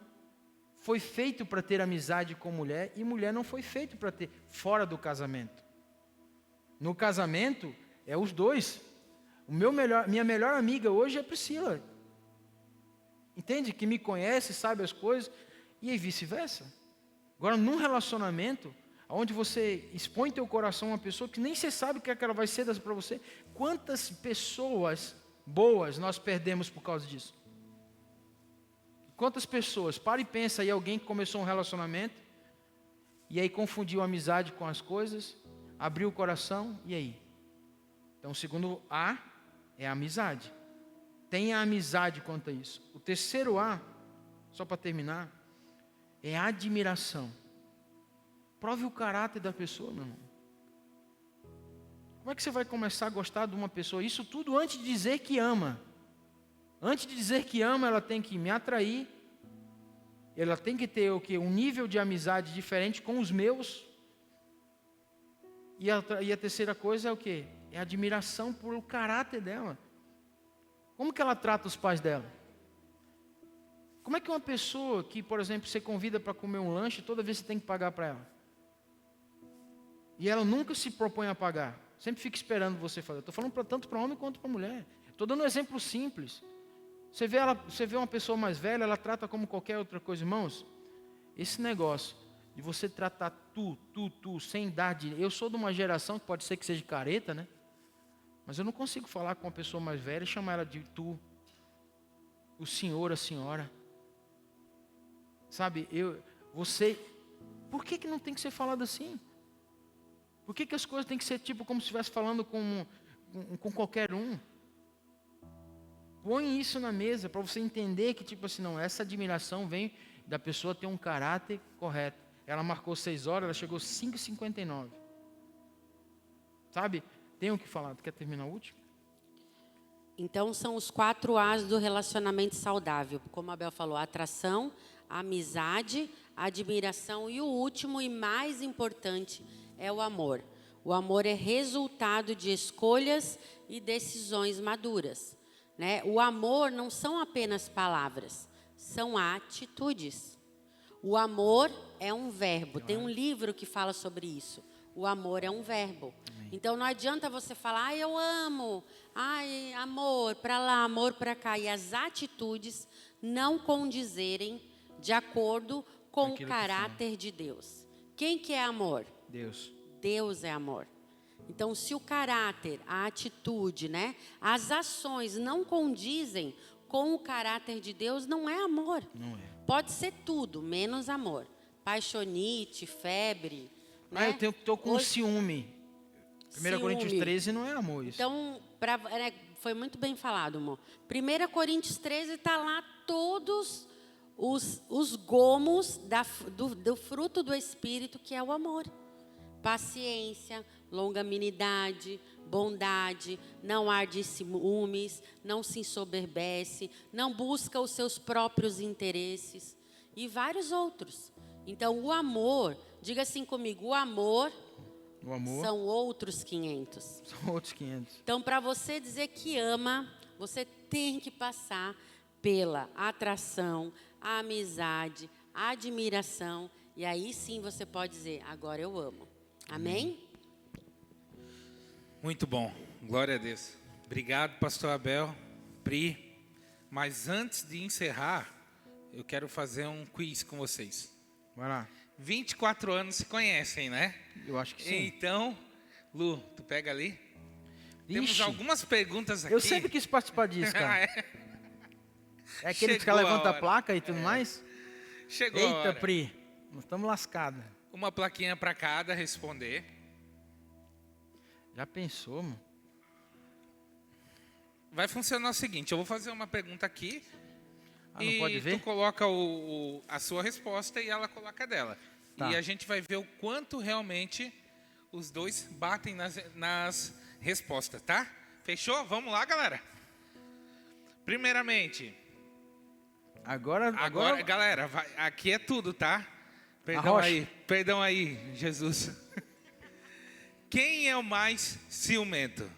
foi feito para ter amizade com mulher e mulher não foi feito para ter fora do casamento. No casamento, é os dois. Minha melhor amiga hoje é a Priscila. Entende? Que me conhece, sabe as coisas, e aí vice-versa. Agora, num relacionamento, onde você expõe teu coração a uma pessoa que nem você sabe o que é que ela vai ser para você, quantas pessoas boas nós perdemos por causa disso? Quantas pessoas? Para e pensa aí, alguém que começou um relacionamento, e aí confundiu a amizade com as coisas, abriu o coração, e aí? Então, o segundo A é a amizade. Tenha amizade quanto a isso. O terceiro A, só para terminar, é a admiração. Prove o caráter da pessoa, meu irmão. Como é que você vai começar a gostar de uma pessoa? Isso tudo antes de dizer que ama. Antes de dizer que ama, ela tem que me atrair. Ela tem que ter o quê? Um nível de amizade diferente com os meus. E a terceira coisa é o quê? É a admiração por o caráter dela. Como que ela trata os pais dela? Como é que uma pessoa que, por exemplo, você convida para comer um lanche, toda vez você tem que pagar para ela? E ela nunca se propõe a pagar. Sempre fica esperando você fazer. Estou falando tanto para homem quanto para mulher. Estou dando um exemplo simples. Você vê uma pessoa mais velha, ela trata como qualquer outra coisa. Irmãos, esse negócio de você tratar tu, sem dar dinheiro. Eu sou de uma geração que pode ser que seja careta, né? Mas eu não consigo falar com uma pessoa mais velha e chamar ela de tu, o senhor, a senhora. Sabe, você... Por que não tem que ser falado assim? Por que as coisas têm que ser tipo como se estivesse falando com qualquer um? Põe isso na mesa para você entender que tipo assim, não, essa admiração vem da pessoa ter um caráter correto. Ela marcou 6 horas, ela chegou 5h59. Sabe? Tem o que falar. Tu quer terminar o último? Então, são os 4 A's do relacionamento saudável. Como a Abel falou, a atração, a amizade, a admiração e o último e mais importante é o amor. O amor é resultado de escolhas e decisões maduras, né? O amor não são apenas palavras, são atitudes. O amor é um verbo. Tem um livro que fala sobre isso. O amor é um verbo. Então, não adianta você falar, ai, eu amo, ai, amor para lá, amor para cá. E as atitudes não condizerem de acordo com o caráter de Deus. Quem que é amor? Deus. Deus é amor. Então, se o caráter, a atitude, né, as ações não condizem com o caráter de Deus, não é amor. Não é. Pode ser tudo, menos amor. Paixonite, febre. Né? Eu estou com ciúme. 1 Coríntios 13 não é amor isso. Então, foi muito bem falado, amor. 1 Coríntios 13 está lá todos os gomos do fruto do Espírito, que é o amor. Paciência, longanimidade, bondade, não arde ciúmes, não se ensoberbece, não busca os seus próprios interesses e vários outros. Então, o amor, diga assim comigo, o amor são outros 500. São outros 500. Então, para você dizer que ama, você tem que passar pela atração, a amizade, a admiração, e aí sim você pode dizer, agora eu amo. Amém? Muito bom, glória a Deus. Obrigado, pastor Abel, Pri. Mas antes de encerrar, eu quero fazer um quiz com vocês. Vai lá. 24 anos se conhecem, né? Eu acho que sim. Então, Lu, tu pega ali. Temos Ixi, algumas perguntas aqui. eu sempre quis participar disso, cara. É aquele que Chegou a levanta a hora. placa e tudo mais? Chegou a Eita, hora. Pri, nós estamos lascados. Uma plaquinha para cada responder. Já pensou, mano? Vai funcionar o seguinte, eu vou fazer uma pergunta aqui. Ah, não pode E ver? tu coloca a sua resposta e ela coloca a dela. Tá. E a gente vai ver o quanto realmente os dois batem nas respostas, tá? Fechou? Vamos lá, galera. Primeiramente, Agora, galera, aqui é tudo, tá? Arrocha. Perdão aí, Jesus. Quem é o mais ciumento?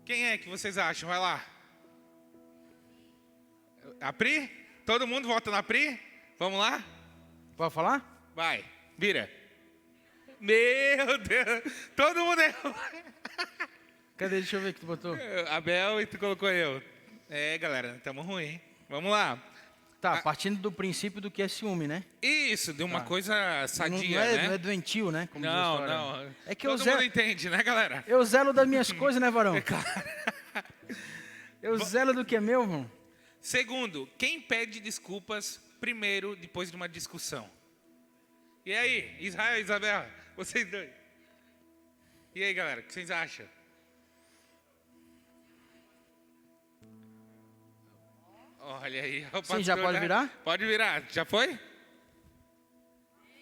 Quem é que vocês acham? Vai lá. A Pri? Todo mundo vota na Pri? Vamos lá? Pode falar? Vai, vira. Meu Deus, todo mundo errou. Cadê? Deixa eu ver o que tu botou. Abel e tu colocou eu. É, galera, estamos ruim, hein? Vamos lá. Tá, partindo do princípio do que é ciúme, né? Isso, de uma coisa Não, sadia, não né? é doentio, né? Como diz a Não, história. não. É que todo mundo entende, né, galera? eu zelo das minhas coisas, né, varão? É claro. Eu zelo do que é meu, irmão. Segundo, quem pede desculpas primeiro depois de uma discussão? E aí, Israel e Isabel, vocês dois? E aí, galera, o que vocês acham? Olha aí, o Sim, já pastor pode virar? Pode virar. Já foi?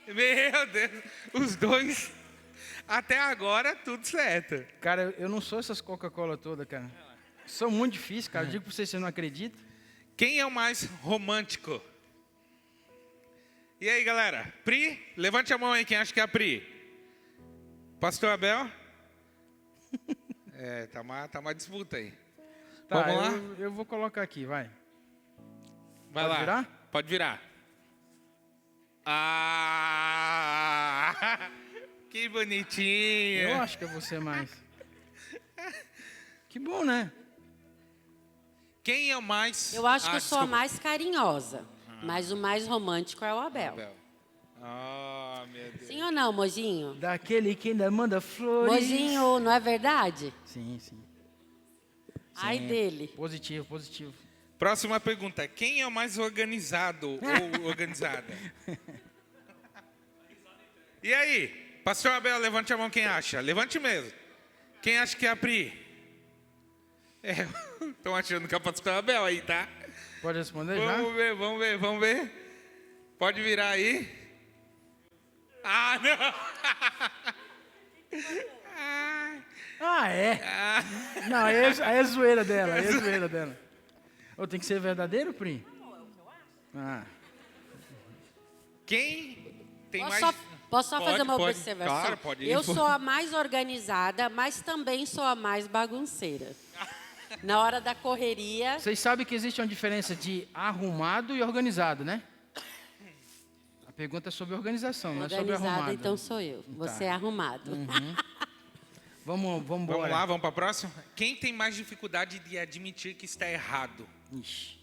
Meu Deus, os dois, até agora, tudo certo. Cara, eu não sou essas Coca-Cola todas, cara. São muito difíceis, cara. Eu digo pra vocês, vocês não acreditam. Quem é o mais romântico? E aí, galera? Pri? Levante a mão aí, quem acha que é a Pri. Pastor Abel? É, tá uma disputa aí. Tá, Vamos lá? eu vou colocar aqui, vai. Vai Pode lá. virar? Pode virar. Ah! Que bonitinho. Eu acho que eu vou ser mais. Que bom, né? Quem é o mais... Eu acho que eu sou a desculpa. mais carinhosa, mas o mais romântico é o Abel. Abel. Ah, meu Deus. Sim ou não, Mojinho? Daquele que ainda manda flores. Mojinho, não é verdade? Sim, sim. Ai Sim. dele. Positivo, positivo. Próxima pergunta. Quem é o mais organizado ou organizada? E aí? Pastor Abel, levante a mão quem acha. Levante mesmo. Quem acha que é a Pri? Estão achando que é o Pastor Abel aí, tá? Pode responder já? Vamos ver. Pode virar aí. Ah, não! Ah, é? Não, aí é zoeira dela, aí é zoeira dela. Ou tem que ser verdadeiro, Pri? Ah, Quem tem Posso mais... só, posso só Pode, fazer uma pode. observação? Claro, pode. Eu sou a mais organizada, mas também sou a mais bagunceira. Na hora da correria, vocês sabem que existe uma diferença de arrumado e organizado, né? A pergunta é sobre organização, não é sobre organizada arrumado. então sou eu. Você é arrumado. Vamos Vamos embora. lá, vamos para a próxima? Quem tem mais dificuldade de admitir que está errado? Ixi.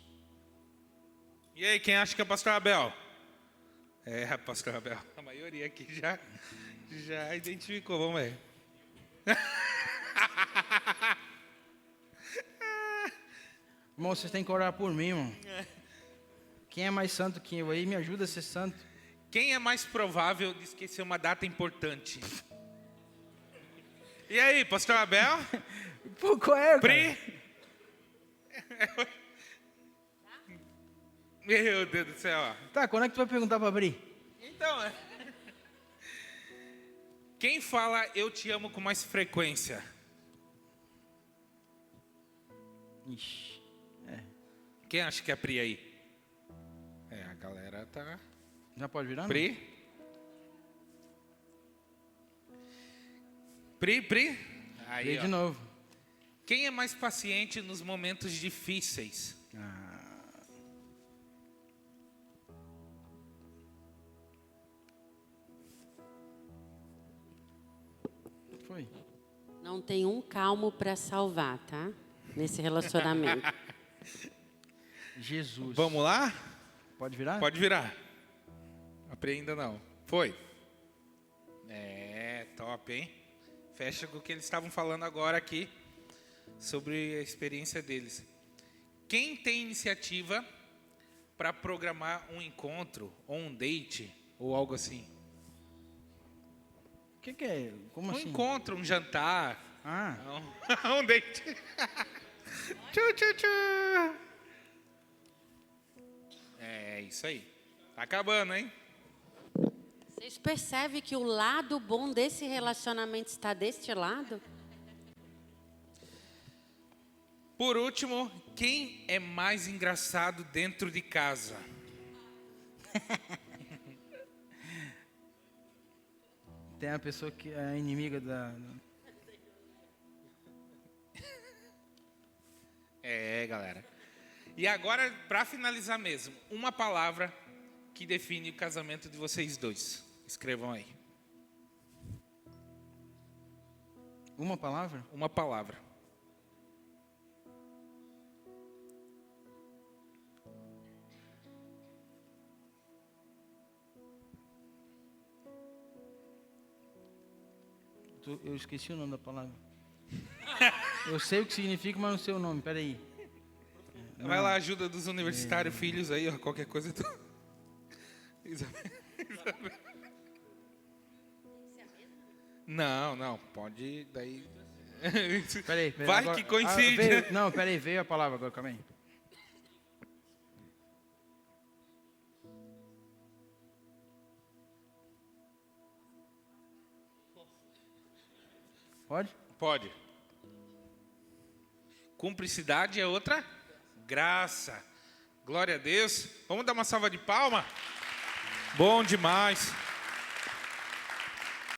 E aí, quem acha que é o Pastor Abel? É, Pastor Abel. A maioria aqui já identificou, vamos ver. Irmão, vocês têm que orar por mim, irmão. Quem é mais santo que eu aí, me ajuda a ser santo. Quem é mais provável de esquecer uma data importante? E aí, Pastor Abel? Pô, qual é, cara? Pri? Meu Deus do céu. Tá, quando é que tu vai perguntar pra Pri? Então, quem fala eu te amo com mais frequência? Ixi. Quem acha que é a Pri aí? É, a galera tá... Já pode virar? não? Pri? Pri? Aí, Pri ó. de novo. Quem é mais paciente nos momentos difíceis? Foi. Não tem um calmo para salvar, tá? Nesse relacionamento. Jesus. Vamos lá? Pode virar? Pode virar. A Pri ainda não. Foi. É, top, hein? Fecha com o que eles estavam falando agora aqui sobre a experiência deles. quem tem iniciativa para programar um encontro, ou um date, ou algo assim? O que é? Como Um assim? encontro, um jantar, Ah, um date. Tchu, tchu, tchu. É isso aí. Tá acabando, hein? Vocês percebem que o lado bom desse relacionamento está deste lado? Por último, quem é mais engraçado dentro de casa? tem a pessoa que é inimiga da... É, galera. E agora, para finalizar mesmo, uma palavra que define o casamento de vocês dois. Escrevam aí. Uma palavra? Uma palavra. Eu esqueci o nome da palavra. Eu sei o que significa, mas não sei o nome. Peraí. Vai lá, ajuda dos universitários, filhos aí, ó, qualquer coisa. Não, pode daí. Peraí. Vai agora- que coincide. Não, peraí, veio a palavra agora, calma aí. Pode? Pode. Cumplicidade é outra graça. Glória a Deus. Vamos dar uma salva de palma? Bom demais.